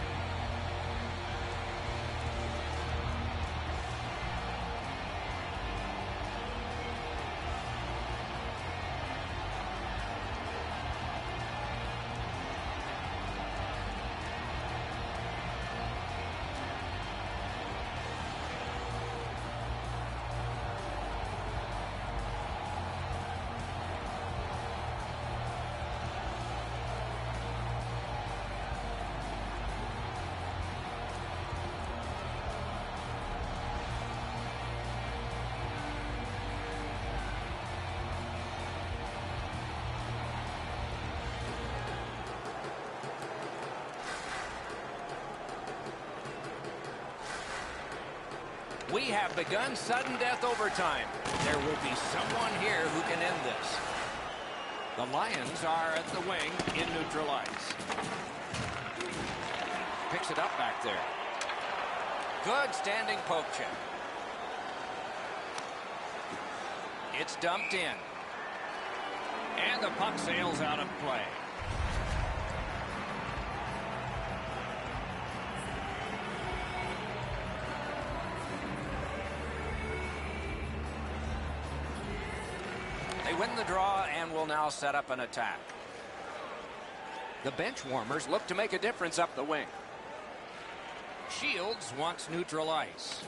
We have begun sudden death overtime. There will be someone here who can end this. The Lions are at the wing in neutral ice. Picks it up back there. Good standing poke check. It's dumped in. And the puck sails out of play. They win the draw and will now set up an attack. The bench warmers look to make a difference up the wing. Shields wants neutral ice.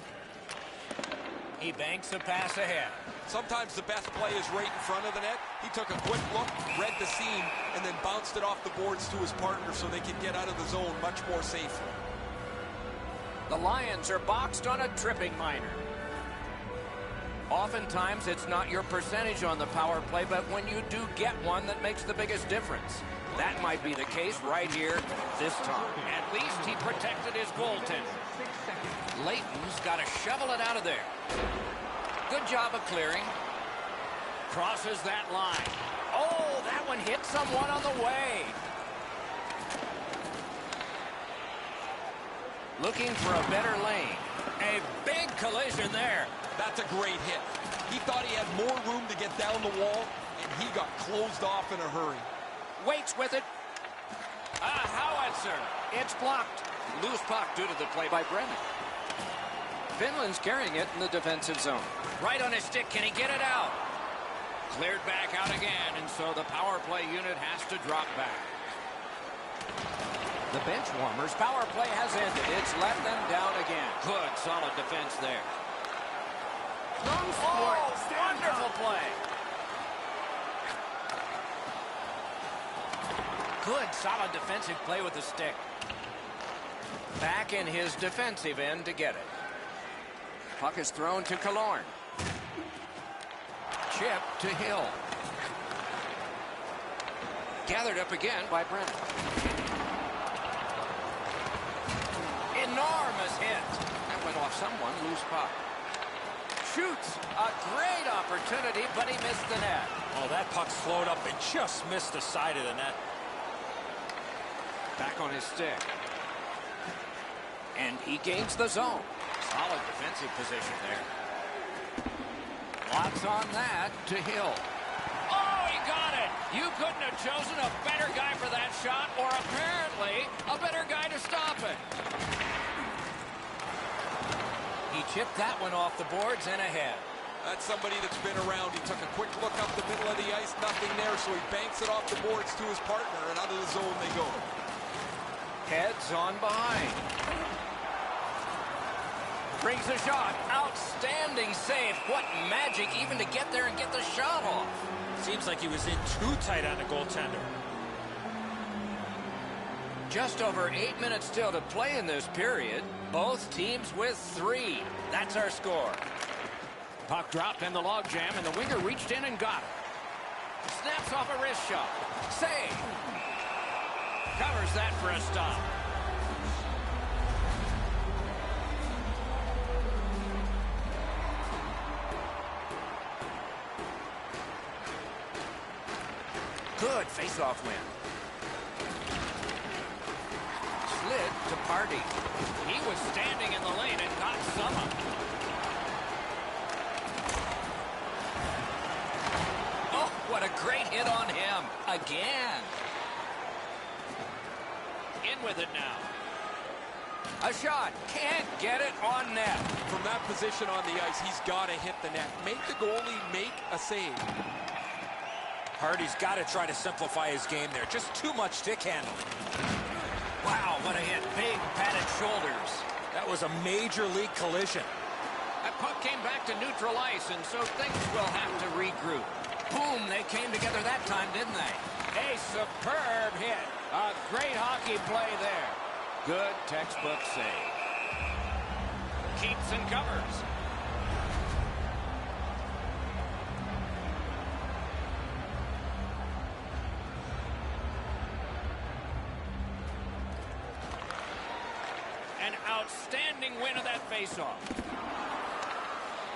He banks a pass ahead. Sometimes the best play is right in front of the net. He took a quick look, read the seam, and then bounced it off the boards to his partner so they could get out of the zone much more safely. The Lions are boxed on a tripping minor. Oftentimes, it's not your percentage on the power play, but when you do get one, that makes the biggest difference. That might be the case right here this time. At least he protected his goaltender. Layton's got to shovel it out of there. Good job of clearing. Crosses that line. Oh, that one hit someone on the way. Looking for a better lane. A big collision there. That's a great hit. He thought he had more room to get down the wall, and he got closed off in a hurry. Waits with it. A howitzer. It's blocked. Loose puck due to the play by Brennan. Finland's carrying it in the defensive zone. Right on his stick. Can he get it out? Cleared back out again, and so the power play unit has to drop back. The bench warmers' power play has ended. It's let them down again. Good, solid defense there. Oh, wonderful play. Good, solid defensive play with the stick. Back in his defensive end to get it. Puck is thrown to Killorn. Chip to Hill. Gathered up again by Brennan. Enormous hit. That went off someone. Loose puck. Shoots. A great opportunity, but he missed the net. Oh, that puck slowed up and just missed the side of the net. Back on his stick. And he gains the zone. Solid defensive position there. Lots on that to Hill. Oh, he got it. You couldn't have chosen a better guy for that shot, or apparently a better guy to stop it. He chipped that one off the boards and ahead. That's somebody that's been around. He took a quick look up the middle of the ice, nothing there, so he banks it off the boards to his partner, and out of the zone they go. Heads on behind. Brings a shot. Outstanding save. What magic even to get there and get the shot off. Seems like he was in too tight on the goaltender. Just over 8 minutes still to play in this period. Both teams with 3. That's our score. Puck dropped in the logjam, and the winger reached in and got it. Snaps off a wrist shot. Save. Covers that for a stop. Good face-off win. Slid to Party. He was standing in the lane and got some of it. Oh, what a great hit on him. Again. In with it now. A shot. Can't get it on net. From that position on the ice, he's got to hit the net. Make the goalie make a save. Hardy's got to try to simplify his game there. Just too much stick handling. Wow, what a hit. Big padded shoulders. That was a major league collision. That puck came back to neutral ice, and so things will have to regroup. Boom, they came together that time, didn't they? A superb hit. A great hockey play there. Good textbook save. Keeps and covers. An outstanding win of that faceoff.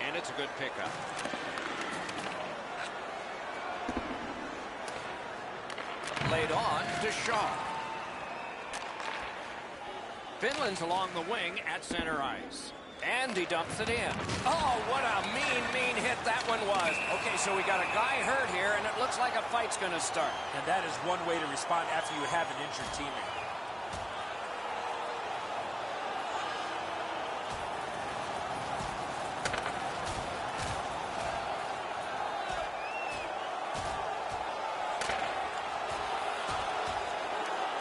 And it's a good pickup. Laid on to Shaw. Finland's along the wing at center ice. And he dumps it in. Oh, what a mean hit that one was. Okay, so we got a guy hurt here, and it looks like a fight's going to start. And that is one way to respond after you have an injured teammate.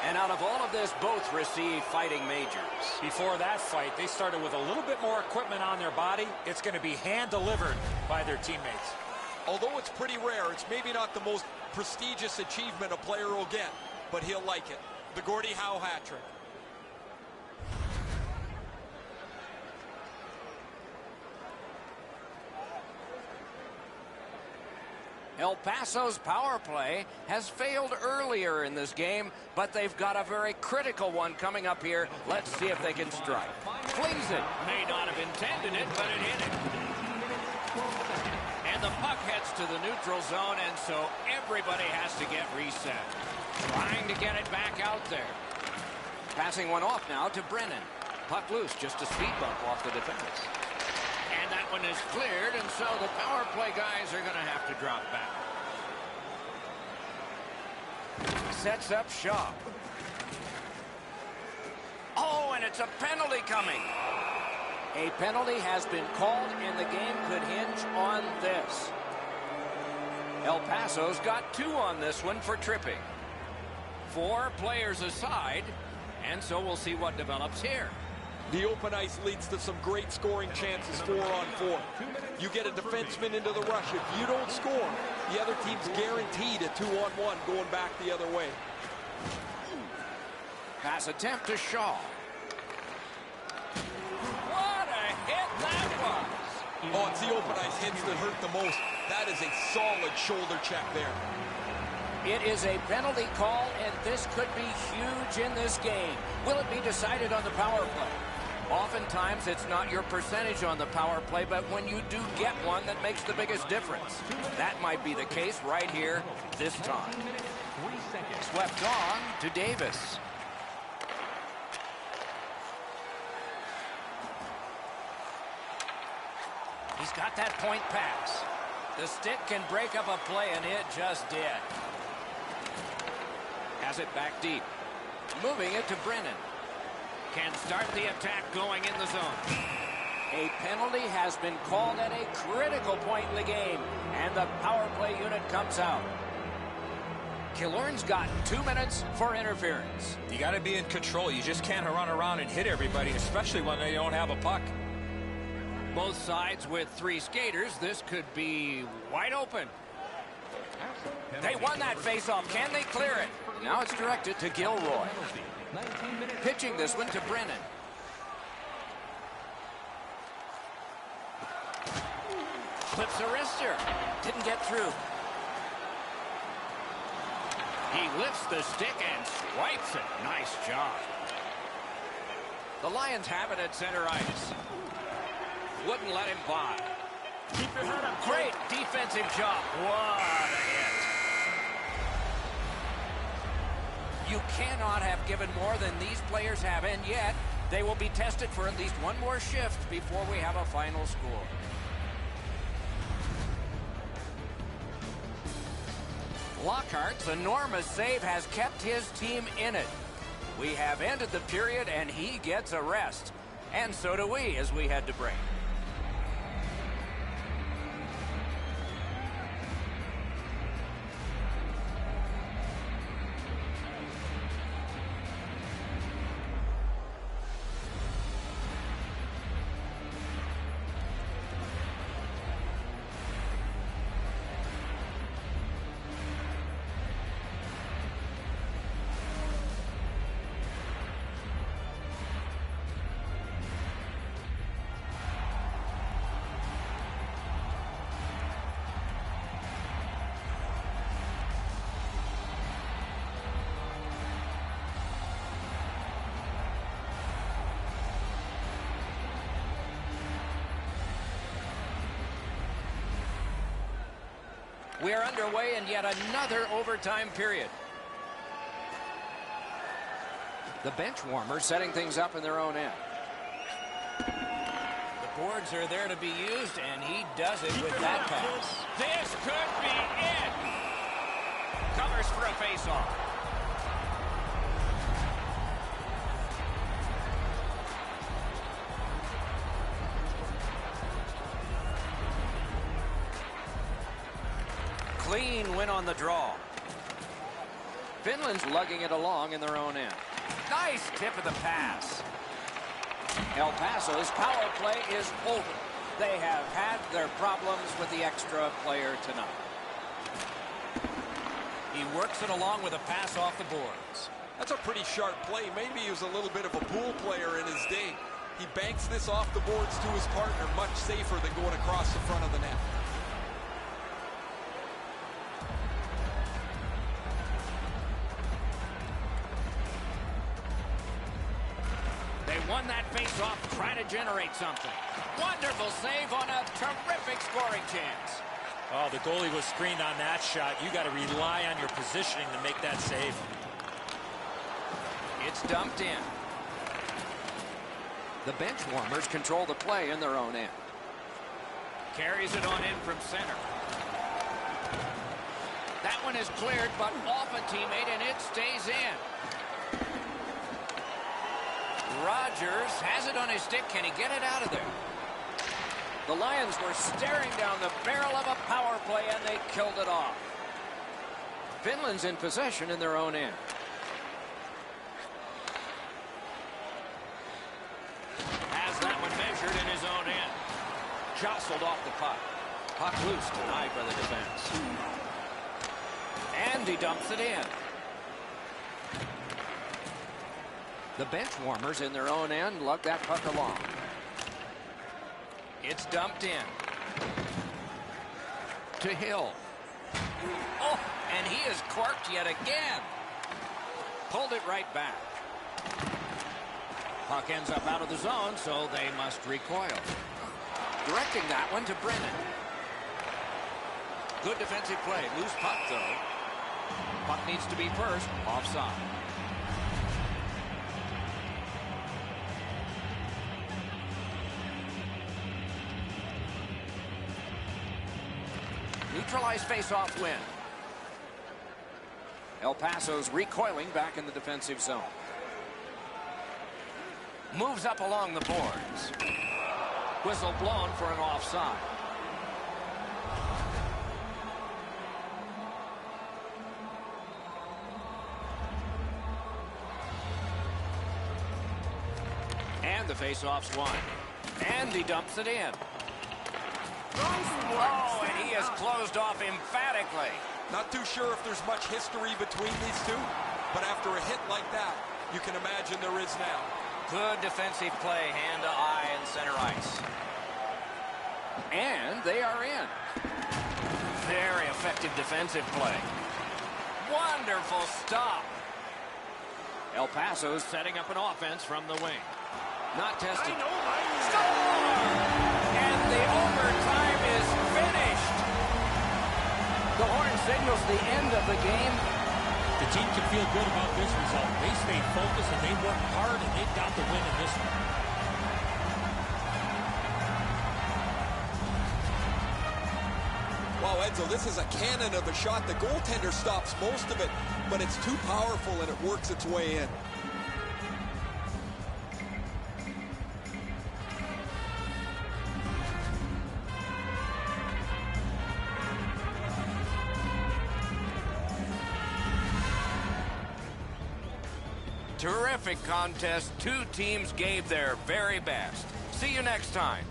And out of all of this, both receive fighting majors. Before that fight, they started with a little bit more equipment on their body. It's going to be hand-delivered by their teammates. Although it's pretty rare, it's maybe not the most prestigious achievement a player will get, but he'll like it. The Gordie Howe hat trick. El Paso's power play has failed earlier in this game, but they've got a very critical one coming up here. Let's see if they can strike. Flings it. May not have intended it, but it hit it. And the puck heads to the neutral zone, and so everybody has to get reset. Trying to get it back out there. Passing one off now to Brennan. Puck loose, just a speed bump off the defense. And that one is cleared, and so the power play guys are going to have to drop back. Sets up Shaw. Oh, and it's a penalty coming. A penalty has been called, and the game could hinge on this. El Paso's got 2 on this one for tripping. 4 players aside, and so we'll see what develops here. The open ice leads to some great scoring chances 4-on-4. You get a defenseman into the rush. If you don't score, the other team's guaranteed a 2-on-1 going back the other way. Pass attempt to Shaw. What a hit that was! Oh, it's the open ice hits that hurt the most. That is a solid shoulder check there. It is a penalty call, and this could be huge in this game. Will it be decided on the power play? Oftentimes, it's not your percentage on the power play, but when you do get one, that makes the biggest difference. That might be the case right here this time. Swept on to Davis. He's got that point pass. The stick can break up a play, and it just did. Has it back deep. Moving it to Brennan. Can start the attack going in the zone. A penalty has been called at a critical point in the game, and the power play unit comes out. Killorn's got 2 minutes for interference. You got to be in control. You just can't run around and hit everybody, especially when they don't have a puck. Both sides with 3 skaters. This could be wide open. They won that faceoff. Can they clear it? Now it's directed to Gilroy. Pitching this one to Brennan. Clips a wrister. Didn't get through. He lifts the stick and swipes it. Nice job. The Lions have it at center ice. Wouldn't let him by. Keep your head up. Great defensive job. What a hit. You cannot have given more than these players have, and yet they will be tested for at least one more shift before we have a final score. Lockhart's enormous save has kept his team in it. We have ended the period, and he gets a rest. And so do we as we head to break. We are underway in yet another overtime period. The bench warmers setting things up in their own end. The boards are there to be used, and he does it with that pass. This could be it. Covers for a faceoff. Clean win on the draw. Finland's lugging it along in their own end. Nice tip of the pass. El Paso's power play is over. They have had their problems with the extra player tonight. He works it along with a pass off the boards. That's a pretty sharp play. Maybe he was a little bit of a pool player in his day. He banks this off the boards to his partner, much safer than going across the front of the net. Won that face-off, try to generate something. Wonderful save on a terrific scoring chance. Oh, the goalie was screened on that shot. You got to rely on your positioning to make that save. It's dumped in. The bench warmers control the play in their own end. Carries it on in from center. That one is cleared, but off a teammate, and it stays in. Rogers has it on his stick. Can he get it out of there? The Lions were staring down the barrel of a power play, and they killed it off. Finland's in possession in their own end. Has that one measured in his own end. Jostled off the puck. Puck loose, denied by the defense. And he dumps it in. The bench warmers in their own end lug that puck along. It's dumped in. To Hill. Oh, and he is corked yet again. Pulled it right back. Puck ends up out of the zone, so they must recoil. Directing that one to Brennan. Good defensive play. Loose puck, though. Puck needs to be first. Offside. Neutralized face-off win. El Paso's recoiling back in the defensive zone. Moves up along the boards. Whistle blown for an offside. And the face-off's won. And he dumps it in. Oh, and he is closed off emphatically. Not too sure if there's much history between these two, but after a hit like that, you can imagine there is now. Good defensive play, hand to eye and center ice. And they are in. Very effective defensive play. Wonderful stop. El Paso's setting up an offense from the wing. Not tested. Score! And the overtime is finished. The horn signals the end of the game. The team can feel good about this result. They stayed focused and they worked hard and they got the win in this one. Wow, Edzo, this is a cannon of a shot. The goaltender stops most of it, but it's too powerful and it works its way in. Terrific contest. Two teams gave their very best. See you next time.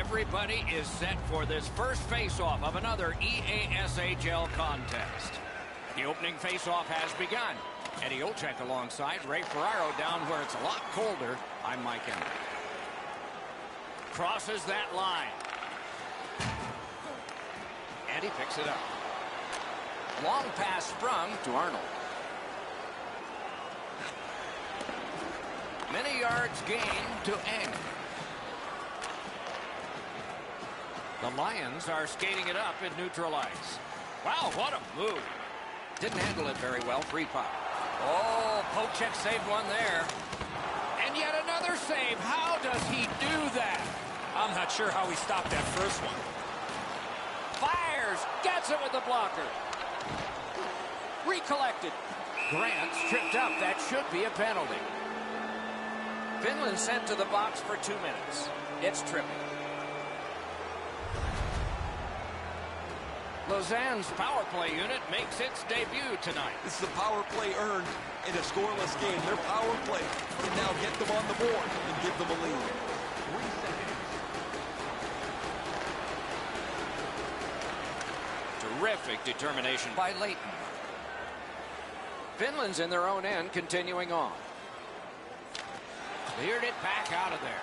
Everybody is set for this first face-off of another EASHL contest. The opening face-off has begun. Eddie Olczyk alongside Ray Ferraro down where it's a lot colder. I'm Mike Emmer. Crosses that line. And he picks it up. Long pass sprung to Arnold. Many yards gained to Eng. The Lions are skating it up in neutral ice. Wow, what a move. Didn't handle it very well. Free puck. Oh, Pochek saved one there. And yet another save. How does he do that? I'm not sure how he stopped that first one. Fires. Gets it with the blocker. Recollected. Grant's tripped up. That should be a penalty. Finland sent to the box for 2 minutes. It's tripping. Lausanne's power play unit makes its debut tonight. This is a power play earned in a scoreless game. Their power play can now get them on the board and give them a lead. 3 seconds. Terrific determination by Leighton. Finland's in their own end, continuing on. Cleared it back out of there.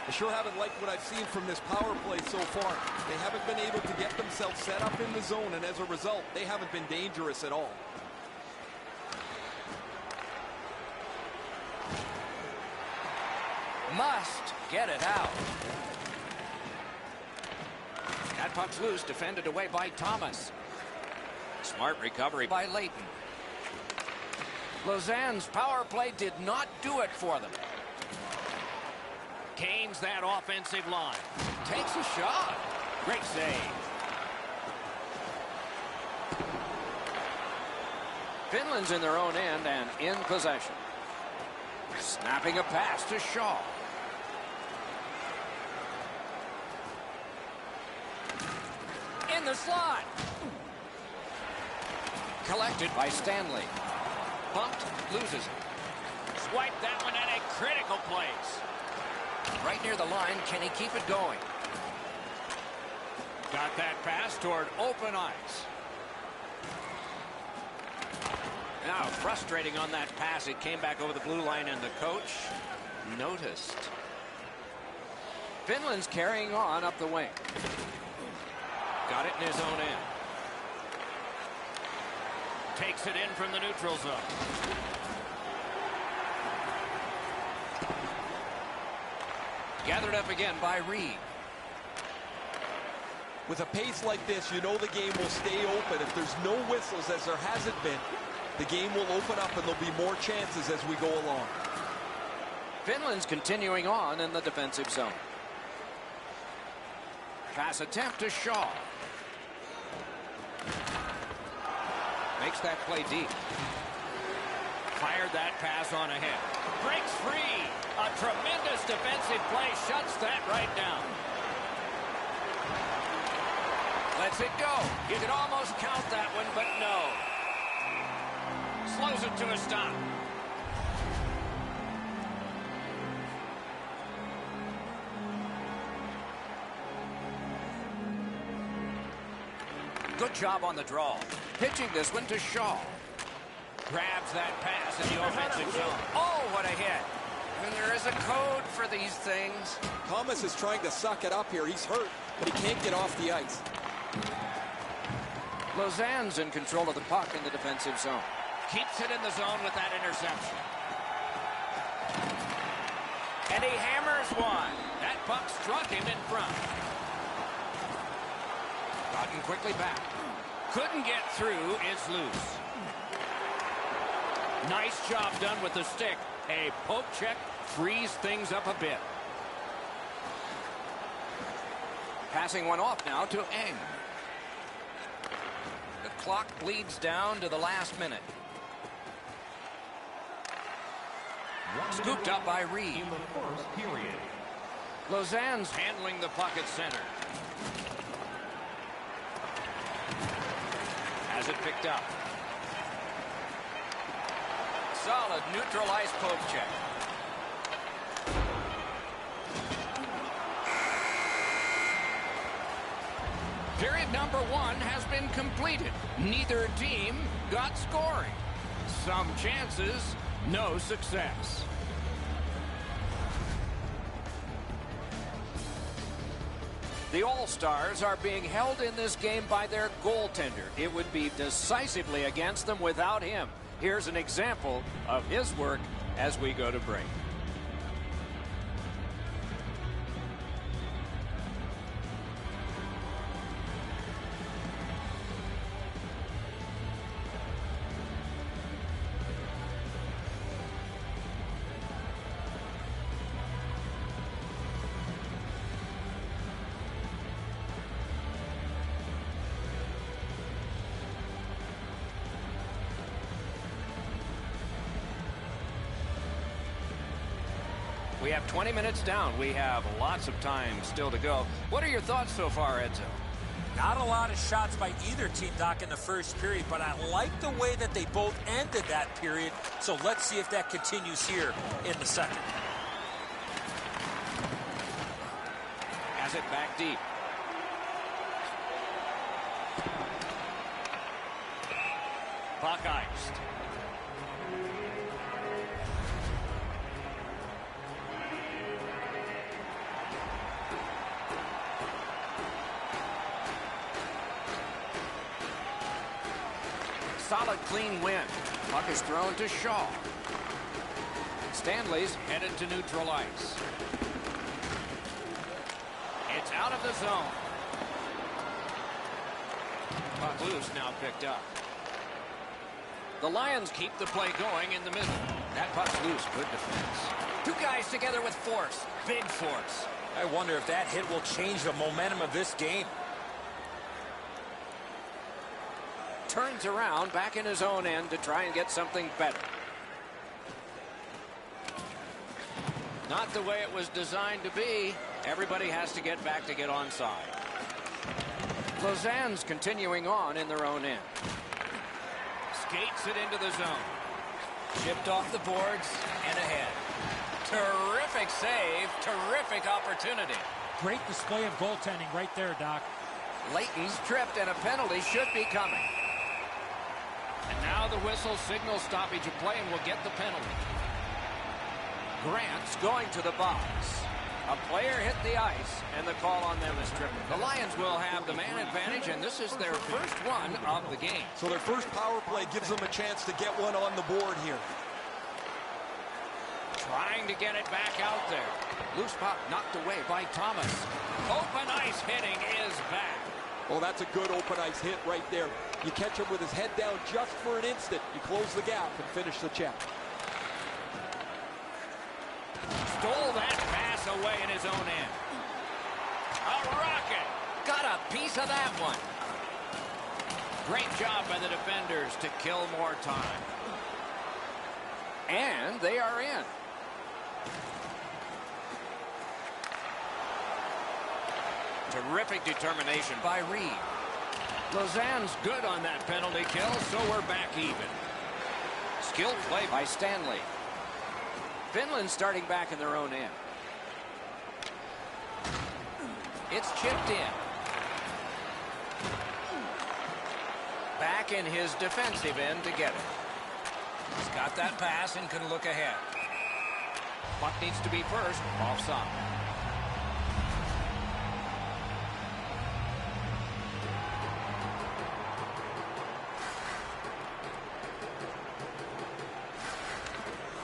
I sure haven't liked what I've seen from this power play so far. They haven't been able to get themselves set up in the zone, and as a result, they haven't been dangerous at all. Must get it out. That puck's loose, defended away by Thomas. Smart recovery by Leighton. Lausanne's power play did not do it for them. Gains that offensive line. Takes a shot. Great save. Finland's in their own end and in possession. Snapping a pass to Shaw. In the slot. Collected by Stanley. Bumped, loses it. Swipe that one at a critical place. Right near the line, can he keep it going? Got that pass toward open ice. Now frustrating on that pass. It came back over the blue line and the coach noticed. Finland's carrying on up the wing. Got it in his own end. Takes it in from the neutral zone. Gathered up again by Reed. With a pace like this, you know the game will stay open. If there's no whistles, as there hasn't been, the game will open up and there'll be more chances as we go along. Finland's continuing on in the defensive zone. Pass attempt to Shaw. Makes that play deep. Fired that pass on ahead. Breaks free. A tremendous defensive play shuts that right down. Lets it go. You could almost count that one, but no. Slows it to a stop. Good job on the draw. Pitching this one to Shaw. Grabs that pass in the offensive zone. Oh, what a hit. And there is a code for these things. Thomas is trying to suck it up here. He's hurt, but he can't get off the ice. Lausanne's in control of the puck in the defensive zone. Keeps it in the zone with that interception. And he hammers one. That puck struck him in front. Gotten quickly back. Couldn't get through. It's loose. Nice job done with the stick. A poke check frees things up a bit. Passing one off now to Eng. The clock bleeds down to the last minute. Scooped up by Reed. In the first period. Lausanne's handling the puck at center. Has it picked up. Solid neutral ice poke check. Period number 1 has been completed. Neither team got scoring. Some chances, no success. The All-Stars are being held in this game by their goaltender. It would be decisively against them without him. Here's an example of his work as we go to break. We have 20 minutes down. We have lots of time still to go. What are your thoughts so far, Edzo? Not a lot of shots by either team, Doc, in the first period, but I like the way that they both ended that period. So let's see if that continues here in the second. Has it back deep. Puck iced. Solid, clean win. Puck is thrown to Shaw. Stanley's headed to neutral ice. It's out of the zone. Puck loose, now picked up. The Lions keep the play going in the middle. That puck's loose. Good defense. Two guys together with force. Big force. I wonder if that hit will change the momentum of this game. Turns around back in his own end to try and get something better. Not the way it was designed to be. Everybody has to get back to get onside. Lausanne's continuing on in their own end. Skates it into the zone. Chipped off the boards and ahead. Terrific save. Terrific opportunity. Great display of goaltending right there, Doc. Leighton's tripped and a penalty should be coming. And now the whistle signals stoppage of play and will get the penalty. Grant's going to the box. A player hit the ice, and the call on them is tripping. The Lions will have the man advantage, and this is their first one of the game. So their first power play gives them a chance to get one on the board here. Trying to get it back out there. Loose puck knocked away by Thomas. Open ice hitting is back. Oh, that's a good open ice hit right there. You catch him with his head down just for an instant. You close the gap and finish the check. Stole that pass away in his own end. A rocket. Got a piece of that one. Great job by the defenders to kill more time. And they are in. Terrific determination by Reed. Lausanne's good on that penalty kill, so we're back even. Skilled play by Stanley. Finland starting back in their own end. It's chipped in. Back in his defensive end to get it. He's got that pass and can look ahead. Puck needs to be first. Offside.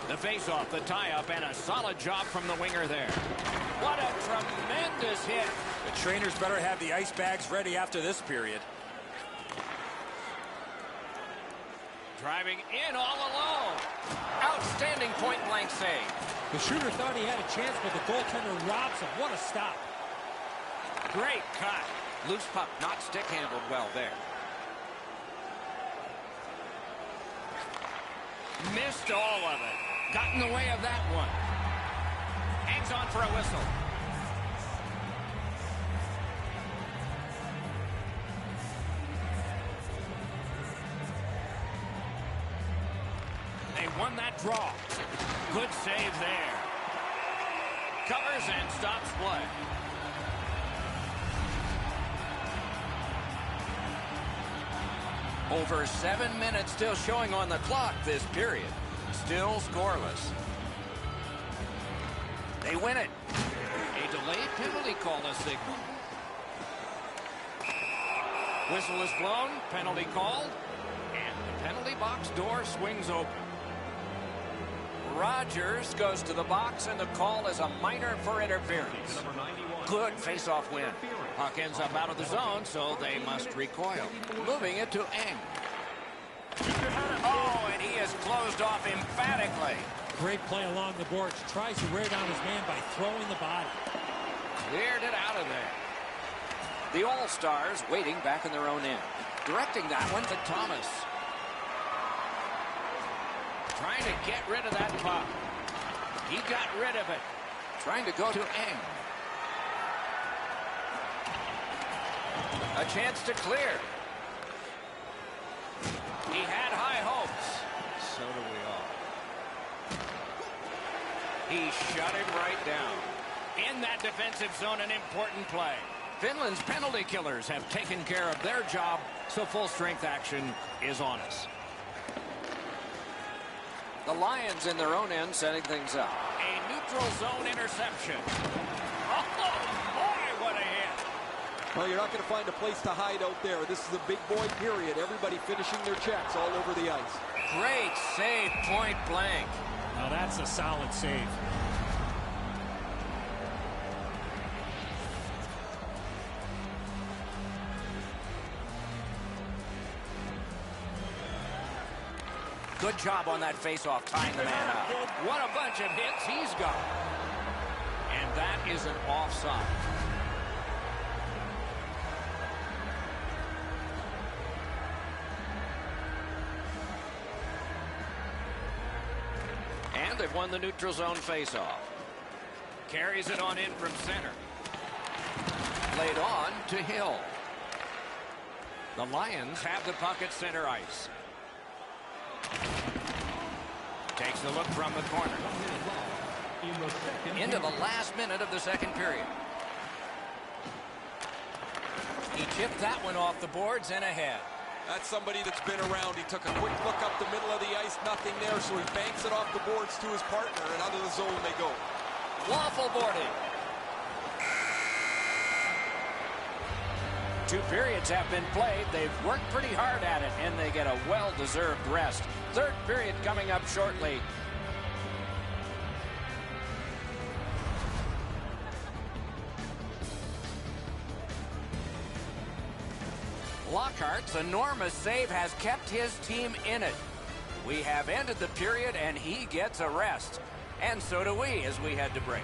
The face-off, the tie-up, and a solid job from the winger there. What a tremendous hit. The trainers better have the ice bags ready after this period. Driving in all alone. Outstanding point-blank save. The shooter thought he had a chance, but the goaltender robs him. What a stop. Great cut. Loose puck, not stick-handled well there. Missed all of it. Got in the way of that one. Hangs on for a whistle. They won that draw. Good save there. Covers and stops play. Over 7 minutes still showing on the clock this period. Still scoreless. They win it. A delayed penalty call a signal. Whistle is blown. Penalty called. And the penalty box door swings open. Rogers goes to the box, and the call is a minor for interference. Good face-off win. Puck ends up out of the zone, so they must recoil. Moving it to Eng. Oh, and he is closed off emphatically. Great play along the boards. Tries to wear down his man by throwing the body. Cleared it out of there. The All-Stars waiting back in their own end. Directing that one to Thomas. Trying to get rid of that puck. He got rid of it. Trying to go to Eng. A chance to clear. He had high hopes. So do we all. He shut him right down. In that defensive zone, an important play. Finland's penalty killers have taken care of their job, so full strength action is on us. The Lions in their own end setting things up. A neutral zone interception. Oh, boy, what a hit. Well, you're not going to find a place to hide out there. This is a big boy period. Everybody finishing their checks all over the ice. Great save, point blank. Now that's a solid save. Good job on that face-off, tying the man up. What a bunch of hits he's got. And that is an offside. And they've won the neutral zone face-off. Carries it on in from center. Laid on to Hill. The Lions have the puck at center ice. Takes a look from the corner. Into the last minute of the second period. He chipped that one off the boards and ahead. That's somebody that's been around. He took a quick look up the middle of the ice, nothing there, so he banks it off the boards to his partner, and out of the zone they go. Waffle boarding. 2 periods have been played. They've worked pretty hard at it, and they get a well-deserved rest. Third period coming up shortly. Lockhart's enormous save has kept his team in it. We have ended the period, and he gets a rest. And so do we as we head to break.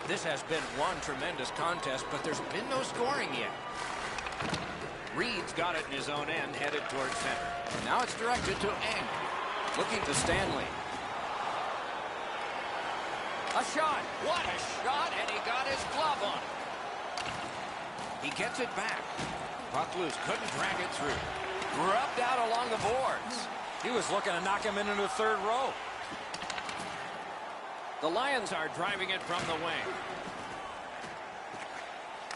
This has been one tremendous contest, but there's been no scoring yet. Reed's got it in his own end, headed towards center. Now it's directed to Eng. Looking to Stanley. A shot. What a shot, and he got his glove on it. He gets it back. Puck loose. Couldn't drag it through. Rubbed out along the boards. He was looking to knock him into the third row. The Lions are driving it from the wing.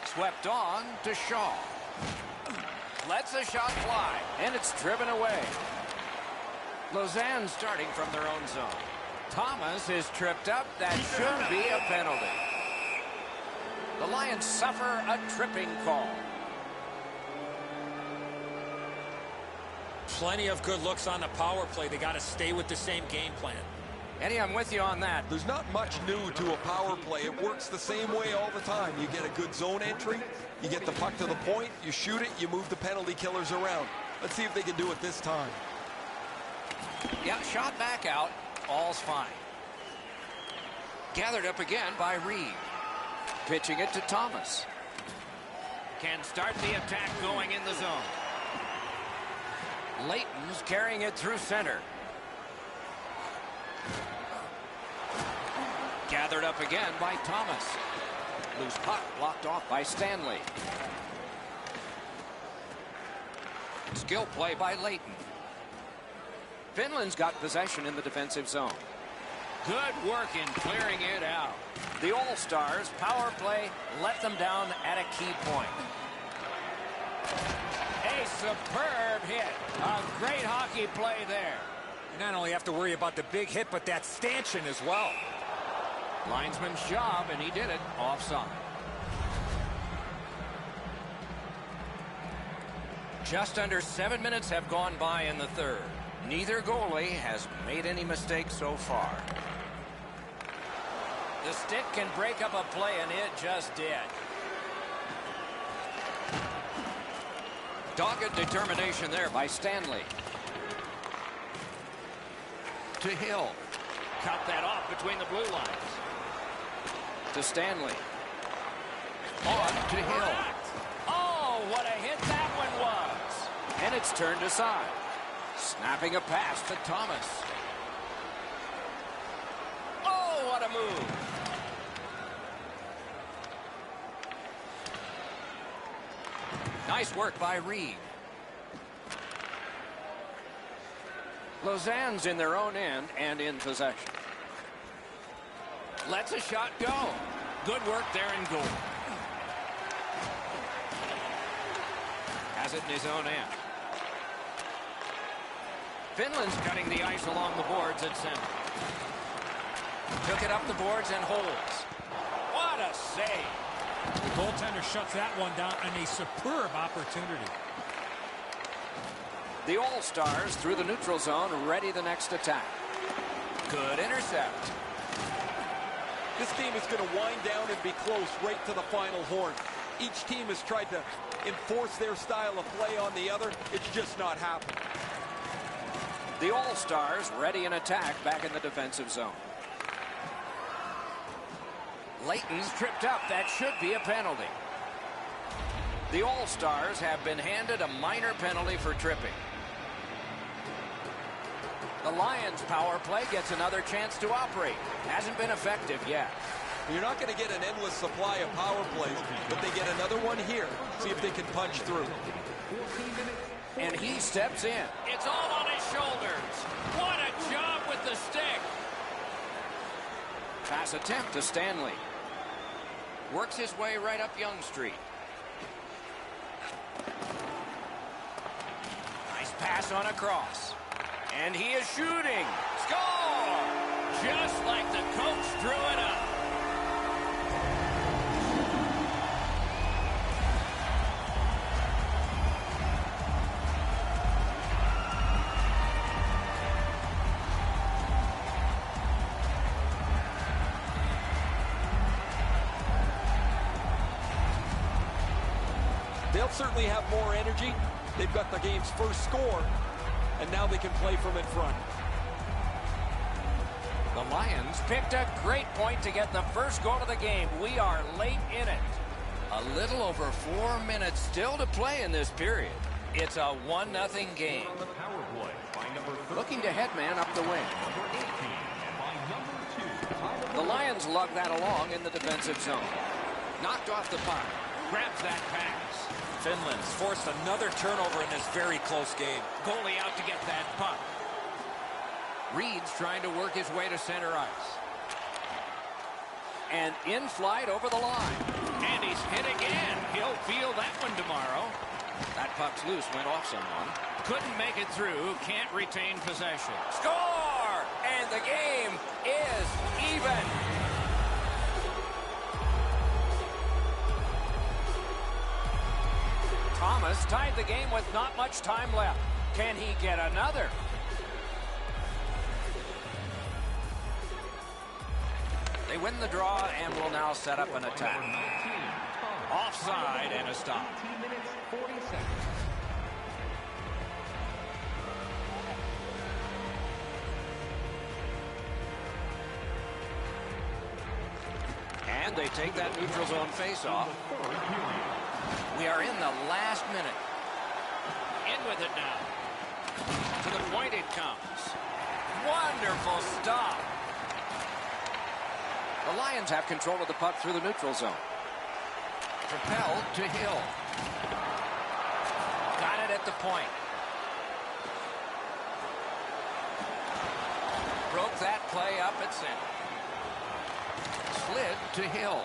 Swept on to Shaw. Lets the shot fly, and it's driven away. Lausanne starting from their own zone. Thomas is tripped up. That should be a penalty. The Lions suffer a tripping call. Plenty of good looks on the power play. They got to stay with the same game plan. Eddie, I'm with you on that. There's not much new to a power play. It works the same way all the time. You get a good zone entry, you get the puck to the point, you shoot it, you move the penalty killers around. Let's see if they can do it this time. Yeah, shot back out. all's fine. Gathered up again by Reed. Pitching it to Thomas. Can start the attack going in the zone. Layton's carrying it through center. Gathered up again by Thomas. Loose puck blocked off by Stanley. Skill play by Layton. Finland's got possession in the defensive zone. Good work in clearing it out. The All-Stars power play let them down at a key point. A superb hit. A great hockey play there. You not only have to worry about the big hit, but that stanchion as well. Linesman's job, and he did it offside. Just under 7 minutes have gone by in the third. Neither goalie has made any mistakes so far. The stick can break up a play, and it just did. Dogged determination there by Stanley. To Hill. Cut that off between the blue lines. To Stanley. On to Hill. Oh, what a hit that one was. And it's turned aside. Snapping a pass to Thomas. Oh, what a move. Nice work by Reed. Lausanne's in their own end and in possession. Lets a shot go. Good work there in goal. Has it in his own end. Finland's cutting the ice along the boards at center. Took it up the boards and holds. What a save. The goaltender shuts that one down on a superb opportunity. The All-Stars through the neutral zone, ready the next attack. Good intercept. This game is going to wind down and be close right to the final horn. Each team has tried to enforce their style of play on the other. It's just not happening. The All-Stars ready an attack back in the defensive zone. Layton's tripped up. That should be a penalty. The All-Stars have been handed a minor penalty for tripping. The Lions power play gets another chance to operate. Hasn't been effective yet. You're not going to get an endless supply of power plays, but they get another one here. See if they can punch through. And he steps in. It's all on his shoulders. What a job with the stick. Pass attempt to Stanley. Works his way right up Young Street. Nice pass on a cross. And he is shooting. Score! Just like the coach drew it up. They'll certainly have more energy. They've got the game's first score, and now they can play from in front. The Lions picked a great point to get the first goal of the game. We are late in it. A little over 4 minutes still to play in this period. It's a 1-0 game. Looking to headman up the wing. The Lions lug that along in the defensive zone. Knocked off the puck. Grabs that pass. Finland's forced another turnover in this very close game. Goalie out to get that puck. Reed's trying to work his way to center ice. And in flight over the line. And he's hit again. He'll feel that one tomorrow. That puck's loose, went off someone. Couldn't make it through, can't retain possession. Score! And the game is even. Thomas tied the game with not much time left. Can he get another? They win the draw and will now set up an attack. Offside and a stop. they take that neutral zone face-off. We are in the last minute. In with it now. To the point it comes. Wonderful stop. The Lions have control of the puck through the neutral zone. Propelled to Hill. Got it at the point. Broke that play up at center. Slid to Hill.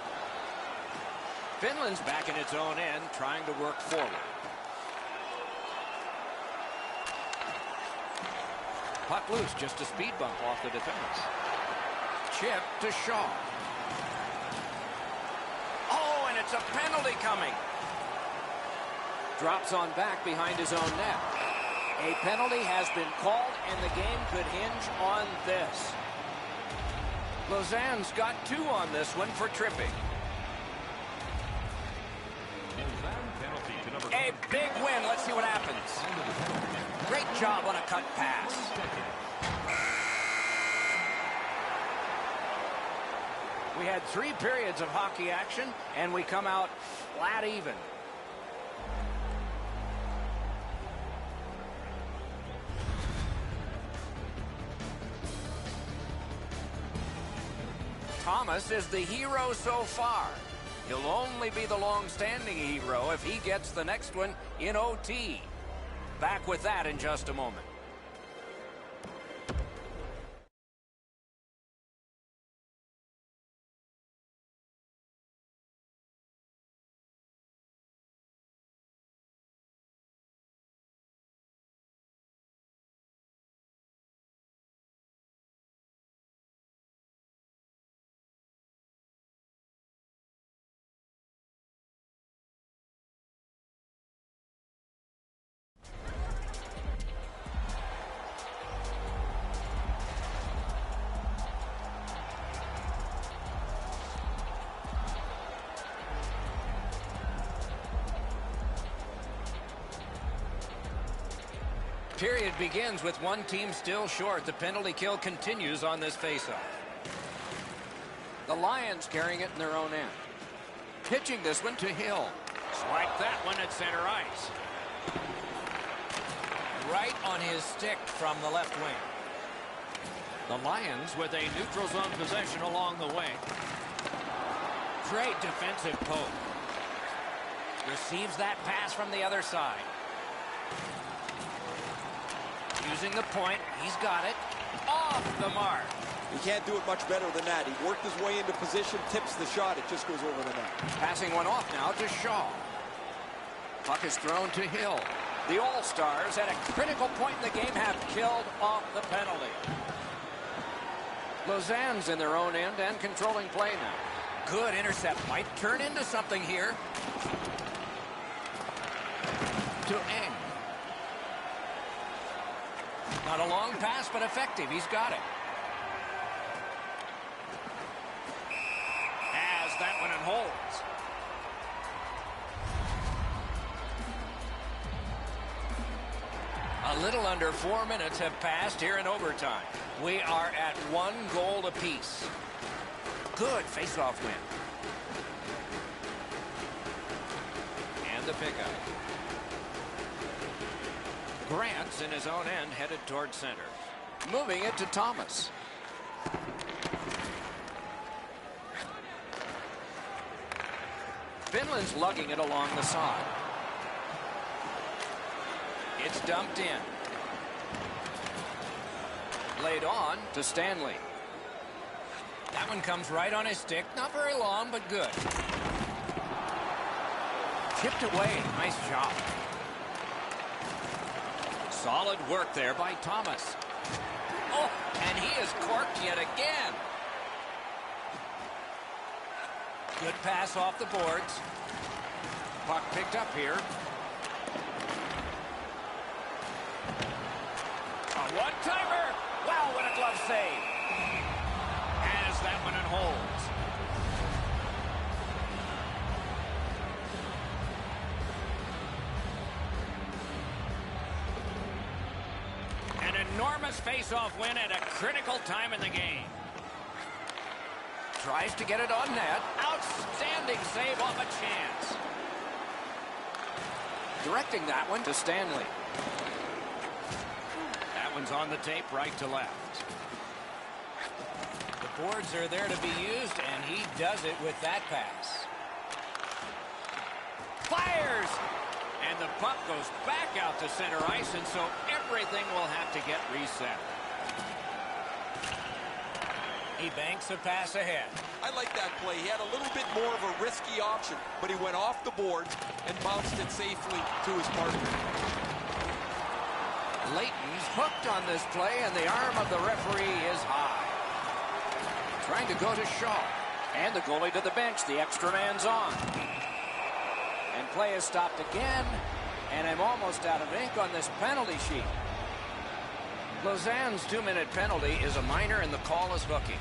Finland's back in its own end, trying to work forward. Puck loose, just a speed bump off the defense. Chip to Shaw. Oh, and it's a penalty coming. Drops on back behind his own net. A penalty has been called, and the game could hinge on this. Lausanne's got 2 on this one for tripping. A big win. Let's see what happens. Great job on a cut pass. We had 3 periods of hockey action, and we come out flat even. Thomas is the hero so far. He'll only be the long-standing hero if he gets the next one in OT. Back with that in just a moment. Period begins with one team still short. The penalty kill continues on this faceoff. The Lions carrying it in their own end. Pitching this one to Hill. Swipe that one at center ice. Right on his stick from the left wing. The Lions with a neutral zone possession along the way. Great defensive poke. Receives that pass from the other side. Using the point, he's got it. Off the mark. He can't do it much better than that. He worked his way into position, tips the shot, it just goes over the net. Passing one off now to Shaw. Puck is thrown to Hill. The All-Stars at a critical point in the game have killed off the penalty. Lausanne's in their own end and controlling play now. Good intercept. Might turn into something here. To Eng. Not a long pass, but effective. He's got it. Has that one and holds. A little under 4 minutes have passed here in overtime. We are at 1 goal apiece. Good face-off win. And the pickup. Grant's in his own end, headed toward center. Moving it to Thomas. Finland's lugging it along the side. It's dumped in. Laid on to Stanley. That one comes right on his stick. Not very long, but good. Tipped away. Nice job. Solid work there by Thomas. Oh, and he is corked yet again. Good pass off the boards. Puck picked up here. A one-timer. Wow, what a glove save. Has that one and holds. An enormous face-off win at a critical time in the game. Tries to get it on net. Outstanding save off a chance. Directing that one to Stanley. That one's on the tape right to left. The boards are there to be used, and he does it with that pass. Fires! And the puck goes back out to center ice, and so everything will have to get reset. He banks a pass ahead. I like that play. He had a little bit more of a risky option, but he went off the boards and bounced it safely to his partner. Layton's hooked on this play, and the arm of the referee is high. Trying to go to Shaw. And the goalie to the bench. The extra man's on. And play is stopped again. And I'm almost out of ink on this penalty sheet. Lausanne's 2-minute penalty is a minor, and the call is hooking.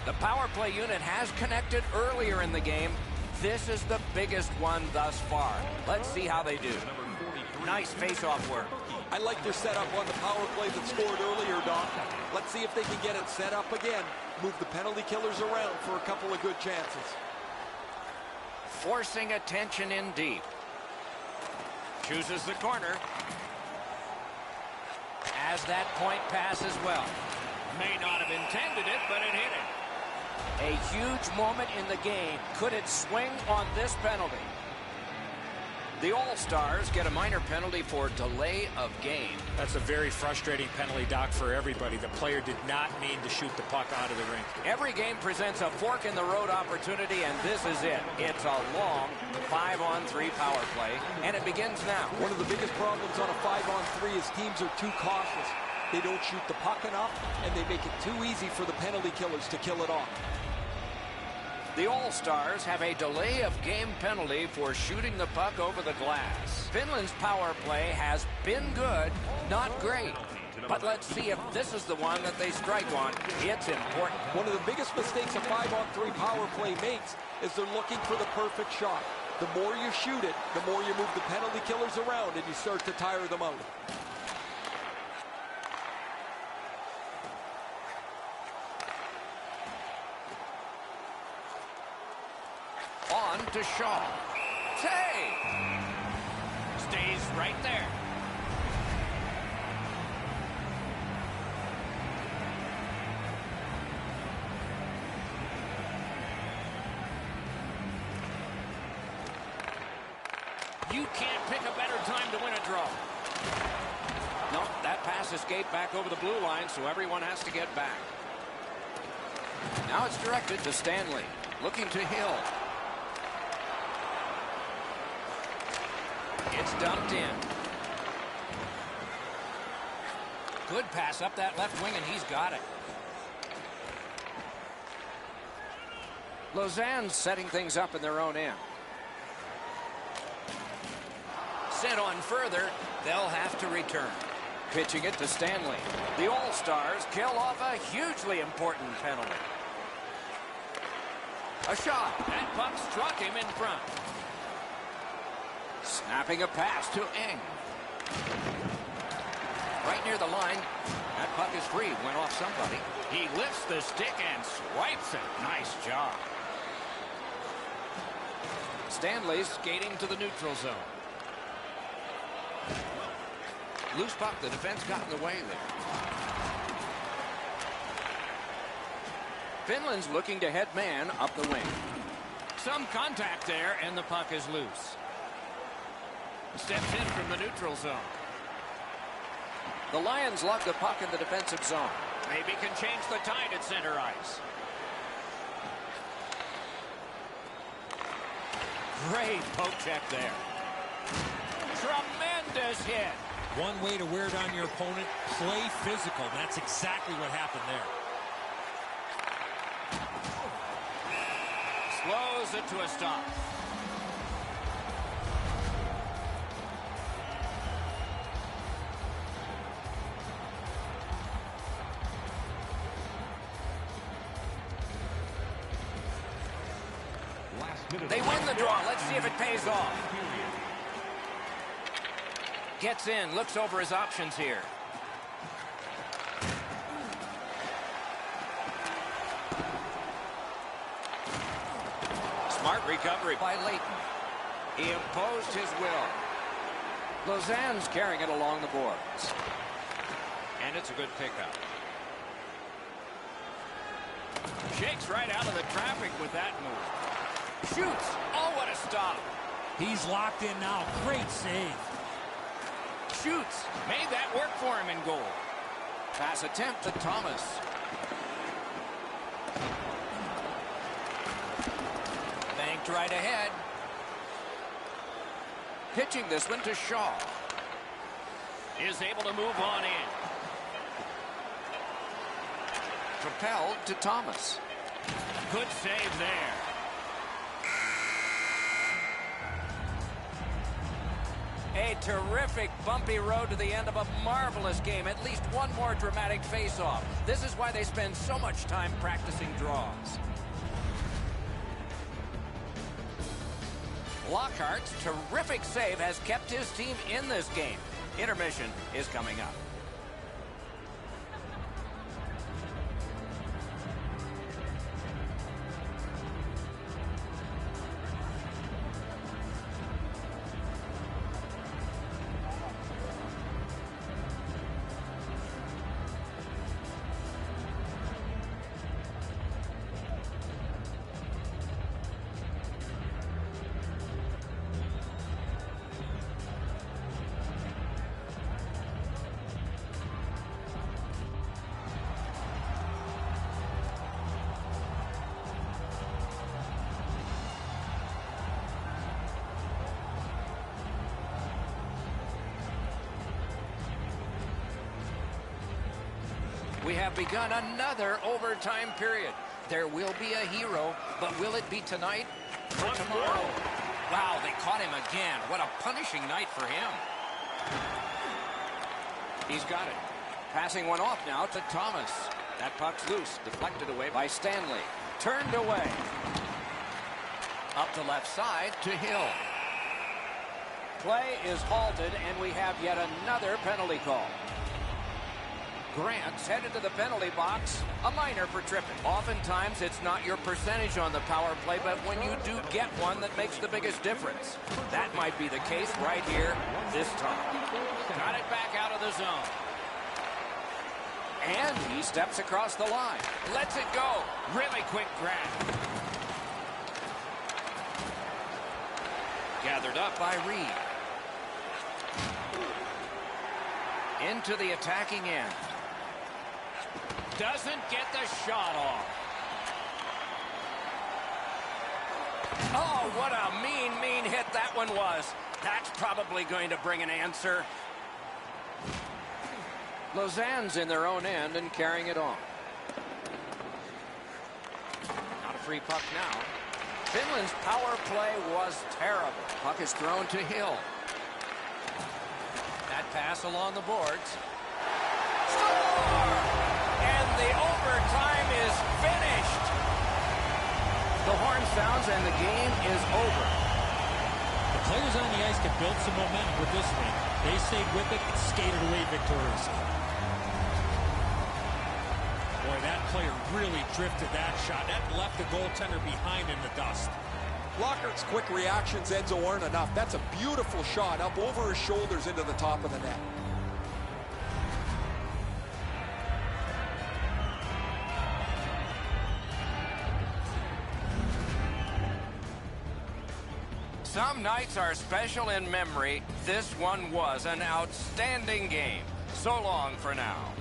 The power play unit has connected earlier in the game. This is the biggest one thus far. Let's see how they do. Nice face-off work. I like their setup on the power play that scored earlier, Doc. Let's see if they can get it set up again. Move the penalty killers around for a couple of good chances. Forcing attention in deep. Chooses the corner. Has that point pass as well. May not have intended it, but it hit him. A huge moment in the game. Could it swing on this penalty? The All-Stars get a minor penalty for delay of game. That's a very frustrating penalty, Doc, for everybody. The player did not mean to shoot the puck out of the rink. Every game presents a fork-in-the-road opportunity, and this is it. It's a long 5-on-3 power play, and it begins now. One of the biggest problems on a 5-on-3 is teams are too cautious. They don't shoot the puck enough, and they make it too easy for the penalty killers to kill it off. The All-Stars have a delay of game penalty for shooting the puck over the glass. Finland's power play has been good, not great. But let's see if this is the one that they strike on. It's important. One of the biggest mistakes a 5-on-3 power play makes is they're looking for the perfect shot. The more you shoot it, the more you move the penalty killers around, and you start to tire them out. On to Shaw. Save! Stays right there. You can't pick a better time to win a draw. No, that pass escaped back over the blue line, so everyone has to get back. Now it's directed to Stanley. Looking to Hill. It's dumped in. Good pass up that left wing, and he's got it. Lausanne's setting things up in their own end. Sent on further, they'll have to return. Pitching it to Stanley. The All-Stars kill off a hugely important penalty. A shot. That puck struck him in front. Snapping a pass to Eng. Right near the line. That puck is free. Went off somebody. He lifts the stick and swipes it. Nice job. Stanley's skating to the neutral zone. Loose puck. The defense got in the way there. Finland's looking to head man up the wing. Some contact there, and the puck is loose. Steps in from the neutral zone. The Lions lug the puck in the defensive zone. Maybe can change the tide at center ice. Great poke check there. Tremendous hit. One way to wear down your opponent, play physical. That's exactly what happened there. Slows it to a stop. They win the draw. Let's see if it pays off. Gets in, looks over his options here. Recovery by Leighton. He imposed his will. Lausanne's carrying it along the boards. And it's a good pickup. Shakes right out of the traffic with that move. Shoots. Oh, what a stop. He's locked in now. Great save. Shoots. Made that work for him in goal. Pass attempt to Thomas. Banked right ahead. Pitching this one to Shaw. Is able to move on in. Propelled to Thomas. Good save there. A terrific bumpy road to the end of a marvelous game. At least one more dramatic face-off. This is why they spend so much time practicing draws. Lockhart's terrific save has kept his team in this game. Intermission is coming up. We have begun another overtime period. There will be a hero, but will it be tonight or tomorrow? Wow, they caught him again. What a punishing night for him. He's got it. Passing one off now to Thomas. That puck's loose, deflected away by Stanley. Turned away. Up the left side to Hill. Play is halted, and we have yet another penalty call. Grant's headed to the penalty box. A minor for tripping. Oftentimes, it's not your percentage on the power play, but when you do get one, that makes the biggest difference. That might be the case right here this time. Got it back out of the zone. And he steps across the line. Lets it go. Really quick grab. Gathered up by Reed. Into the attacking end. Doesn't get the shot off. Oh, what a mean hit that one was. That's probably going to bring an answer. Lausanne's in their own end and carrying it on. Not a free puck now. Finland's power play was terrible. Puck is thrown to Hill. That pass along the boards. Score! And the overtime is finished. The horn sounds and the game is over. The players on the ice can build some momentum with this win. They stayed with it and skated away victoriously. Boy, that player really drifted that shot. That left the goaltender behind in the dust. Lockhart's quick reactions, Enzo, aren't enough. That's a beautiful shot up over his shoulders into the top of the net. Some nights are special in memory. This one was an outstanding game. So long for now.